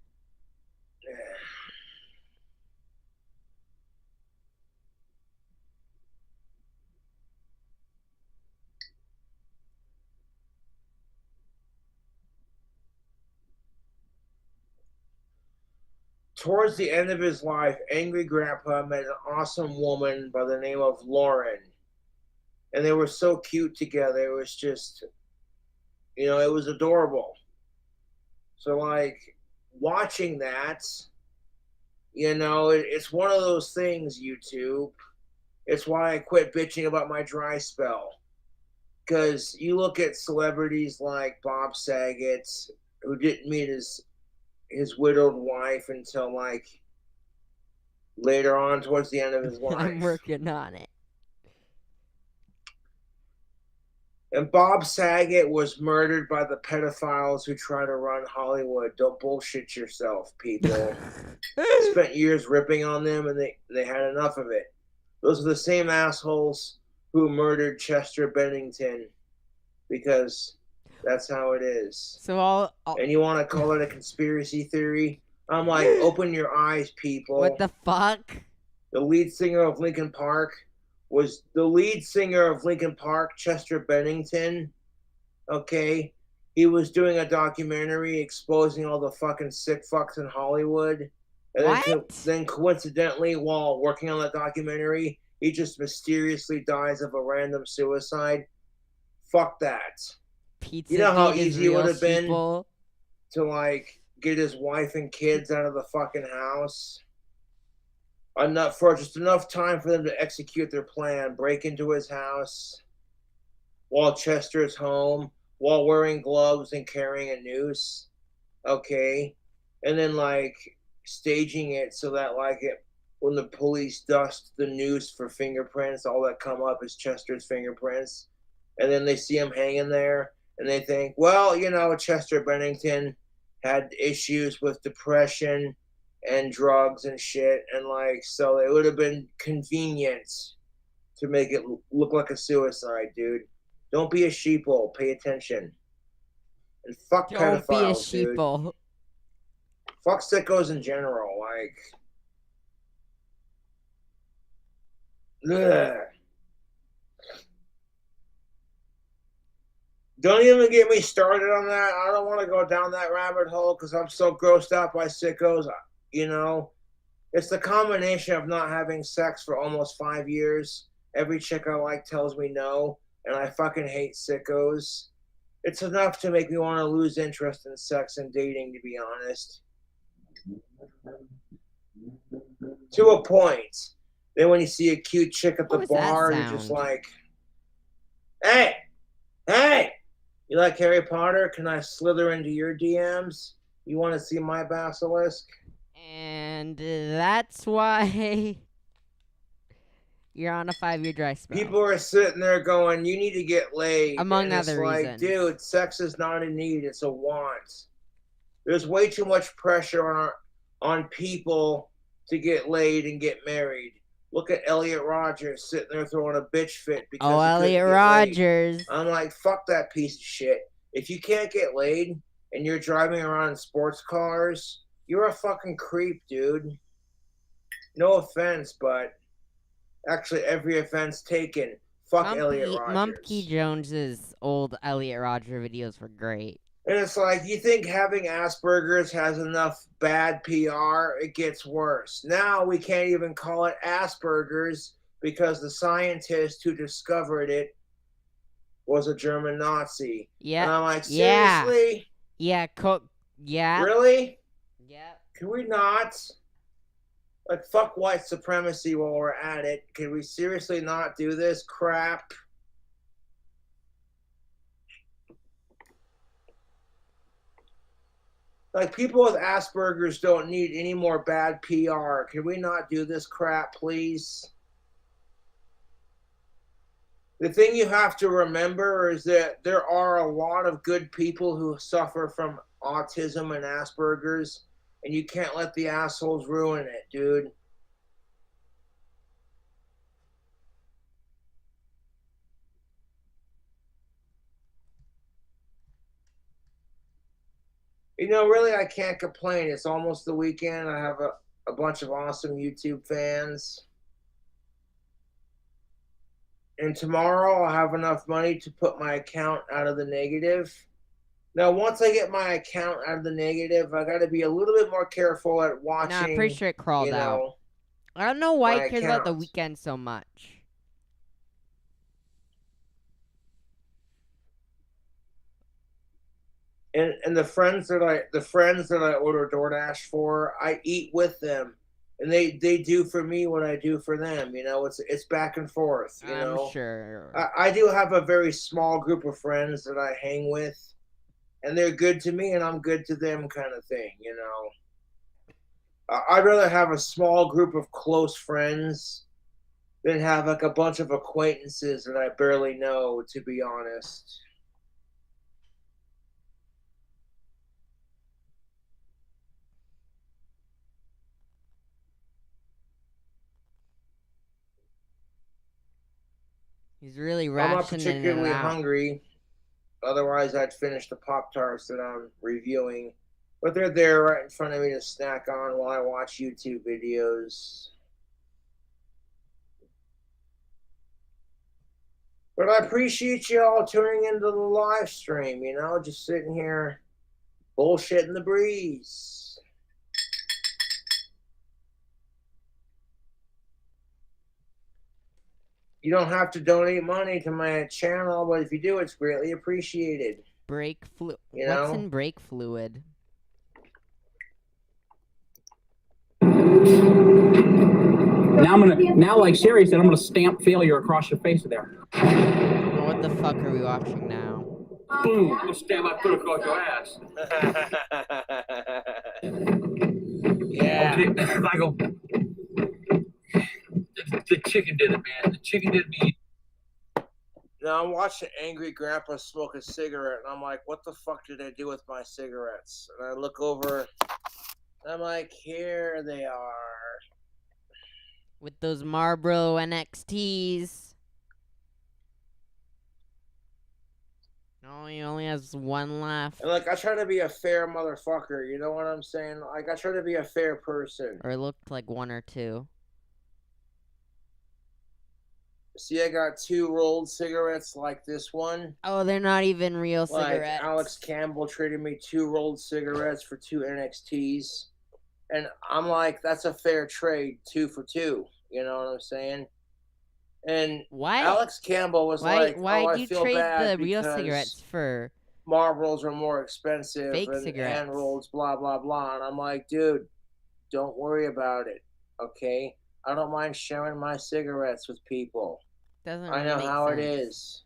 towards the end of his life, Angry Grandpa met an awesome woman by the name of Lauren. And they were so cute together. It was just, you know, it was adorable. So, like, watching that, you know, it's one of those things, YouTube. It's why I quit bitching about my dry spell. Because you look at celebrities like Bob Saget, who didn't meet his widowed wife until, like, later on towards the end of his life. I'm working on it. And Bob Saget was murdered by the pedophiles who try to run Hollywood. Don't bullshit yourself, people. Spent years ripping on them, and they had enough of it. Those are the same assholes who murdered Chester Bennington, because that's how it is. So and you want to call it a conspiracy theory? I'm like, open your eyes, people. What the fuck? The lead singer of Linkin Park was the lead singer of Linkin Park, Chester Bennington. Okay? He was doing a documentary exposing all the fucking sick fucks in Hollywood. And then coincidentally, while working on that documentary, he just mysteriously dies of a random suicide. Fuck that. Pizza, you know how easy it would have been to, like, get his wife and kids out of the fucking house? Just enough time for them to execute their plan, break into his house while Chester's home, while wearing gloves and carrying a noose. Okay? And then, like, staging it so that, like, when the police dust the noose for fingerprints, all that come up is Chester's fingerprints. And then they see him hanging there, and they think, well, you know, Chester Bennington had issues with depression and drugs and shit, and, like, so it would have been convenient to make it look like a suicide, dude. Don't be a sheeple. Pay attention. And fuck pedophiles, Don't be a sheeple. Dude. Fuck sickos in general, like. Ugh. Don't even get me started on that. I don't want to go down that rabbit hole because I'm so grossed out by sickos. You know, it's the combination of not having sex for almost 5 years. Every chick I like tells me no, and I fucking hate sickos. It's enough to make me want to lose interest in sex and dating, to be honest. To a point. Then when you see a cute chick at the bar, you're just like, hey, you like Harry Potter? Can I slither into your DMs? You want to see my basilisk? And that's why you're on a 5-year dry spell. People are sitting there going, you need to get laid. Among and other reasons. Like, dude, sex is not a need, it's a want. There's way too much pressure on people to get laid and get married. Look at Elliot Rodgers sitting there throwing a bitch fit because Elliot Rodgers. I'm like, fuck that piece of shit. If you can't get laid and you're driving around in sports cars, you're a fucking creep, dude. No offense, but actually every offense taken. Fuck Elliot Rodgers. Mumpy Jones's old Elliot Rodgers videos were great. And it's like, you think having Asperger's has enough bad PR? It gets worse. Now we can't even call it Asperger's because the scientist who discovered it was a German Nazi. Yeah. And I'm like, seriously? Yeah. Yeah. Really? Yeah. Can we not? Like, fuck white supremacy while we're at it. Can we seriously not do this crap? Like, people with Asperger's don't need any more bad PR. Can we not do this crap, please? The thing you have to remember is that there are a lot of good people who suffer from autism and Asperger's, and you can't let the assholes ruin it, dude. You know, really, I can't complain. It's almost the weekend. I have a bunch of awesome YouTube fans. And tomorrow I'll have enough money to put my account out of the negative. Now, once I get my account out of the negative, I got to be a little bit more careful at watching. Nah, I'm pretty sure it crawled out. I don't know why he cares about the weekend so much. And the friends that I order DoorDash for, I eat with them, and they do for me what I do for them. You know, it's back and forth. You know, I'm sure. I do have a very small group of friends that I hang with, and they're good to me, and I'm good to them, kind of thing. You know, I'd rather have a small group of close friends than have like a bunch of acquaintances that I barely know. To be honest. He's really rationing I'm not particularly it out. hungry. Otherwise, I'd finish the Pop-Tarts that I'm reviewing. But they're there right in front of me to snack on while I watch YouTube videos. But I appreciate you all tuning into the live stream, you know, just sitting here bullshitting the breeze. You don't have to donate money to my channel, but if you do, it's greatly appreciated. Brake fluid. You What's know? in brake fluid? Now, like Sherry said, I'm gonna stamp failure across your face there. What the fuck are we watching now? Boom! I'm gonna stamp my foot across your ass. Yeah. Okay, Michael. The chicken did it, man. The chicken did me. Now I'm watching Angry Grandpa smoke a cigarette, and I'm like, what the fuck did I do with my cigarettes? And I look over, and I'm like, here they are. With those Marlboro NXTs. No, he only has one left. And like, I try to be a fair motherfucker, you know what I'm saying? Like, I try to be a fair person. Or it looked like one or two. See, I got 2 rolled cigarettes like this one. Oh, they're not even real cigarettes. Like, Alex Campbell traded me 2 rolled cigarettes for 2 NXTs. And I'm like, that's a fair trade, 2 for 2. You know what I'm saying? And why? Alex Campbell was like, why I do you feel trade bad the real because cigarettes for Marlboros are more expensive fake and cigarettes? hand rolls, blah, blah, blah. And I'm like, dude, don't worry about it, okay? I don't mind sharing my cigarettes with people. Doesn't I know make how sense. it is,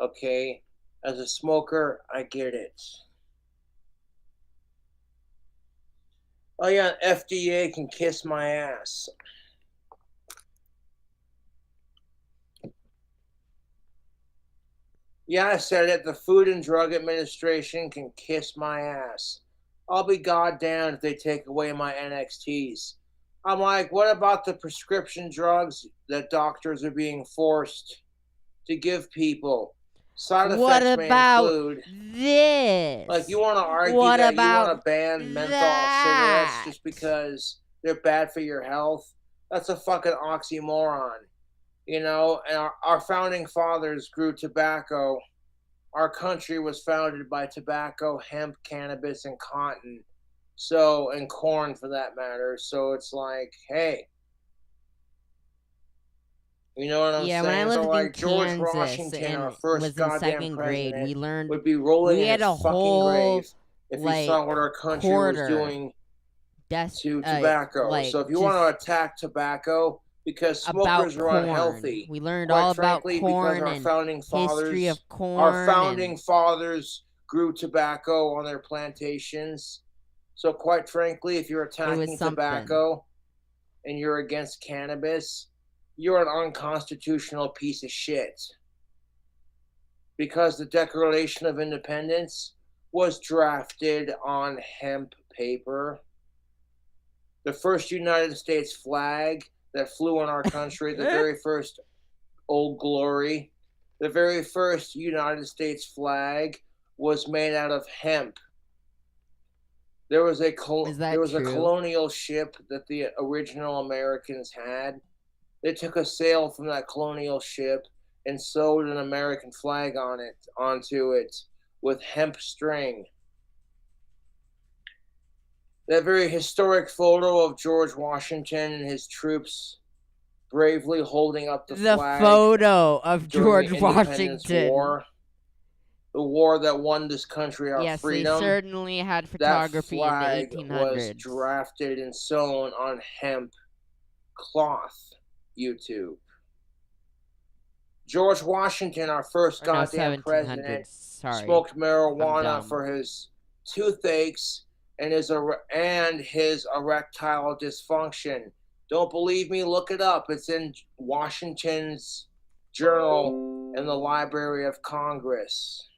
okay? As a smoker, I get it. Oh yeah, FDA can kiss my ass. Yeah, I said it. The Food and Drug Administration can kiss my ass. I'll be goddamned if they take away my NXTs. I'm like, what about the prescription drugs that doctors are being forced to give people? Side What effects about may include this? like, you want to argue What that you about want to ban menthol that? cigarettes just because they're bad for your health? That's a fucking oxymoron. You know, and our founding fathers grew tobacco. Our country was founded by tobacco, hemp, cannabis, and cotton. So, and corn for that matter. So it's like, hey, you know what I'm saying? Yeah, when I lived so like in George Kansas Washington, our and first was in goddamn 2nd grade, president, we learned would be rolling we in had his a fucking whole grave if he saw what our country was doing to tobacco. So if you want to attack tobacco because smokers are unhealthy, we learned quite all frankly, about corn because our and founding history fathers, of corn. our founding fathers grew tobacco on their plantations. So quite frankly, if you're attacking tobacco and you're against cannabis, you're an unconstitutional piece of shit. Because the Declaration of Independence was drafted on hemp paper. The first United States flag that flew in our country, the very first Old Glory, the very first United States flag was made out of hemp. There was a colonial ship that the original Americans had. They took a sail from that colonial ship and sewed an American flag onto it. with hemp string. That very historic photo of George Washington and his troops bravely holding up the flag. The photo of during George the Independence Washington. War, the war that won this country our Yes, freedom. they certainly had photography that flag in the 1800s. was drafted and sewn on hemp cloth. YouTube. George Washington, our first goddamn president, smoked marijuana for his toothaches and his erectile dysfunction. Don't believe me? Look it up. It's in Washington's journal in the Library of Congress.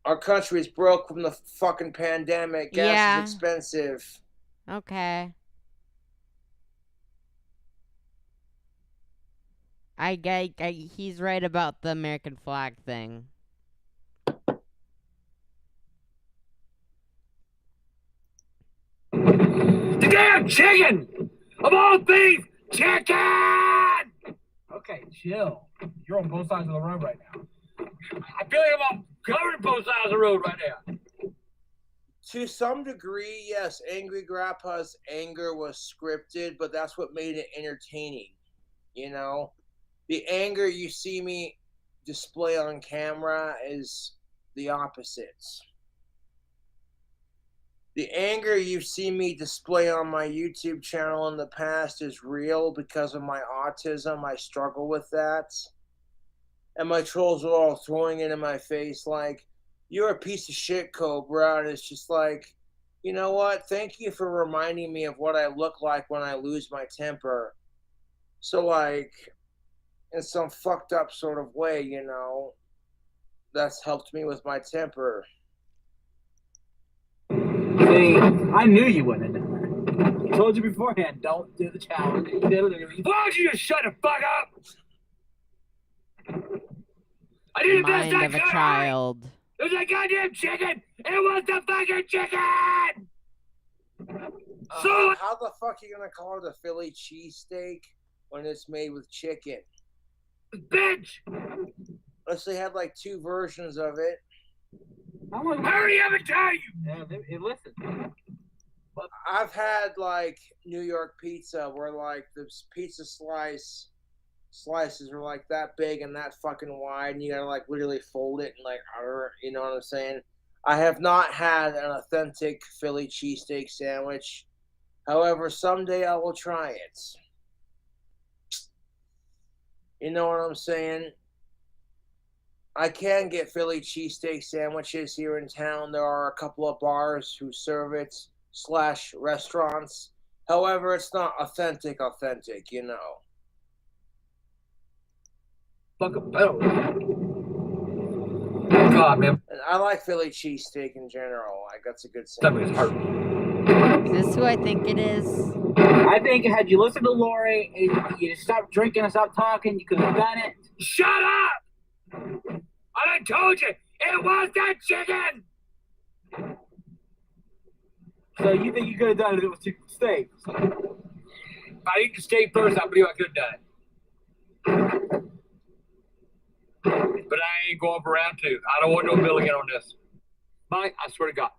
Our country is broke from the fucking pandemic. Gas is expensive. Okay. He's right about the American flag thing. The damn chicken! Of all things, chicken! Okay, chill. You're on both sides of the road right now. I feel like I'm covering both sides of the road right now. To some degree, yes, Angry Grandpa's anger was scripted, but that's what made it entertaining. You know? The anger you see me display on camera is the opposites. The anger you see me display on my YouTube channel in the past is real because of my autism. I struggle with that. And my trolls are all throwing it in my face like, you're a piece of shit, Cobra. And it's just like, you know what? Thank you for reminding me of what I look like when I lose my temper. So, like, in some fucked up sort of way, you know, that's helped me with my temper. See, I knew you wouldn't have done that. I told you beforehand, don't do the challenge. Why don't you just shut the fuck up? I did the best I could. Mind of a child. It was a goddamn chicken. It was the fucking chicken. So how the fuck are you gonna call it a Philly cheesesteak when it's made with chicken? Bitch. Unless they had like two versions of it. Hurry up and tell you. Yeah, listen. I've had like New York pizza where like the pizza slices are like that big and that fucking wide, and you gotta like literally fold it and like, you know what I'm saying? I have not had an authentic Philly cheesesteak sandwich. However, someday I will try it. You know what I'm saying? I can get Philly cheesesteak sandwiches here in town. There are a couple of bars who serve it / restaurants. However, it's not authentic, you know. Fuck a bell. God, man. And I like Philly cheesesteak in general. Like, that's a good sandwich. Is this who I think it is? I think had you listened to Lori and you stopped drinking and stopped talking, you could have done it. Shut up! I told you, it was that chicken! So you think you could have done it with two steaks? If I eat the steak first, I believe I could have done it. But I ain't going for round two. I don't want no milligan on this. Mike, I swear to God,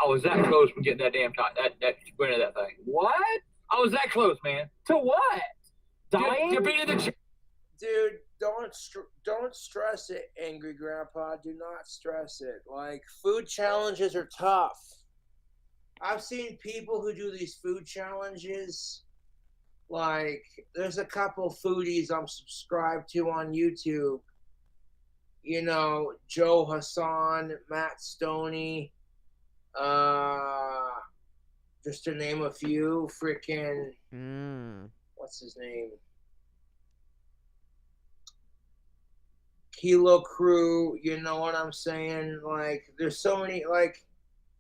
I was that close from getting that damn time, that winning that thing. What? I was that close, man. To what? Dying? To beating the chicken. Dude, don't stress it, Angry Grandpa. Do not stress it. Like, food challenges are tough. I've seen people who do these food challenges. Like, there's a couple foodies I'm subscribed to on YouTube. You know, Joe Hassan, Matt Stoney, just to name a few. Freaking, what's his name? Kilo Crew, you know what I'm saying? Like, there's so many, like,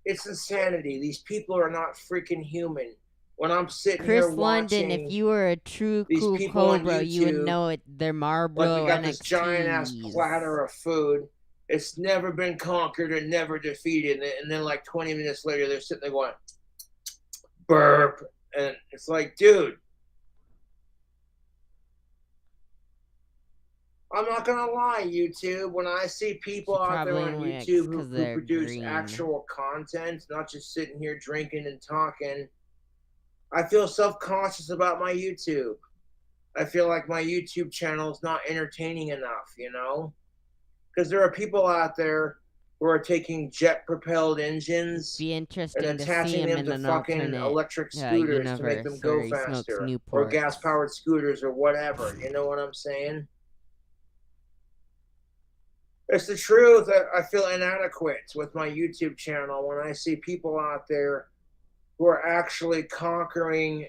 it's insanity. These people are not freaking human. When I'm sitting here watching London, if you were a true cool Cobra, you would know it. They're Marlboro like, we got this giant-ass platter of food. It's never been conquered and never defeated. And then, like, 20 minutes later, they're sitting there going, burp. And it's like, dude. I'm not gonna lie, YouTube. When I see people out there on YouTube who produce actual content, not just sitting here drinking and talking, I feel self-conscious about my YouTube. I feel like my YouTube channel is not entertaining enough, you know? Because there are people out there who are taking jet-propelled engines and attaching them to fucking electric scooters to make them go faster, or gas-powered scooters or whatever. You know what I'm saying? It's the truth. I feel inadequate with my YouTube channel when I see people out there who are actually conquering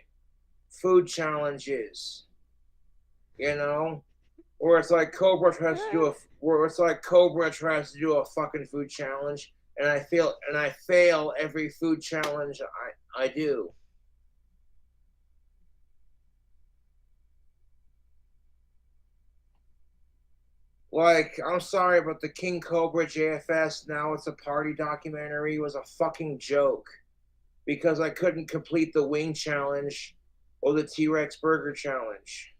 food challenges. You know, where it's like Cobra tries to do a fucking food challenge, and I fail every food challenge I do. Like, I'm sorry, but the King Cobra JFS, now it's a party documentary, was a fucking joke. Because I couldn't complete the wing challenge or the T-Rex burger challenge.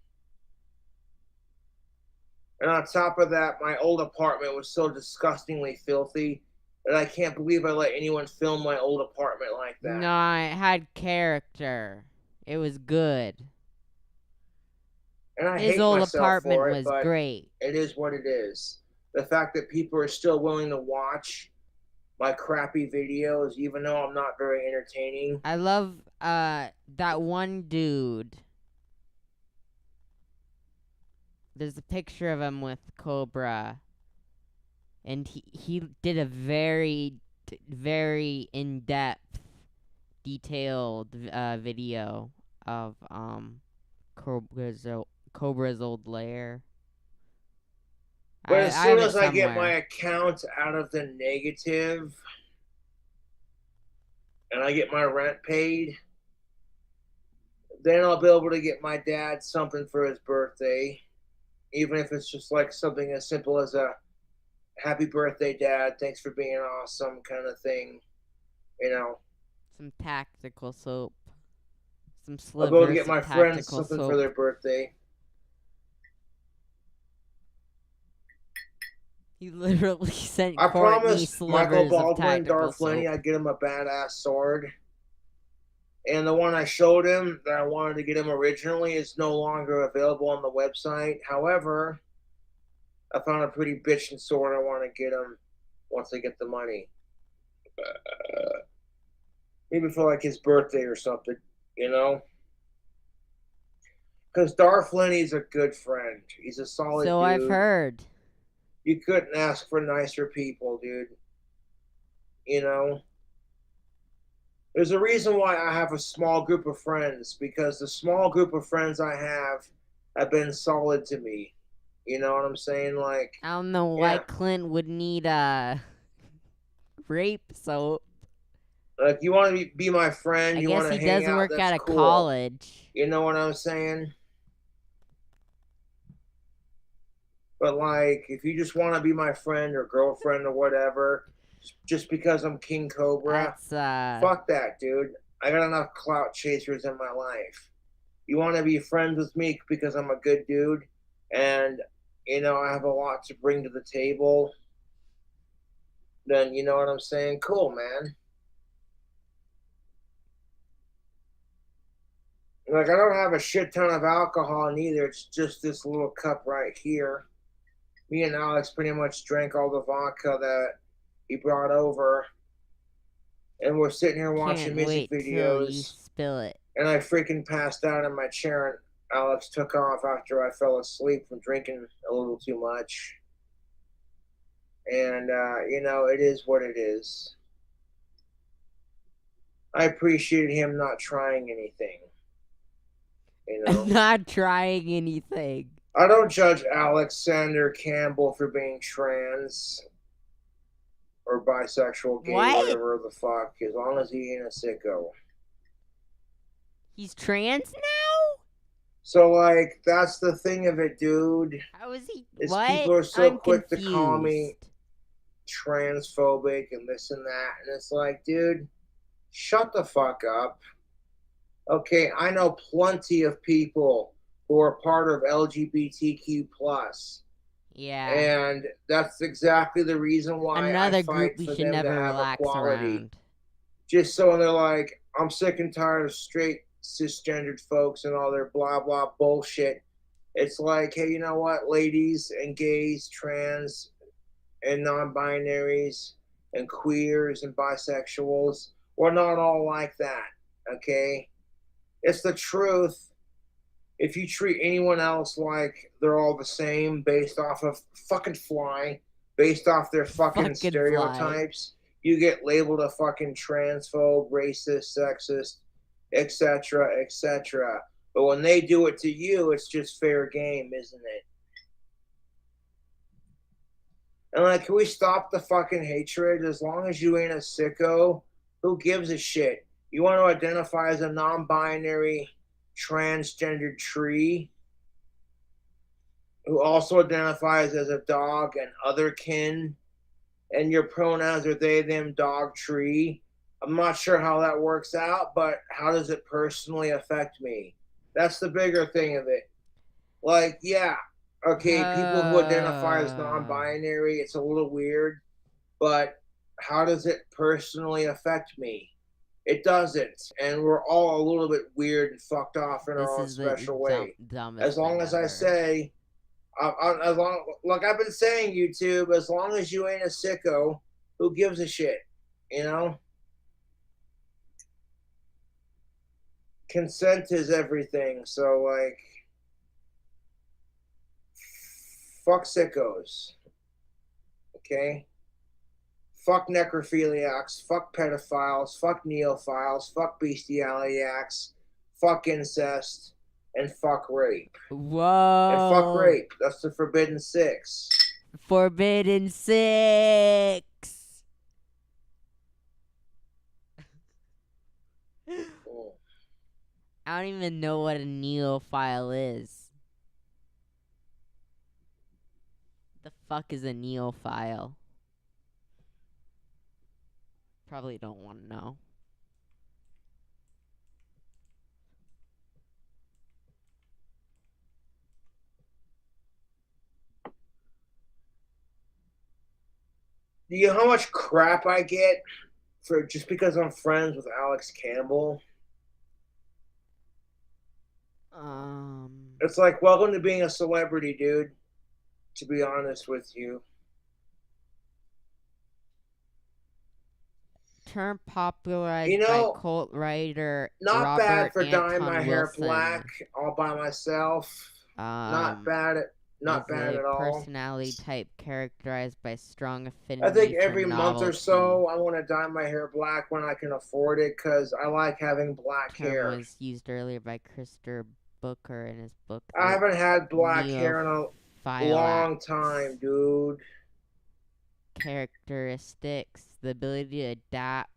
And on top of that, my old apartment was so disgustingly filthy that I can't believe I let anyone film my old apartment like that. No, it had character. It was good. And I his hate old myself apartment for it, was but great. It is what it is. The fact that people are still willing to watch my crappy videos, even though I'm not very entertaining. I love that one dude. There's a picture of him with Cobra, and he did a very in-depth, detailed video of Cobra's old lair. But as soon as I get my account out of the negative and I get my rent paid, then I'll be able to get my dad something for his birthday. Even if it's just like something as simple as a happy birthday, Dad, thanks for being awesome kind of thing. You know. Some tactical soap. Some slivers I'll go to get my friends something for their birthday. He literally sent I Courtney promised Michael Baldwin, Darth Lenny, I'd get him a badass sword. And the one I showed him that I wanted to get him originally is no longer available on the website. However, I found a pretty bitchin' sword I want to get him once I get the money. Maybe for like his birthday or something, you know? Because Darth Lenny's a good friend. He's a solid dude. So I've heard. You couldn't ask for nicer people, dude. You know? There's a reason why I have a small group of friends, because the small group of friends I have been solid to me. You know what I'm saying? Like, I don't know why Clint would need rape soap. Like, you want to be my friend, you want to hang out, I guess he doesn't work out of college. You know what I'm saying? But, like, if you just want to be my friend or girlfriend or whatever, just because I'm King Cobra, fuck that, dude. I got enough clout chasers in my life. You want to be friends with me because I'm a good dude, and, you know, I have a lot to bring to the table, then, you know what I'm saying? Cool, man. Like, I don't have a shit ton of alcohol neither. It's just this little cup right here. Me and Alex pretty much drank all the vodka that he brought over. And we're sitting here watching music videos. Till you spill it. And I freaking passed out in my chair, and Alex took off after I fell asleep from drinking a little too much. And, you know, it is what it is. I appreciated him not trying anything. You know? Not trying anything. I don't judge Alexander Campbell for being trans or bisexual, gay, whatever the fuck, as long as he ain't a sicko. He's trans now? So, like, that's the thing of it, dude. How is he? What? People are so quick to call me transphobic and this and that, and it's like, dude, shut the fuck up. Okay, I know plenty of people who are part of LGBTQ+, Yeah. And that's exactly the reason why Another I group fight we for should them never to have relax equality. around. Just so they're like, I'm sick and tired of straight cisgendered folks and all their blah blah bullshit. It's like, hey, you know what, ladies and gays, trans and non-binaries and queers and bisexuals, we're not all like that, okay? It's the truth. If you treat anyone else like they're all the same based off of fucking fly, based off their fucking stereotypes, you get labeled a fucking transphobe, racist, sexist, etc., etc. But when they do it to you, it's just fair game, isn't it? And like, can we stop the fucking hatred? As long as you ain't a sicko, who gives a shit? You want to identify as a non-binary, transgendered tree who also identifies as a dog and other kin, and your pronouns are they, them, dog, tree. I'm not sure how that works out, but how does it personally affect me? That's the bigger thing of it. Like, yeah, okay, people who identify as non-binary, it's a little weird, but how does it personally affect me? It doesn't, and we're all a little bit weird and fucked off in our own special way. As long as I say, as long, like I've been saying, YouTube, as long as you ain't a sicko, who gives a shit, you know? Consent is everything, so like, fuck sickos, okay? Fuck necrophiliacs, fuck pedophiles, fuck neophiles, fuck bestialiacs, fuck incest, and fuck rape. Whoa. And fuck rape. That's the forbidden six. Forbidden six. I don't even know what a neophile is. The fuck is a neophile? Probably don't want to know. Do you know how much crap I get for just because I'm friends with Alex Campbell? It's like, welcome to being a celebrity, dude. To be honest with you. Term popularized by cult writer not Robert bad for Anton dyeing my hair Wilson. black all by myself. Not bad at all. Personality type characterized by strong affinity. I think for every month or so I want to dye my hair black when I can afford it because I like having black hair. Was used earlier by Christopher Booker in his book. I haven't had black hair in a long time, dude. Characteristics: the ability to adapt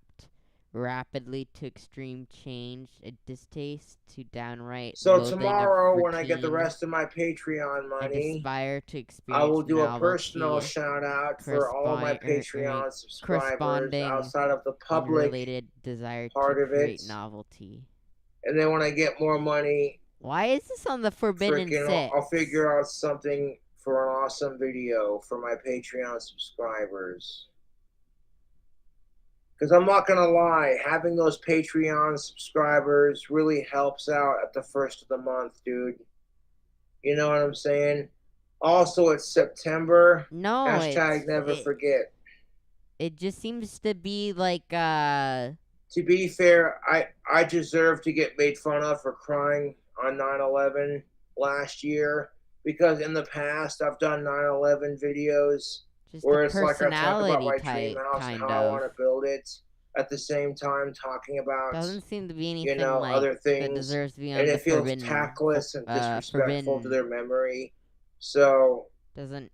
rapidly to extreme change, a distaste to downright so tomorrow when I get the rest of my Patreon money, aspire to experience I will do novelty, a personal shout out for all my Patreon subscribers outside of the public desire part to of create it. Novelty. And then when I get more money, why is this on the Forbidden Six? I'll figure out something for an awesome video for my Patreon subscribers. Because I'm not going to lie, having those Patreon subscribers really helps out at the first of the month, dude. You know what I'm saying? Also, it's September. No, hashtag never forget. It just seems to be like, To be fair, I deserve to get made fun of for crying on 9/11 last year. Because in the past, I've done 9/11 videos where it's like I talk about my dream house and how I want to build it. At the same time, talking about doesn't seem to be anything like other things, that deserves to be on and the it feels tactless and disrespectful to their memory. So,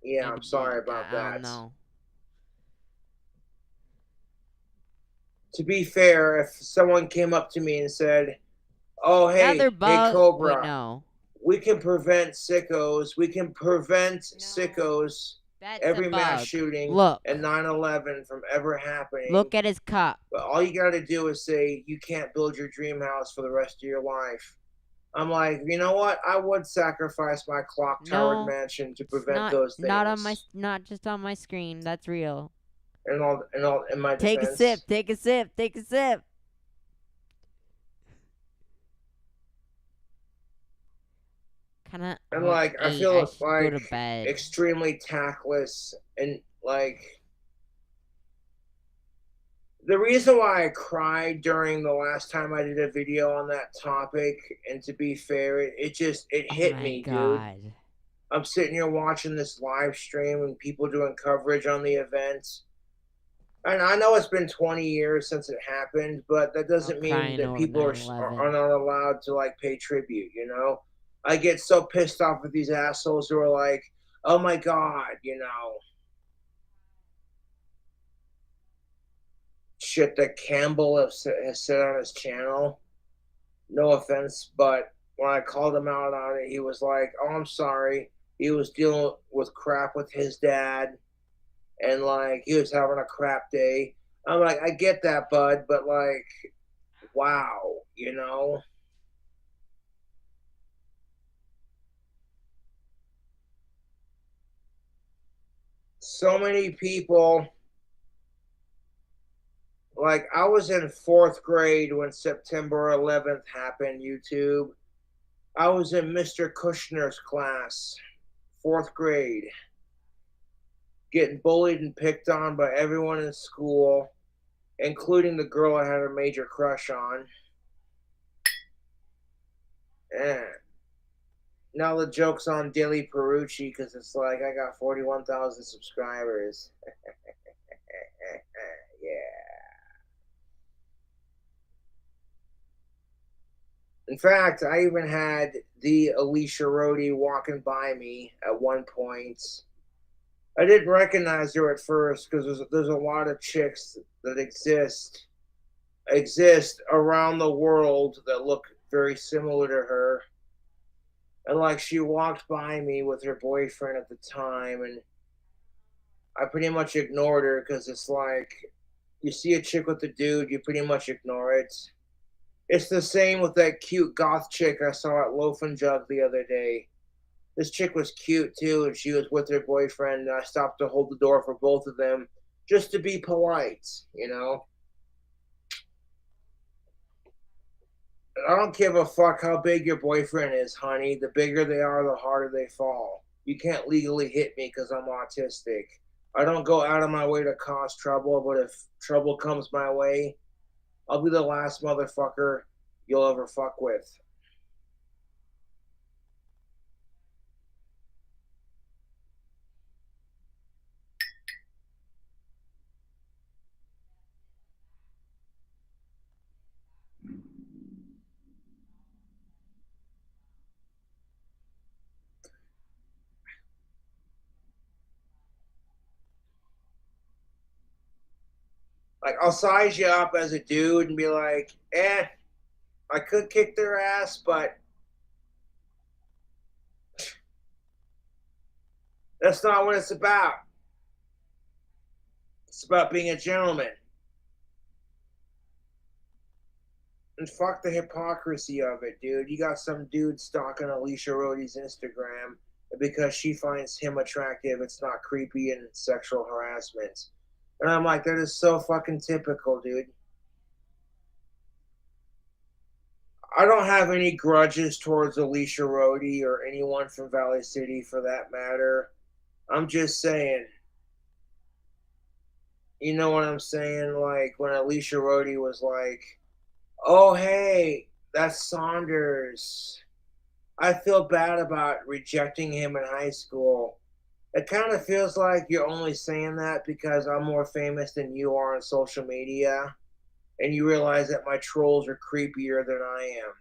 yeah, I'm sorry about that. No. To be fair, if someone came up to me and said, "Oh, hey, Cobra, wait, no. we can prevent sickos. We can prevent sickos." Every mass shooting and 9/11 from ever happening. Look at his cup. But all you got to do is say you can't build your dream house for the rest of your life. I'm like, you know what? I would sacrifice my clock-towered mansion to prevent those things. Not just on my screen. That's real. In my Take defense. a sip. Take a sip. Take a sip. Kinda. And like, I feel like go to bed. extremely tactless and like. The reason why I cried during the last time I did a video on that topic, and to be fair, it hit me, dude. I'm sitting here watching this live stream and people doing coverage on the event. And I know it's been 20 years since it happened, but that doesn't mean that people are not allowed to like pay tribute, you know? I get so pissed off with these assholes who are like, oh my God, you know. Shit that Campbell has said on his channel. No offense, but when I called him out on it, he was like, oh, I'm sorry. He was dealing with crap with his dad, and like he was having a crap day. I'm like, I get that, bud, but like, wow, you know? So many people. Like, I was in 4th grade when September 11th happened, YouTube. I was in Mr. Kushner's class, 4th grade, getting bullied and picked on by everyone in school, including the girl I had a major crush on. And now the joke's on Dilly Perucci because it's like I got 41,000 subscribers. Yeah. In fact, I even had the Alicia Rhodey walking by me at one point. I didn't recognize her at first because there's a lot of chicks that exist around the world that look very similar to her. And like she walked by me with her boyfriend at the time, and I pretty much ignored her because it's like you see a chick with a dude, you pretty much ignore it. It's the same with that cute goth chick I saw at Loaf and Jug the other day. This chick was cute too, and she was with her boyfriend, and I stopped to hold the door for both of them just to be polite, you know? I don't give a fuck how big your boyfriend is, honey. The bigger they are, the harder they fall. You can't legally hit me because I'm autistic. I don't go out of my way to cause trouble, but if trouble comes my way, I'll be the last motherfucker you'll ever fuck with. Like, I'll size you up as a dude and be like, I could kick their ass, but that's not what it's about. It's about being a gentleman. And fuck the hypocrisy of it, dude. You got some dude stalking Alicia Rhodey's Instagram, and because she finds him attractive, it's not creepy and sexual harassment. And I'm like, that is so fucking typical, dude. I don't have any grudges towards Alicia Rhodey or anyone from Valley City for that matter. I'm just saying, you know what I'm saying? Like, when Alicia Rhodey was like, oh, hey, that's Saunders. I feel bad about rejecting him in high school. It kind of feels like you're only saying that because I'm more famous than you are on social media, and you realize that my trolls are creepier than I am.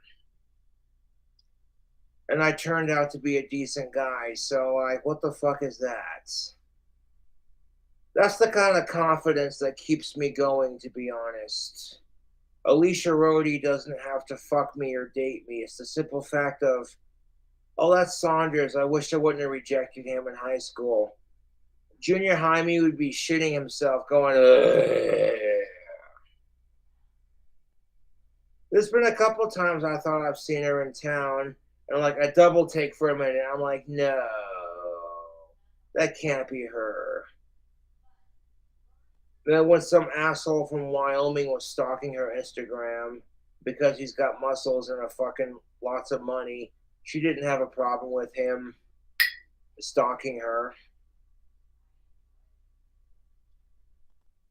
And I turned out to be a decent guy, so like, what the fuck is that? That's the kind of confidence that keeps me going, to be honest. Alicia Rhodey doesn't have to fuck me or date me. It's the simple fact of, oh, that's Saunders. I wish I wouldn't have rejected him in high school. Junior Jaime would be shitting himself going, ugh. There's been a couple times I thought I've seen her in town, and like I double take for a minute. I'm like, no, that can't be her. Then when some asshole from Wyoming was stalking her Instagram because he's got muscles and a fucking lots of money, she didn't have a problem with him stalking her.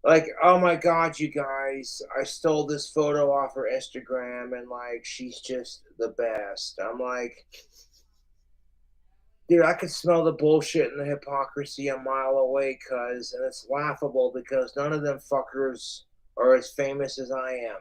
Like, oh my God, you guys, I stole this photo off her Instagram and like, she's just the best. I'm like, dude, I could smell the bullshit and the hypocrisy a mile away, cuz, and it's laughable because none of them fuckers are as famous as I am.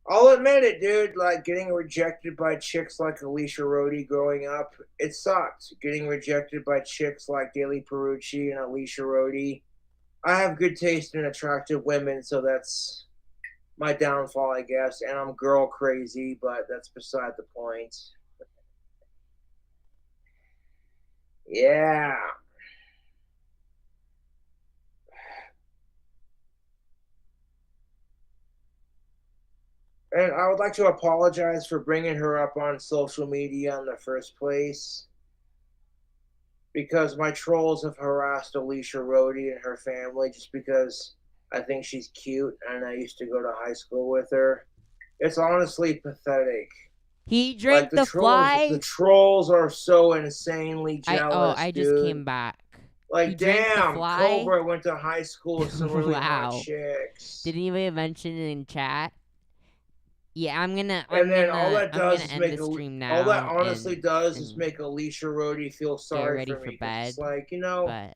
I'll admit it, dude. Like, getting rejected by chicks like Alicia Rhodey growing up, it sucked. Getting rejected by chicks like Daily Perucci and Alicia Rhodey. I have good taste in attractive women, so that's my downfall, I guess. And I'm girl crazy, but that's beside the point. Yeah. And I would like to apologize for bringing her up on social media in the first place, because my trolls have harassed Alicia Rhodey and her family just because I think she's cute and I used to go to high school with her. It's honestly pathetic. He drank like, the fly? The trolls are so insanely jealous, I dude. just came back. Like, damn, fly? Cobra went to high school with some really hot chicks. Did anybody mention it in chat? Yeah, all that honestly does is make Alicia Rhodey feel sorry for me. Bed, it's like, you know,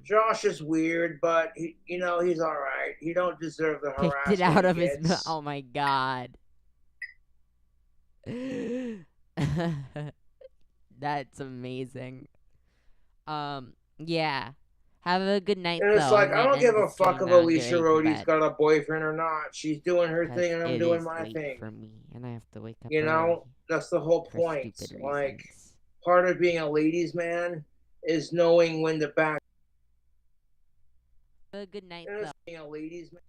Josh is weird, but he, you know, he's all right. He don't deserve the harassment. Picked it out of his mouth. Oh my God. That's amazing. Yeah. Have a good night, and it's like, I don't give a fuck if Alicia Rhodey's got a boyfriend or not. She's doing her thing and I'm doing my thing. For me, and I have to wake up. You know, that's the whole point. Like, part of being a ladies' man is knowing when to back. Have a good night, being a ladies' man.